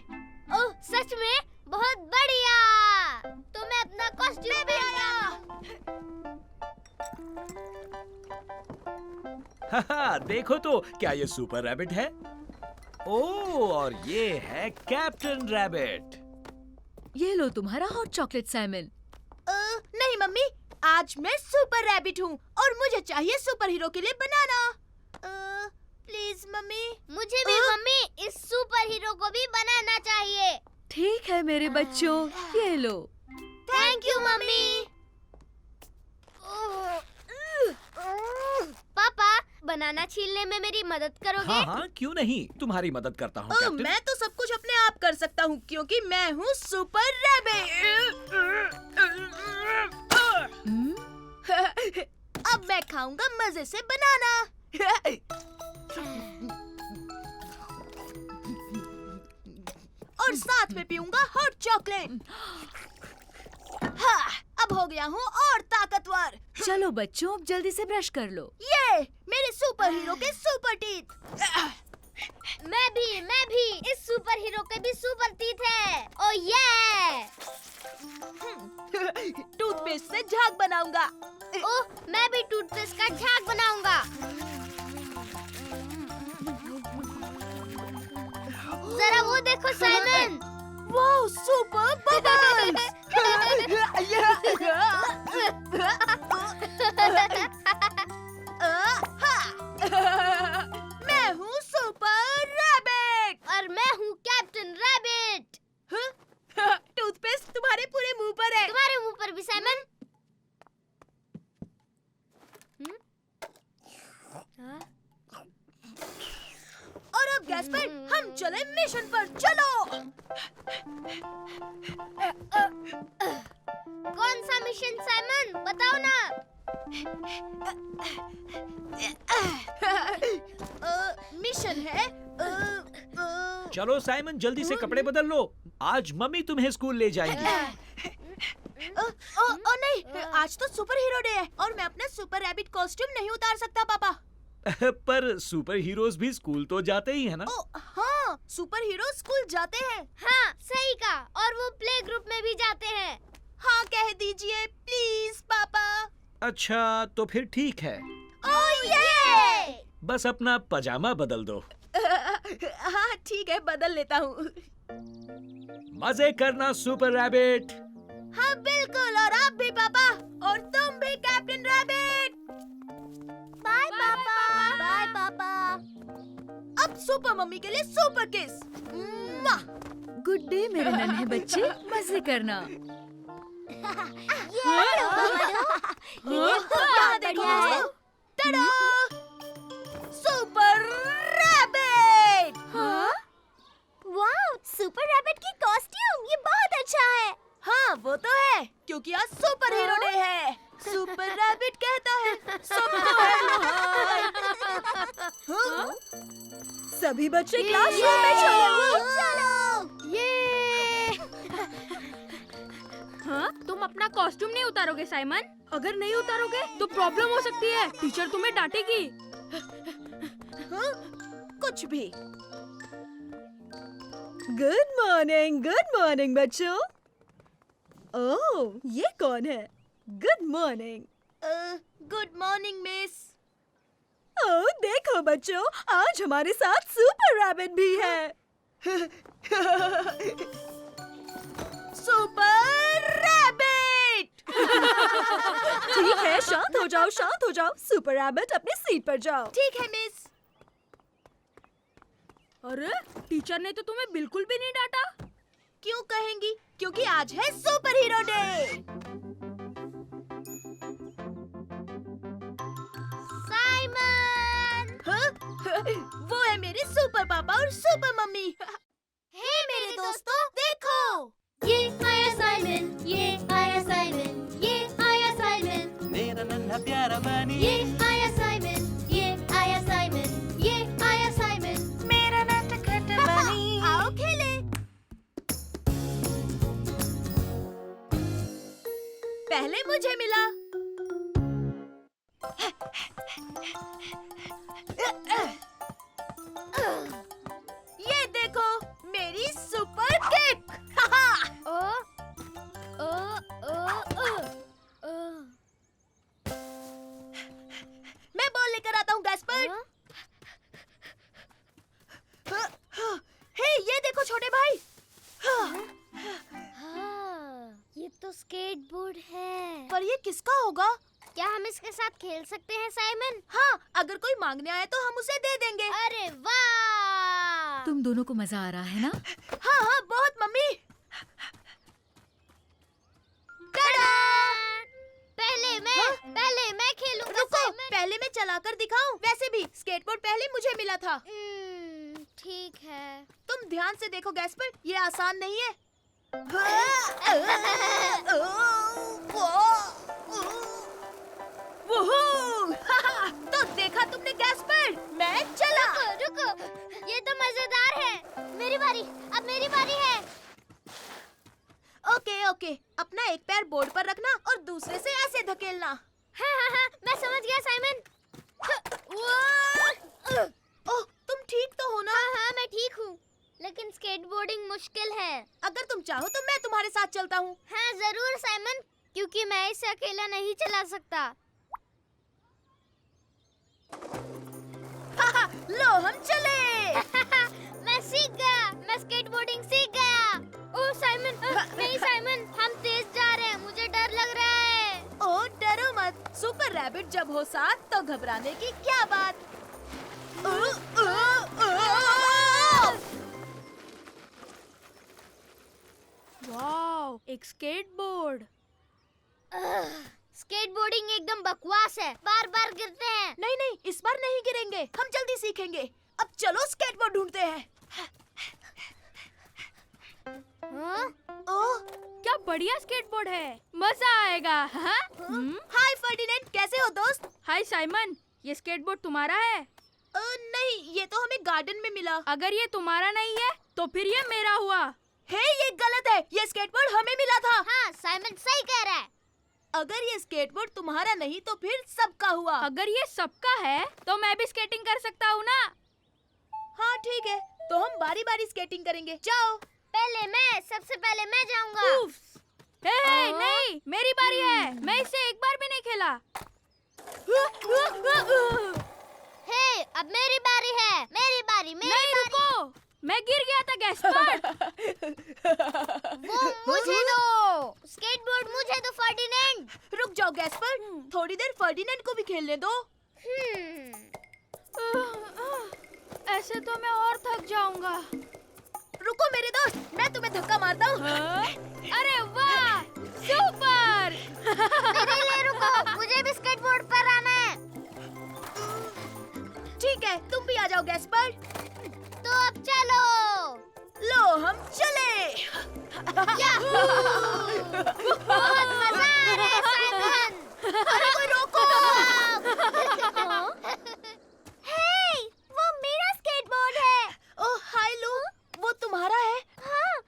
Speaker 2: ओह, सच में? बहुत बढ़िया। तो मैं अपना कॉस्ट्यूम भी आया।
Speaker 7: हाहा, देखो तो क्या ये सुपर रैबिट है? ओह, और ये है कैप्टन रैबिट।
Speaker 4: ये लो तुम्हारा हॉट चॉकलेट साइमन।
Speaker 1: नहीं मम्मी, आज मैं सुपर रैबिट हूँ और मुझे चाहिए सुपर हीरो के लिए बनाना। Please mummy.
Speaker 2: मुझे भी मम्मी इस सुपर हीरो को भी बनाना चाहिए।
Speaker 4: ठीक है मेरे बच्चों, ये लो।
Speaker 2: Thank you mummy. पापा, बनाना छीलने में मेरी मदद करोगे?
Speaker 7: हाँ हाँ, क्यों नहीं, तुम्हारी मदद करता हूँ कैप्टन।
Speaker 1: मैं तो सब कुछ अपने आप कर सकता हूँ क्योंकि मैं हूँ सुपर रैबिट। अब मैं खाऊंगा मजे से बनाना। और साथ में पीऊंगा हॉट चॉकलेट। हाँ, अब हो गया हूँ और ताकतवर।
Speaker 4: चलो बच्चों, अब जल्दी से ब्रश कर लो।
Speaker 1: ये मेरे सुपर हीरो के सुपर टीथ।
Speaker 2: मैं भी इस सुपर हीरो के भी सुपर टीथ है। ओ ये!
Speaker 1: टूथपेस्ट से झाग बनाऊंगा।
Speaker 2: ओह, मैं भी टूथपेस्ट का झाग बनाऊंगा। जरा वो देखो साइमन।
Speaker 1: Wow, super bubbles! मैं हूँ सुपर रैबिट
Speaker 2: और मैं हूँ कैप्टन रैबिट।
Speaker 1: टूथपेस्ट तुम्हारे पूरे मुंह पर है।
Speaker 2: तुम्हारे मुंह पर भी साइमन।
Speaker 1: और अब गैस पर हम चले मिशन पर। चलो।
Speaker 2: कौन सा मिशन साइमन, बताओ ना।
Speaker 1: मिशन है
Speaker 7: चलो साइमन, जल्दी से कपड़े बदल लो, आज मम्मी तुम्हें स्कूल ले जाएंगी।
Speaker 1: ओ नहीं, आज तो सुपर हीरो डे है और मैं अपना सुपर रैबिट कॉस्ट्यूम नहीं उतार सकता पापा।
Speaker 7: पर सुपर हीरोज भी स्कूल तो जाते ही है ना?
Speaker 1: हाँ, सुपर हीरो स्कूल जाते हैं।
Speaker 2: हाँ, सही कहा। और वो प्ले ग्रुप में भी जाते हैं।
Speaker 1: हाँ, कह दीजिए प्लीज पापा।
Speaker 7: अच्छा, तो फिर ठीक है,
Speaker 1: ओह ये!
Speaker 7: बस अपना पजामा बदल दो।
Speaker 1: हाँ ठीक है, बदल लेता हूँ।
Speaker 7: मजे करना सुपर रैबिट।
Speaker 1: हाँ बिल्कुल, और आप भी पापा, और तुम भी कैप्टन रैबिट।
Speaker 2: बाय पापा। बाय पापा।
Speaker 1: अब सुपर मम्मी के लिए सुपर किस।
Speaker 4: गुड डे मेरे नन्हे बच्चे, मजे करना।
Speaker 1: टडा! Super rabbit!
Speaker 2: हाँ? वाओ, सुपर रैबिट की कॉस्ट्यूम, ये बहुत अच्छा है।
Speaker 1: हाँ वो तो है, क्योंकि आज सुपर हीरो डे है। सुपर रैबिट कहता है सबको हाँ? सभी बच्चे क्लासरूम में चलो।
Speaker 2: ये!
Speaker 6: हाँ? तुम अपना कॉस्ट्यूम नहीं उतारोगे साइमन? अगर नहीं उतारोगे तो प्रॉब्लम हो सकती है, टीचर तुम्हें डांटेगी।
Speaker 1: हाँ? कुछ भी। गुड मॉर्निंग बच्चों। ओह, ये कौन है? Good morning. Good morning miss. Oh देखो बच्चों, आज हमारे साथ सुपर रैबिट भी है। Super rabbit. ठीक है, शांत हो जाओ, शांत हो जाओ। सुपर रैबिट अपनी सीट पर जाओ। ठीक है मिस।
Speaker 6: अरे टीचर ने तो तुम्हें बिल्कुल भी नहीं डांटा।
Speaker 1: क्यों कहेंगी? क्योंकि आज है सुपर हीरो डे।
Speaker 2: साइमन!
Speaker 1: वो है मेरे सुपर पापा और सुपर मम्मी।
Speaker 2: हे मेरे दोस्तों, देखो! ये आया साइमन, ये आया साइमन, ये आया साइमन,
Speaker 3: मेरा नन्हा प्यारा बनी
Speaker 2: ये आया साइमन, ये आया साइमन, ये आया साइमन।
Speaker 3: मेरा नटखट बनी।
Speaker 2: आओ खेले।
Speaker 1: पहले मुझे मिला। ये देखो मेरी सुपर किक।
Speaker 2: ओ ओ ओ ओ ओ।
Speaker 1: मैं बॉल लेकर आता हूँ गैस्पर्ड। हे ये देखो छोटे भाई।
Speaker 2: हाँ, ये तो स्केटबोर्ड है।
Speaker 1: पर ये किसका होगा?
Speaker 2: क्या हम इसके साथ खेल सकते हैं साइमन?
Speaker 1: हाँ, अगर कोई मांगने आए तो हम उसे दे देंगे।
Speaker 2: अरे वाह!
Speaker 4: तुम दोनों को मजा आ रहा है ना?
Speaker 1: हाँ हाँ बहुत मम्मी।
Speaker 2: पहले मैं खेलूंगा
Speaker 1: रुको,
Speaker 2: साइमन।
Speaker 1: पहले मैं चलाकर दिखाऊं। वैसे भी स्केटबोर्ड पहले मुझे मिला था।
Speaker 2: ठीक है।
Speaker 1: तुम ध्यान से देखो गैस्पर्ड, ये आसान नहीं है। तो देखा तुमने गैस्पर्ड, मैं चला।
Speaker 2: रुको, ये तो मजेदार है। मेरी बारी, अब मेरी बारी है।
Speaker 1: ओके ओके, अपना एक पैर बोर्ड पर रखना और दूसरे से ऐसे धकेलना।
Speaker 2: हाँ, मैं समझ गया साइमन।
Speaker 1: ओह, तुम ठीक तो हो ना?
Speaker 2: हाँ, मैं ठीक हूँ। लेकिन स्केटबोर्डिंग मुश्किल है।
Speaker 1: अगर तुम चाहो तो मैं तुम्हारे साथ चलता हूँ।
Speaker 2: हाँ जरूर साइमन, क्योंकि मैं इसे अकेला नहीं चला सकता।
Speaker 1: लो हम चले।
Speaker 2: मैं सीख गया, मैं स्केटबोर्डिंग सीख गया। ओह साइमन, नहीं साइमन, हम तेज जा रहे हैं, मुझे डर लग रहा है।
Speaker 1: ओह डरो मत, सुपर रैबिट जब हो साथ तो घबराने की क्या बात।
Speaker 6: वाओ, एक स्केटबोर्ड।
Speaker 2: स्केटबोर्डिंग एकदम बकवास है, बार बार गिरते हैं।
Speaker 1: नहीं नहीं, इस बार नहीं गिरेंगे, हम जल्दी सीखेंगे। अब चलो स्केटबोर्ड ढूंढते हैं।
Speaker 2: हाँ?
Speaker 1: ओह,
Speaker 6: क्या बढ़िया स्केटबोर्ड है, मजा आएगा। हाँ?
Speaker 1: हाय फर्डिनेंड, कैसे हो दोस्त?
Speaker 6: हाय साइमन, ये स्केटबोर्ड तुम्हारा है?
Speaker 1: नहीं, ये तो हमें गार्डन में मिला।
Speaker 6: अगर ये तुम्हारा नहीं है तो फिर ये मेरा हुआ।
Speaker 1: हे, ये गलत है, ये स्केटबोर्ड हमें मिला था।
Speaker 2: हाँ, साइमन सही कह रहा है।
Speaker 1: अगर ये स्केटबोर्ड तुम्हारा नहीं तो फिर सबका हुआ।
Speaker 6: अगर ये सबका है तो मैं भी स्केटिंग कर सकता हूँ ना?
Speaker 1: हाँ ठीक है, तो हम बारी बारी स्केटिंग करेंगे। जाओ।
Speaker 2: पहले मैं, सबसे पहले मैं जाऊंगा।
Speaker 6: हे, नहीं, मेरी बारी है, मैं इससे एक बार भी नहीं खेला।
Speaker 2: हे, अब मेरी बारी है, मेरी बारी, मेरी
Speaker 6: नहीं
Speaker 2: बारी।
Speaker 6: रुको, मैं गिर गया था गैस्पर्ड।
Speaker 2: वो मुझे दो, स्केटबोर्ड मुझे दो फर्डिनेंड।
Speaker 1: रुक जाओ गैस्पर्ड, थोड़ी देर फर्डिनेंड को भी खेलने दो।
Speaker 6: ऐसे तो मैं और थक जाऊंगा।
Speaker 1: रुको मेरे दोस्त, मैं तुम्हें धक्का मारता हूँ।
Speaker 6: अरे वाह, सुपर।
Speaker 2: नहीं नहीं रुको, मुझे भी स्केटबोर्ड पर आना है।
Speaker 1: ठीक है, तुम भी आ जाओ गैस्पर्ड।
Speaker 2: तो अब चलो।
Speaker 1: लो हम चले।
Speaker 2: याहू! बहुत मजा आ रहा है साइमन।
Speaker 1: अरे कोई रोको।
Speaker 2: हे, वो मेरा स्केटबोर्ड है।
Speaker 1: ओह हाय लू, वो तुम्हारा है?
Speaker 2: हाँ,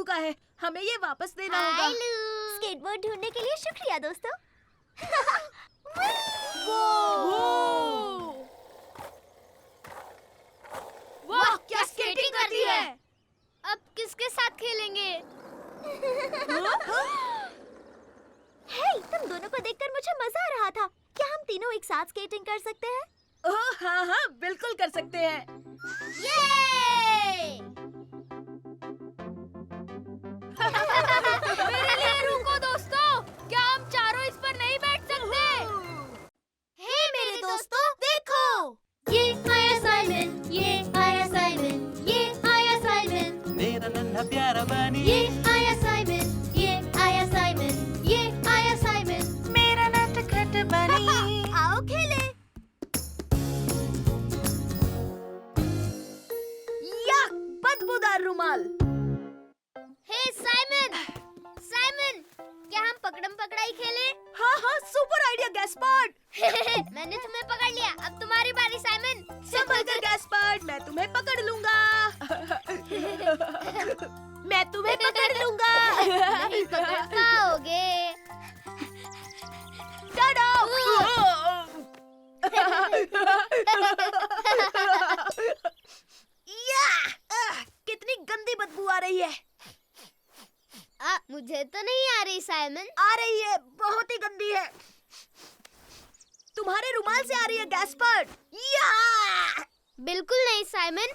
Speaker 1: लू का है, हमें ये वापस देना होगा।
Speaker 2: हाय लू। स्केटबोर्ड ढूंढने के लिए शुक्रिया दोस्तों।
Speaker 1: वाह, क्या स्केटिंग करती है!
Speaker 2: अब किसके साथ खेलेंगे? हे, तुम दोनों को देखकर मुझे मजा आ रहा था। क्या हम तीनों एक साथ स्केटिंग कर सकते हैं?
Speaker 1: ओह हाँ हाँ, बिल्कुल कर सकते हैं।
Speaker 2: ये!
Speaker 6: मेरे लिए रुको दोस्तों, क्या हम चारों इस पर नहीं बैठ सकते?
Speaker 2: हे मेरे दोस्तों, देखो! ये आया साइमन, ये आया साइमन, ये आया साइमन,
Speaker 3: मेरा नन्हा प्यारा बनी
Speaker 2: ये आया साइमन, ये आया साइमन, ये आया साइमन।
Speaker 3: मेरा नटखट बनी
Speaker 2: आओ खेले।
Speaker 1: या बदबूदार रुमाल।
Speaker 2: हे साइमन, साइमन, क्या हम पकड़म पकड़ाई खेले?
Speaker 1: हाँ हाँ, सुपर आइडिया गैस्पर्ड।
Speaker 2: मैंने तुम्हें पकड़ लिया, अब तुम्हारी बारी साइमन।
Speaker 1: संभल कर गैस्पर्ड, मैं तुम्हें पकड़ लूंगा। मैं तुम्हें पकड़ लूंगा।
Speaker 2: नहीं पकड़ पाओगे।
Speaker 1: टाडा! या! कितनी गंदी बदबू आ रही है।
Speaker 2: मुझे तो नहीं आ रही साइमन।
Speaker 1: आ रही है, बहुत ही गंदी है। तुम्हारे रुमाल से आ रही है गैस्पर्ड। या!
Speaker 2: बिल्कुल नहीं साइमन,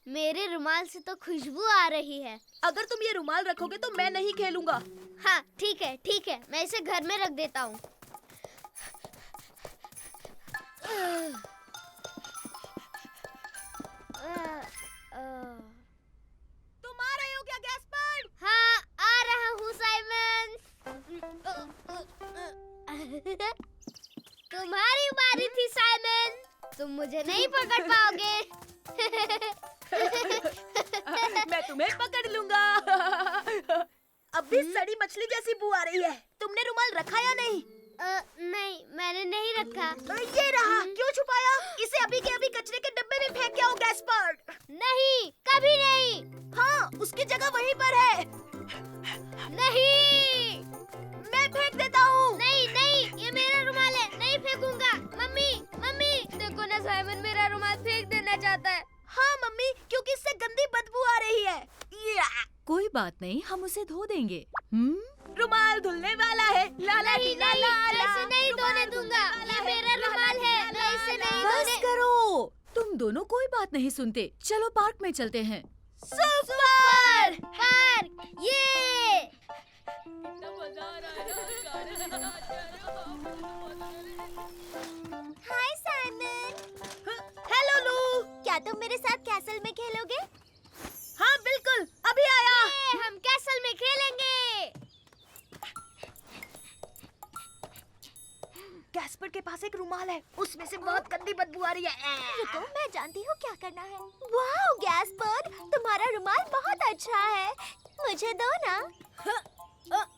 Speaker 2: मेरे रुमाल से तो खुशबू आ रही है।
Speaker 1: अगर तुम ये रुमाल रखोगे तो मैं नहीं खेलूंगा।
Speaker 2: हाँ ठीक है, मैं इसे घर में रख देता हूँ।
Speaker 1: तुम आ रहे हो क्या गैस्पर्ड?
Speaker 2: हाँ आ रहा हूँ साइमन। तुम्हारी बारी थी साइमन, तुम मुझे नहीं पकड़ पाओगे।
Speaker 1: मैं तुम्हें पकड़ लूंगा। अब भी सड़ी मछली जैसी बू आ रही है। तुमने रुमाल रखा या नहीं?
Speaker 2: नहीं, मैंने नहीं रखा।
Speaker 1: ये रहा। क्यों छुपाया? इसे अभी के अभी कचरे के डब्बे में फेंक के आओ गैस्पर्ड।
Speaker 2: नहीं, कभी नहीं।
Speaker 1: हाँ, उसकी जगह वहीं पर है।
Speaker 2: नहीं,
Speaker 1: मैं फेंक देता हूँ।
Speaker 2: नहीं नहीं, ये मेरा रुमाल है, नहीं फेंकूंगा। मम्मी मम्मी, देखो ना साइमन मेरा रुमाल फेंक देना चाहता है।
Speaker 1: हाँ मम्मी, क्योंकि इससे गंदी बदबू आ रही है। या!
Speaker 4: कोई बात नहीं, हम उसे धो देंगे।
Speaker 1: रुमाल धुलने वाला है। ला ला
Speaker 2: नहीं
Speaker 1: ला
Speaker 2: नहीं,
Speaker 1: ला
Speaker 2: मैं इसे नहीं धोने दूंगा। ये मेरा रुमाल है, मैं इसे नहीं
Speaker 4: बस
Speaker 2: धोने।
Speaker 4: करो, तुम दोनों कोई बात नहीं सुनते। चलो पार्क में चलते हैं।
Speaker 1: सुपर!
Speaker 2: पार्क, ये! हाय साइमन।
Speaker 1: हेलो लू।
Speaker 2: क्या तुम मेरे साथ कैसल में खेलोगे?
Speaker 1: हाँ बिल्कुल, अभी आया।
Speaker 2: हम कैसल में खेलेंगे।
Speaker 1: गैस्पर्ड के पास एक रुमाल है, उसमें से बहुत गंदी बदबू आ रही है।
Speaker 2: रुको, मैं जानती हूँ क्या करना है। वाह गैस्पर्ड, तुम्हारा रुमाल बहुत अच्छा है, मुझे दो ना।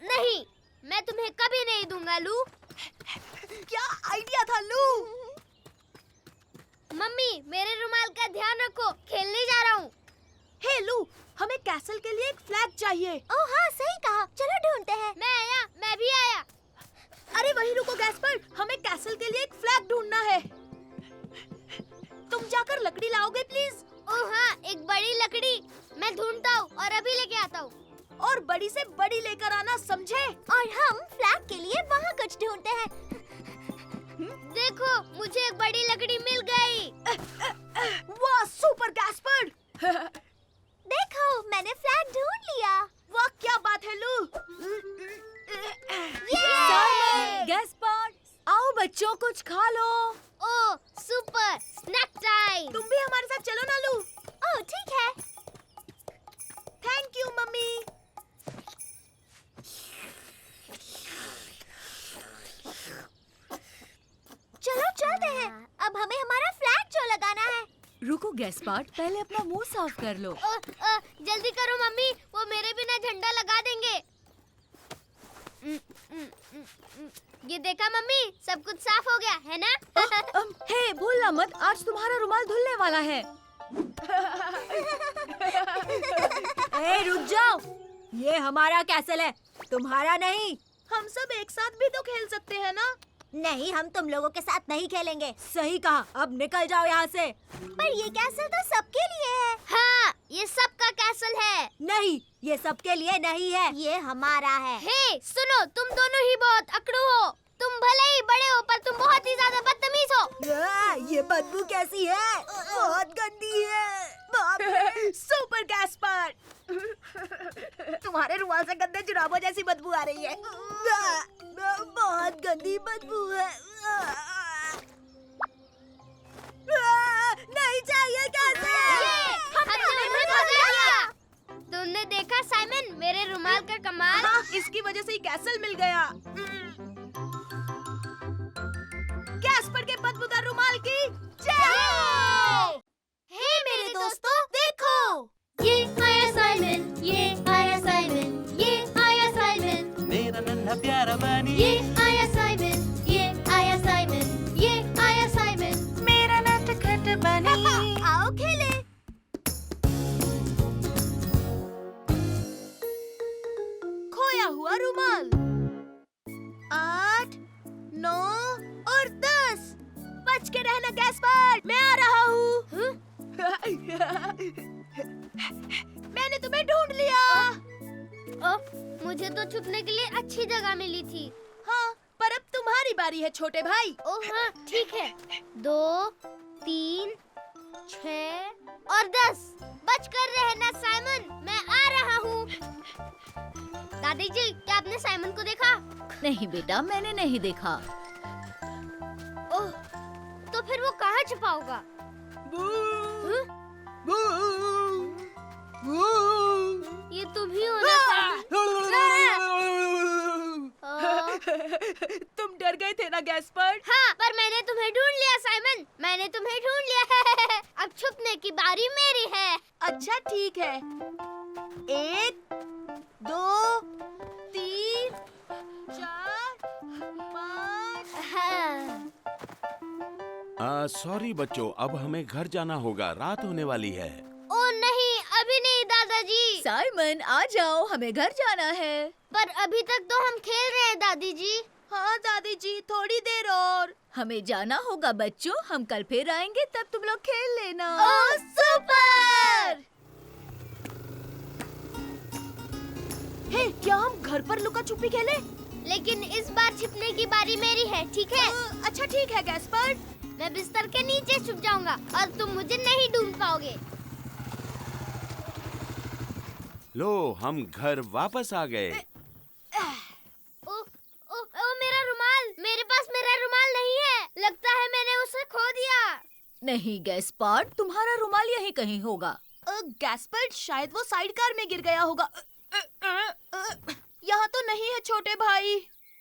Speaker 2: नहीं, मैं तुम्हें कभी नहीं दूंगा लू।
Speaker 1: क्या आइडिया था लू?
Speaker 2: मम्मी, मेरे रुमाल का ध्यान रखो, खेलने जा रहा हूँ।
Speaker 1: हे लू, हमें कैसल के लिए एक फ्लैग चाहिए।
Speaker 2: ओह हाँ, सही कहा, चलो ढूंढते हैं। मैं आया, मैं भी आया।
Speaker 1: अरे वहीं रुको गैस्पर्ड, हमें कैसल के लिए एक फ्लैग ढूंढना है। तुम जाकर लकड़ी लाओगे प्लीज।
Speaker 2: ओह हाँ, एक बड़ी लकड़ी मैं ढूंढता हूँ और अभी लेके आता हूँ।
Speaker 1: और बड़ी से बड़ी लेकर आना, समझे?
Speaker 2: और हम फ्लैग के लिए वहाँ कुछ ढूंढते हैं। देखो, मुझे एक बड़ी लकड़ी मिल गई।
Speaker 1: वाह सुपर गैस्पर्ड!
Speaker 2: देखो, मैंने फ्लैग ढूंढ लिया।
Speaker 1: वाह क्या बात है लू।
Speaker 2: ये!
Speaker 4: गैस्पर्ड, आओ बच्चों, कुछ खा लो।
Speaker 2: ओह, सुपर स्नैक टाइम।
Speaker 1: तुम भी हमारे साथ चलो ना लू।
Speaker 2: ओह ठीक है।
Speaker 1: Thank you mummy.
Speaker 2: चलो चलते हैं। अब हमें हमारा फ्लैग जो लगाना है।
Speaker 4: रुको गैस्पर्ड, पहले अपना मुंह साफ कर लो।
Speaker 2: जल्दी करो मम्मी, वो मेरे बिना झंडा लगा देंगे। ये देखा मम्मी, सब कुछ साफ हो गया है ना?
Speaker 4: हे भूलना मत, आज तुम्हारा रुमाल धुलने वाला है। ए रुक जाओ,
Speaker 1: ये हमारा कैसल है, तुम्हारा नहीं। हम सब एक साथ भी तो खेल सकते हैं ना? नहीं, हम तुम लोगों के साथ नहीं खेलेंगे। सही कहा, अब निकल जाओ यहाँ से। पर ये कैसल तो सबके लिए है।
Speaker 2: हाँ, ये सबका कैसल है।
Speaker 1: नहीं, ये सबके लिए नहीं है, ये हमारा है।
Speaker 2: हे, सुनो, तुम दोनों ही बहुत अकड़ू हो। तुम भले ही बड़े हो पर तुम बहुत ही ज्यादा बदतमीज हो।
Speaker 1: ये बदबू कैसी है? बहुत गंदी है। बाप रे। Super Gaspar. तुम्हारे रुमाल से गंदे जुराबों जैसी बदबू आ रही है। बहुत गंदी बदबू है। नहीं चाहिए
Speaker 2: तुमने देखा साइमन, मेरे रुमाल का कमाल?
Speaker 1: हाँ, इसकी वजह से ही कैसल मिल गया। गैस्पर के बदबूदार रुमाल की जय!
Speaker 2: हे मेरे दोस्तों, देखो, ये आया साइमन, ये आया साइमन, ये आया साइमन,
Speaker 3: मेरा नन्हा प्यारा बनी,
Speaker 2: ये आया साइमन, ये आया साइमन, ये आया साइमन।
Speaker 3: मेरा नटखट बनी।
Speaker 2: आओ खेले।
Speaker 1: खोया हुआ रुमाल। 8, 9 और 10। बच के रहना गैस्पर, मैं आ रहा हूँ। मैंने तुम्हें ढूंढ लिया।
Speaker 2: मुझे तो छुपने के लिए अच्छी जगह मिली थी।
Speaker 1: हाँ, पर अब तुम्हारी बारी है छोटे भाई।
Speaker 2: ओह हाँ, ठीक है। 2, 3, 6 और 10। बच कर रहना साइमन, मैं आ रहा हूँ। दादी जी, क्या आपने साइमन को देखा?
Speaker 4: नहीं बेटा, मैंने नहीं देखा।
Speaker 2: ओह, तो फिर वो कहाँ छुपा होगा? ये तुम ही हो ना साइमन?
Speaker 1: तुम डर गए थे ना गैस्पर?
Speaker 2: हाँ, पर मैंने तुम्हें ढूंढ लिया साइमन, मैंने तुम्हें ढूंढ लिया। अब छुपने की बारी मेरी है।
Speaker 1: अच्छा ठीक है। 1, 2, 3, 4, 5।
Speaker 5: सॉरी बच्चों, अब हमें घर जाना होगा, रात होने वाली है।
Speaker 2: ओ नहीं, अभी नहीं दादाजी।
Speaker 4: साइमन, आ जाओ, हमें घर जाना है।
Speaker 2: पर अभी तक तो हम खेल रहे हैं दादी जी।
Speaker 1: हाँ दादी जी, थोड़ी देर और।
Speaker 4: हमें जाना होगा बच्चों, हम कल फिर आएंगे, तब तुम लोग खेल लेना।
Speaker 1: ओह सुपर! हे, क्या हम घर पर लुका छुपी खेले?
Speaker 2: लेकिन इस बार छिपने की बारी मेरी है, ठीक है?
Speaker 1: अच्छा ठीक है गैस्पर।
Speaker 2: मैं बिस्तर के नीचे छुप जाऊंगा और तुम मुझे नहीं ढूंढ पाओगे।
Speaker 5: लो, हम घर वापस आ गए।
Speaker 2: ओ मेरा रुमाल, मेरे पास मेरा रुमाल नहीं है। लगता है मैंने उसे खो दिया।
Speaker 4: नहीं गैस्पर, तुम्हारा रुमाल यहीं कहीं होगा।
Speaker 1: गैस्पर, शायद वो साइड कार में गिर गया होगा। यहाँ तो नहीं है छोटे भाई।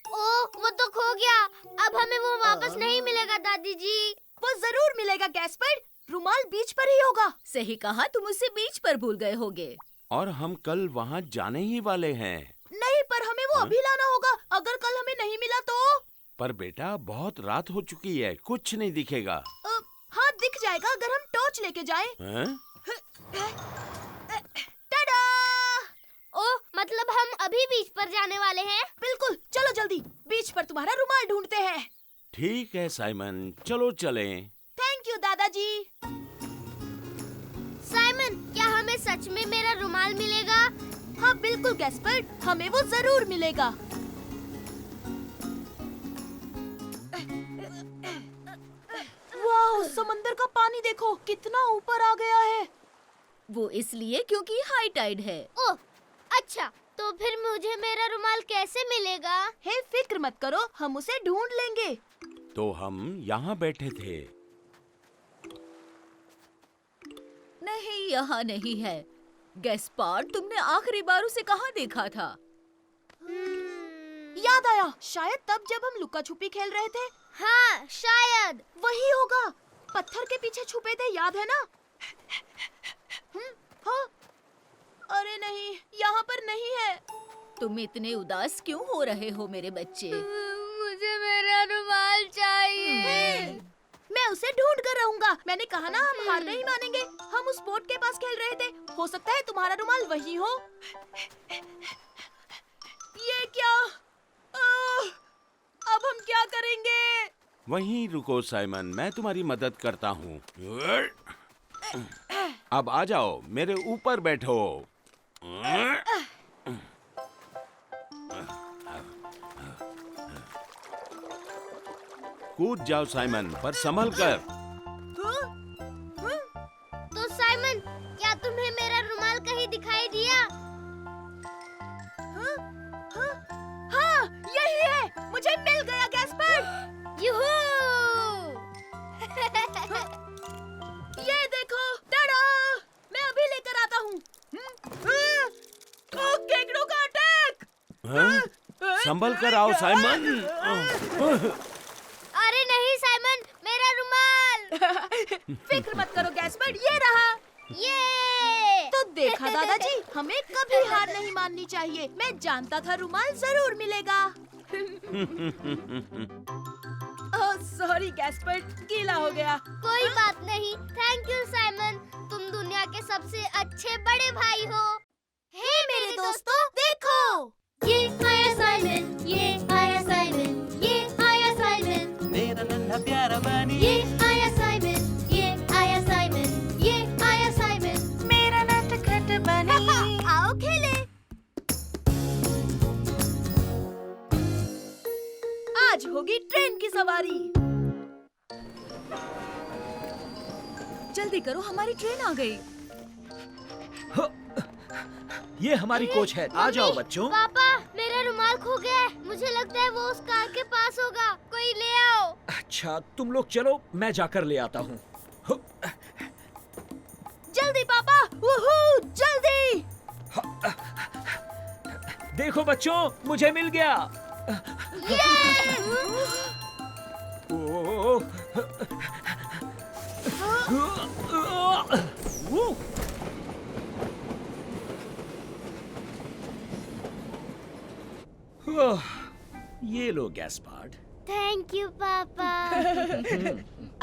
Speaker 2: ओह, वो तो खो गया। अब हमें वो वापस नहीं मिलेगा दादी जी।
Speaker 1: वो जरूर मिलेगा गैस्पर, रुमाल बीच पर ही होगा।
Speaker 4: सही कहा, तुम उसे बीच पर भूल गए होगे।
Speaker 5: और हम कल वहाँ जाने ही वाले हैं।
Speaker 1: नहीं, पर हमें वो अभी लाना होगा। अगर कल हमें नहीं मिला तो?
Speaker 5: पर बेटा, बहुत रात हो चुकी है, कुछ नहीं दिखेगा।
Speaker 1: हाँ, दिख जाएगा अगर हम टॉर्च लेके जाएं। टाडा!
Speaker 2: ओह, मतलब हम अभी बीच पर जाने वाले हैं?
Speaker 1: बिल्कुल, चलो जल्दी, बीच पर तुम्हारा रुमाल ढूंढते हैं।
Speaker 5: ठीक है साइमन, चलो चलें।
Speaker 1: थैंक यू दादाजी।
Speaker 2: साइमन, क्या हमें सच में मेरा रुमाल मिलेगा?
Speaker 1: हाँ बिल्कुल गैस्पर, हमें वो जरूर मिलेगा। वाह, समंदर का पानी देखो, कितना ऊपर आ गया है।
Speaker 4: वो इसलिए क्योंकि हाई टाइड है।
Speaker 2: ओह, अच्छा, तो फिर मुझे मेरा रुमाल कैसे मिलेगा?
Speaker 1: हे, फिक्र मत करो, हम उसे ढूंढ लेंगे।
Speaker 5: तो हम यहाँ बैठे थे।
Speaker 4: नहीं, यहाँ नहीं है। गैस्पर, तुमने आखिरी बार उसे कहाँ देखा था?
Speaker 1: याद आया, शायद तब जब हम लुका छुपी खेल रहे थे।
Speaker 2: हाँ, शायद
Speaker 1: वही होगा। पत्थर के पीछे छुपे थे, याद है ना? हाँ। अरे नहीं, यहाँ पर नहीं है।
Speaker 4: तुम इतने उदास क्यों हो रहे हो मेरे बच्चे?
Speaker 2: मुझे मेरा रुमाल चाहिए।
Speaker 1: मैं उसे ढूंढ कर रहूंगा। मैंने कहा ना हम हार नहीं मानेंगे। हम उस बोट के पास खेल रहे थे। हो सकता है तुम्हारा रुमाल वही हो। ये क्या? अब हम क्या करेंगे?
Speaker 5: वहीं रुको साइमन, मैं तुम्हारी मदद करता हूँ। अब आ जाओ, मेरे ऊपर बैठो। कूद जाओ साइमन, पर संभल कर।
Speaker 2: तो साइमन, क्या तुम्हें मेरा रुमाल कहीं दिखाई दिया?
Speaker 1: हाँ, यही है। मुझे मिल गया गैस्पर।
Speaker 2: यूहू!
Speaker 1: ये देखो, टड़ा! मैं अभी लेकर आता हूँ। केकड़ों का अटैक!
Speaker 5: हाँ? संभल कर आओ साइमन।
Speaker 2: अरे नहीं साइमन, मेरा रुमाल!
Speaker 1: फिक्र मत करो गैस्पर, ये रहा।
Speaker 2: ये!
Speaker 1: तो देखा दादाजी, हमें कभी हार नहीं माननी चाहिए। मैं जानता था रुमाल जरूर मिलेगा। सॉरी गैस्पर, गीला हो गया।
Speaker 2: कोई बात नहीं। थैंक यू साइमन, तुम दुनिया के सबसे अच्छे बड़े भाई हो। हे
Speaker 1: मेरे दोस्तों, देखो।
Speaker 2: ये आया साइमन, ये आया साइमन, ये आया साइमन,
Speaker 3: मेरा नन्हा प्यारा बनी,
Speaker 2: ये आया साइमन, ये आया साइमन, ये आया साइमन।
Speaker 3: मेरा नटखट बनी।
Speaker 2: आओ खेले।
Speaker 1: आज होगी ट्रेन की सवारी।
Speaker 4: जल्दी करो, हमारी ट्रेन आ गई।
Speaker 7: ये हमारी कोच है। आ जाओ बच्चों।
Speaker 2: पापा, मेरा रुमाल खो गया है। मुझे लगता है वो उस कार के पास होगा। कोई ले आओ।
Speaker 7: अच्छा, तुम लोग चलो, मैं जाकर ले आता हूँ।
Speaker 1: जल्दी पापा, वूहू, जल्दी।
Speaker 7: देखो बच्चों, मुझे मिल गया। ये लो गैस्पार्ड।
Speaker 2: थैंक यू पापा।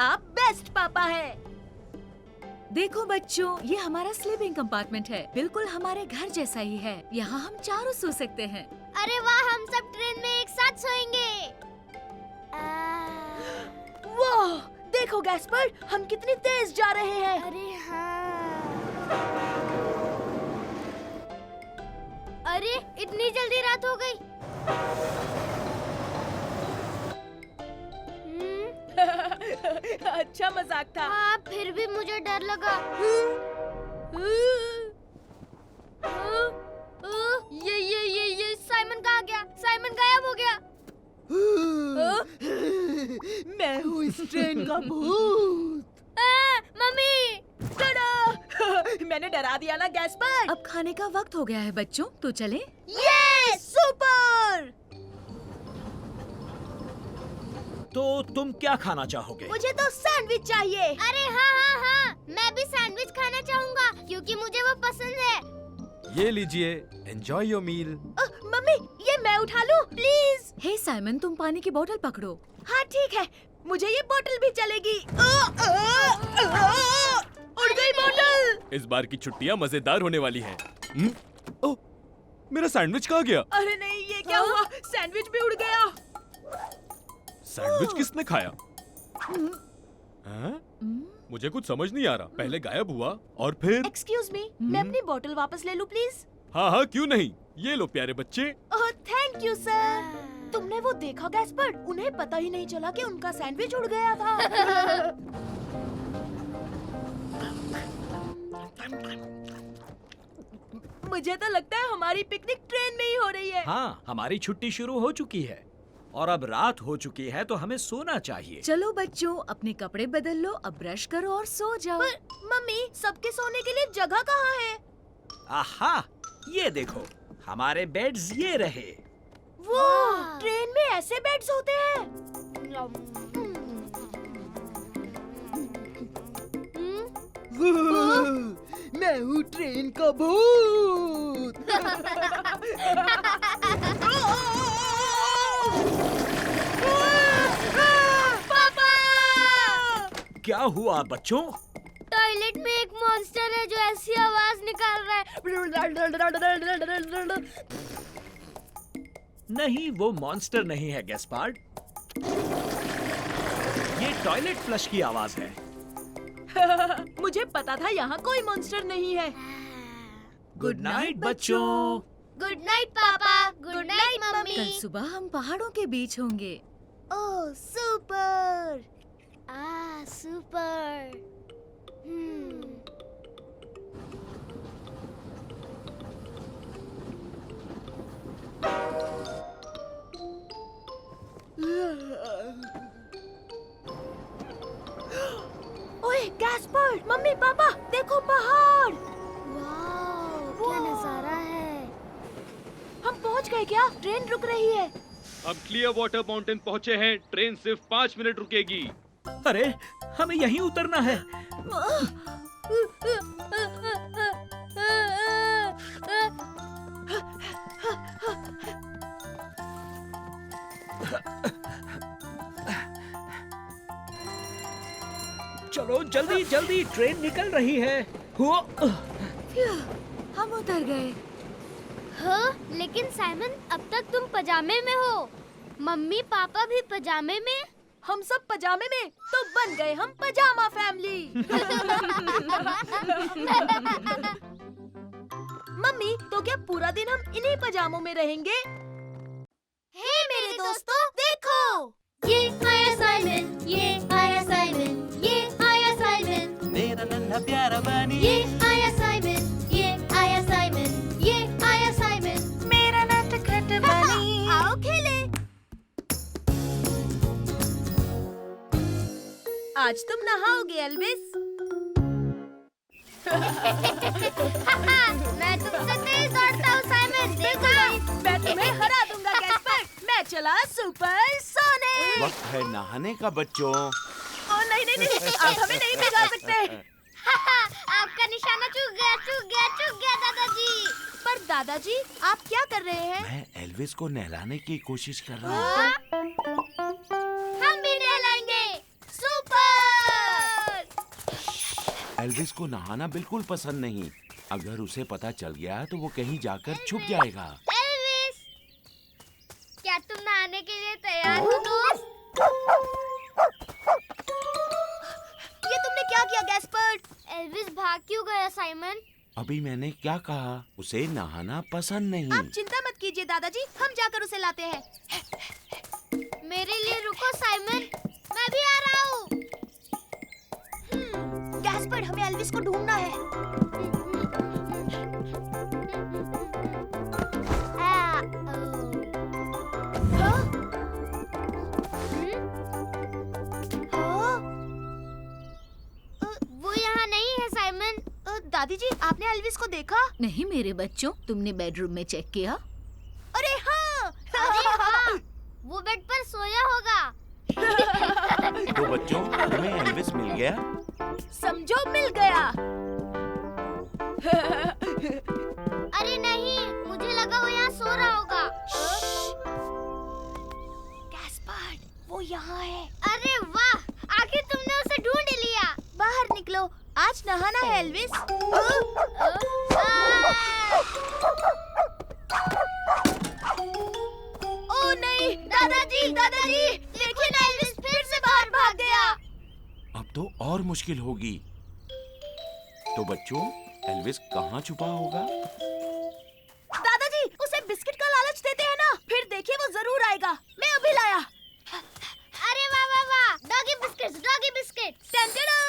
Speaker 1: आप बेस्ट पापा है।
Speaker 4: देखो बच्चों, ये हमारा स्लीपिंग कंपार्टमेंट है। बिल्कुल हमारे घर जैसा ही है। यहाँ हम चारों सो सकते हैं।
Speaker 2: अरे वाह, हम सब ट्रेन में एक साथ सोएंगे।
Speaker 1: वाह, देखो गैस्पर, हम कितनी तेज जा रहे हैं।
Speaker 2: अरे हाँ। अरे इतनी जल्दी रात हो गई।
Speaker 1: अच्छा मजाक था।
Speaker 2: हाँ, फिर भी मुझे डर लगा। ये साइमन कहाँ गया? साइमन गायब हो गया।
Speaker 1: मैं हूँ इस ट्रेन का भूत।
Speaker 2: मम्मी!
Speaker 1: टड़ा! मैंने डरा दिया ना गैस्पर।
Speaker 4: अब खाने का वक्त हो गया है बच्चों, तो चलें?
Speaker 1: ये सुपर!
Speaker 7: तो तुम क्या खाना चाहोगे?
Speaker 1: मुझे तो सैंडविच चाहिए।
Speaker 2: अरे हाँ, मैं भी सैंडविच खाना चाहूँगा क्योंकि मुझे वो पसंद है।
Speaker 9: ये लीजिए, एंजॉय योर मील।
Speaker 1: मम्मी, ये मैं उठा लूं, प्लीज?
Speaker 4: हे साइमन, तुम पानी की बोतल पकड़ो।
Speaker 1: हाँ ठीक है, मुझे ये बोतल भी चलेगी। उड़ गई बोतल।
Speaker 9: इस बार की छुट्टियां मजेदार होने वाली हैं। ओह, मेरा सैंडविच कहाँ गया?
Speaker 1: अरे नहीं, ये क्या हुआ? सैंडविच भी उड़ गया।
Speaker 9: सैंडविच किसने खाया? हाँ? मुझे कुछ समझ नहीं आ रहा। पहले गायब हुआ और फिर।
Speaker 1: एक्सक्यूज मी, मैं अपनी बोतल वापस ले लूं प्लीज?
Speaker 9: हाँ हाँ, क्यों नहीं। ये लो प्यारे बच्चे।
Speaker 1: ओह थैंक यू सर। तुमने वो देखा गैस्पर? उन्हें पता ही नहीं चला कि उनका सैंडविच उड़ गया था। मुझे तो लगता है हमारी पिकनिक ट्रेन में ही हो रही है।
Speaker 7: हाँ, हमारी छुट्टी शुरू हो चुकी है और अब रात हो चुकी है, तो हमें सोना चाहिए।
Speaker 4: चलो बच्चों, अपने कपड़े बदल लो, अब ब्रश करो और सो जाओ।
Speaker 1: पर मम्मी, सबके सोने के लिए जगह कहाँ है?
Speaker 7: आहा, ये देखो, हमारे बेड्स ये रहे।
Speaker 1: वो ट्रेन में ऐसे बेड्स होते हैं। मैं हूँ ट्रेन का भूत। पापा!
Speaker 7: क्या हुआ बच्चों?
Speaker 2: टॉयलेट में एक मॉन्स्टर है जो ऐसी आवाज निकाल रहा है।
Speaker 7: नहीं, वो मॉन्स्टर नहीं है गैस्पार्ड। ये टॉयलेट फ्लश की आवाज है।
Speaker 1: मुझे पता था यहाँ कोई मॉन्स्टर नहीं है।
Speaker 7: गुड नाइट बच्चों।
Speaker 2: गुड नाइट पापा, गुड नाइट
Speaker 4: कल
Speaker 2: मम्मी।
Speaker 4: सुबह हम पहाड़ों के बीच होंगे।
Speaker 1: ओह सुपर।
Speaker 2: सुपर।
Speaker 1: ओए गैस्पर्ड, मम्मी पापा देखो पहाड़।
Speaker 2: वाओ, क्या नजारा है।
Speaker 1: हम पहुंच गए क्या? ट्रेन रुक रही है।
Speaker 9: हम क्लियर वाटर माउंटेन पहुंचे हैं। ट्रेन सिर्फ 5 मिनट रुकेगी।
Speaker 7: अरे, हमें यहीं उतरना है। चलो जल्दी जल्दी, ट्रेन निकल रही है।
Speaker 4: हम उतर गए।
Speaker 2: हाँ, लेकिन साइमन अब तक तुम पजामे में हो। मम्मी पापा भी पजामे में।
Speaker 1: हम सब पजामे में, तो बन गए हम पजामा फैमिली। मम्मी, तो क्या पूरा दिन हम इन्हीं पजामों में रहेंगे?
Speaker 2: हे मेरे दोस्तों, देखो। ये आया साइमन, ये आया साइमन, ये आया साइमन।
Speaker 3: मेरा नन्हा प्यारा बनी,
Speaker 2: ये आया साइमन, ये आया साइमन, ये आया साइमन।
Speaker 3: मेरा नटखट बनी।
Speaker 1: आओ खेले। आज तुम नहाओगे एल्विस।
Speaker 2: मैं तुमसे तेज दौड़ता हूँ साइमन, देखो।
Speaker 1: मैं तुम्हें हरा दूंगा गैस्पर्ड। मैं चला सुपर सोनिक।
Speaker 5: वक्त है नहाने का बच्चों।
Speaker 1: ओ नहीं नहीं नहीं, आप हमें नहीं भिगा सकते।
Speaker 2: आपका निशाना चूक गया, चूक गया, चूक गया दादाजी।
Speaker 1: पर दादाजी, आप क्या कर रहे हैं?
Speaker 5: मैं एल्विस को नहलाने की कोशिश कर रहा हूँ।
Speaker 2: हम भी नहलाएंगे। सुपर।
Speaker 5: एल्विस को नहाना बिल्कुल पसंद नहीं। अगर उसे पता चल गया तो वो कहीं जाकर छुप जाएगा।
Speaker 2: एल्विस, क्या तुम नहाने के लिए तैयार हो दोस्त?
Speaker 1: ये तुमने क्या किया गैस्पर्ड?
Speaker 2: एल्विस भाग क्यों गया साइमन?
Speaker 5: अभी मैंने क्या कहा? उसे नहाना पसंद नहीं।
Speaker 1: आप चिंता मत कीजिए दादाजी, हम जाकर उसे लाते हैं।
Speaker 2: मेरे लिए रुको साइमन, मैं भी आ रहा हूँ।
Speaker 1: गैस्पर्ड, हमें एल्विस को ढूंढना है। हाँ? हाँ?
Speaker 2: वो यहाँ नहीं है साइमन।
Speaker 1: दादी जी, आपने एल्विस को देखा?
Speaker 4: नहीं मेरे बच्चों, तुमने बेडरूम में चेक किया?
Speaker 1: अरे हाँ।
Speaker 2: अरे हाँ, वो बेड पर सोया होगा।
Speaker 5: तो बच्चों, तुम्हें एल्विस मिल गया?
Speaker 1: समझो मिल गया।
Speaker 2: अरे नहीं, मुझे लगा वो यहाँ सो रहा होगा।
Speaker 1: गैस्पर्ड, वो यहाँ है।
Speaker 2: अरे वाह, आखिर तुमने उसे ढूंढ ही लिया।
Speaker 1: बाहर निकलो, आज नहाना है एल्विस। ओ नहीं, दादाजी दादाजी, देखिए ना, एल्विस फिर से बाहर भाग गया।
Speaker 5: अब तो और मुश्किल होगी। तो बच्चों, एल्विस कहाँ छुपा होगा?
Speaker 1: दादाजी, उसे बिस्किट का लालच देते हैं ना, फिर देखिए वो जरूर आएगा। मैं अभी लाया।
Speaker 2: अरे वाह वाह वाह, डॉगी बिस्किट्स, डॉगी बिस्किट।
Speaker 1: टंटड़ा!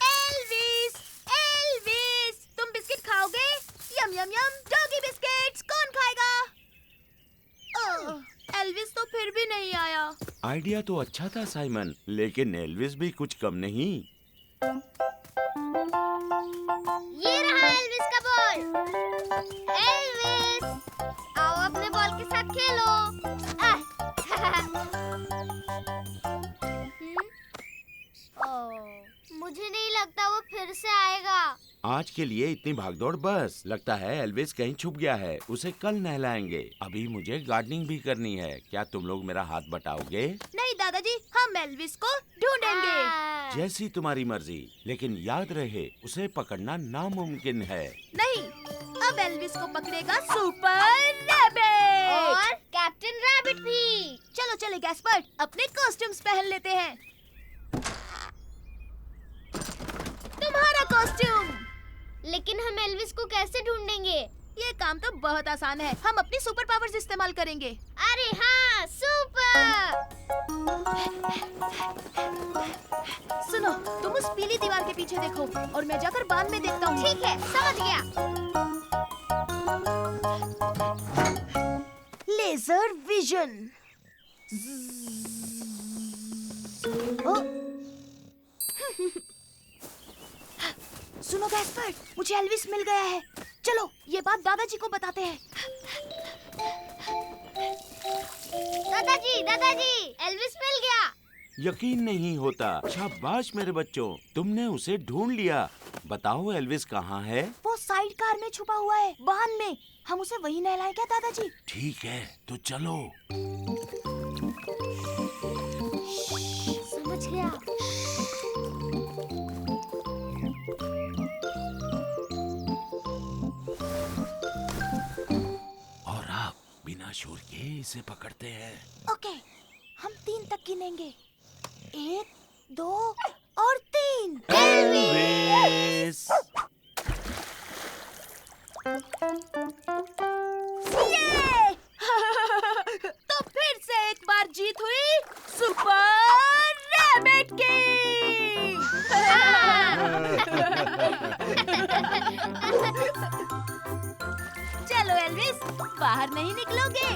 Speaker 1: एल्विस, एल्विस, तुम बिस्किट खाओगे? यम यम यम, डॉगी बिस्किट्स कौन खाएगा? एल्विस तो फिर भी नहीं आया।
Speaker 5: आइडिया तो अच्छा था साइमन, लेकिन एल्विस भी कुछ कम नहीं।
Speaker 2: ये रहा एल्विस का बॉल। एल्विस, आओ अपने बॉल के साथ खेलो। मुझे नहीं लगता वो फिर से आएगा।
Speaker 5: आज के लिए इतनी भागदौड़ बस। लगता है एल्विस कहीं छुप गया है। उसे कल नहलाएंगे। अभी मुझे गार्डनिंग भी करनी है। क्या तुम लोग मेरा हाथ बटाओगे?
Speaker 1: नहीं दादाजी, हम हम एल्विस को ढूंढेंगे।
Speaker 5: जैसी तुम्हारी मर्जी, लेकिन याद रहे उसे पकड़ना नामुमकिन है।
Speaker 1: नहीं, अब एल्विस को पकड़ेगा सुपर रैबिट
Speaker 2: और कैप्टन रैबिट भी।
Speaker 1: चलो चले गैस्पर्ड, अपने कॉस्ट्यूम्स पहन लेते हैं। तुम्हारा कॉस्ट्यूम।
Speaker 2: लेकिन हम एल्विस को कैसे ढूंढेंगे?
Speaker 1: ये काम तो बहुत आसान है, हम अपनी सुपर पावर्स इस्तेमाल करेंगे।
Speaker 2: अरे हाँ, सुपर।
Speaker 1: सुनो, तुम उस पीली दीवार के पीछे देखो और मैं जाकर बांध में देखता हूँ।
Speaker 2: ठीक है, समझ गया।
Speaker 1: Laser vision. सुनो गैस्पर्ड, मुझे एल्विस मिल गया है। चलो ये बात दादाजी को बताते हैं।
Speaker 2: दादाजी, एल्विस मिल गया।
Speaker 5: यकीन नहीं होता। शाबाश मेरे बच्चों, तुमने उसे ढूंढ लिया। बताओ एल्विस कहाँ है?
Speaker 1: वो साइड कार में छुपा हुआ है, बांध में। हम उसे वहीं नहलाएं क्या दादाजी?
Speaker 5: ठीक है, तो चलो।
Speaker 2: समझ गया।
Speaker 5: और आप बिना शोर के इसे पकड़ते हैं।
Speaker 1: ओके, हम 3 तक गिनेंगे। 1, 2 और 3।
Speaker 5: एल्विस!
Speaker 1: ये! तो फिर से एक बार जीत हुई सुपर रैबिट की। चलो एल्विस, बाहर नहीं निकलोगे।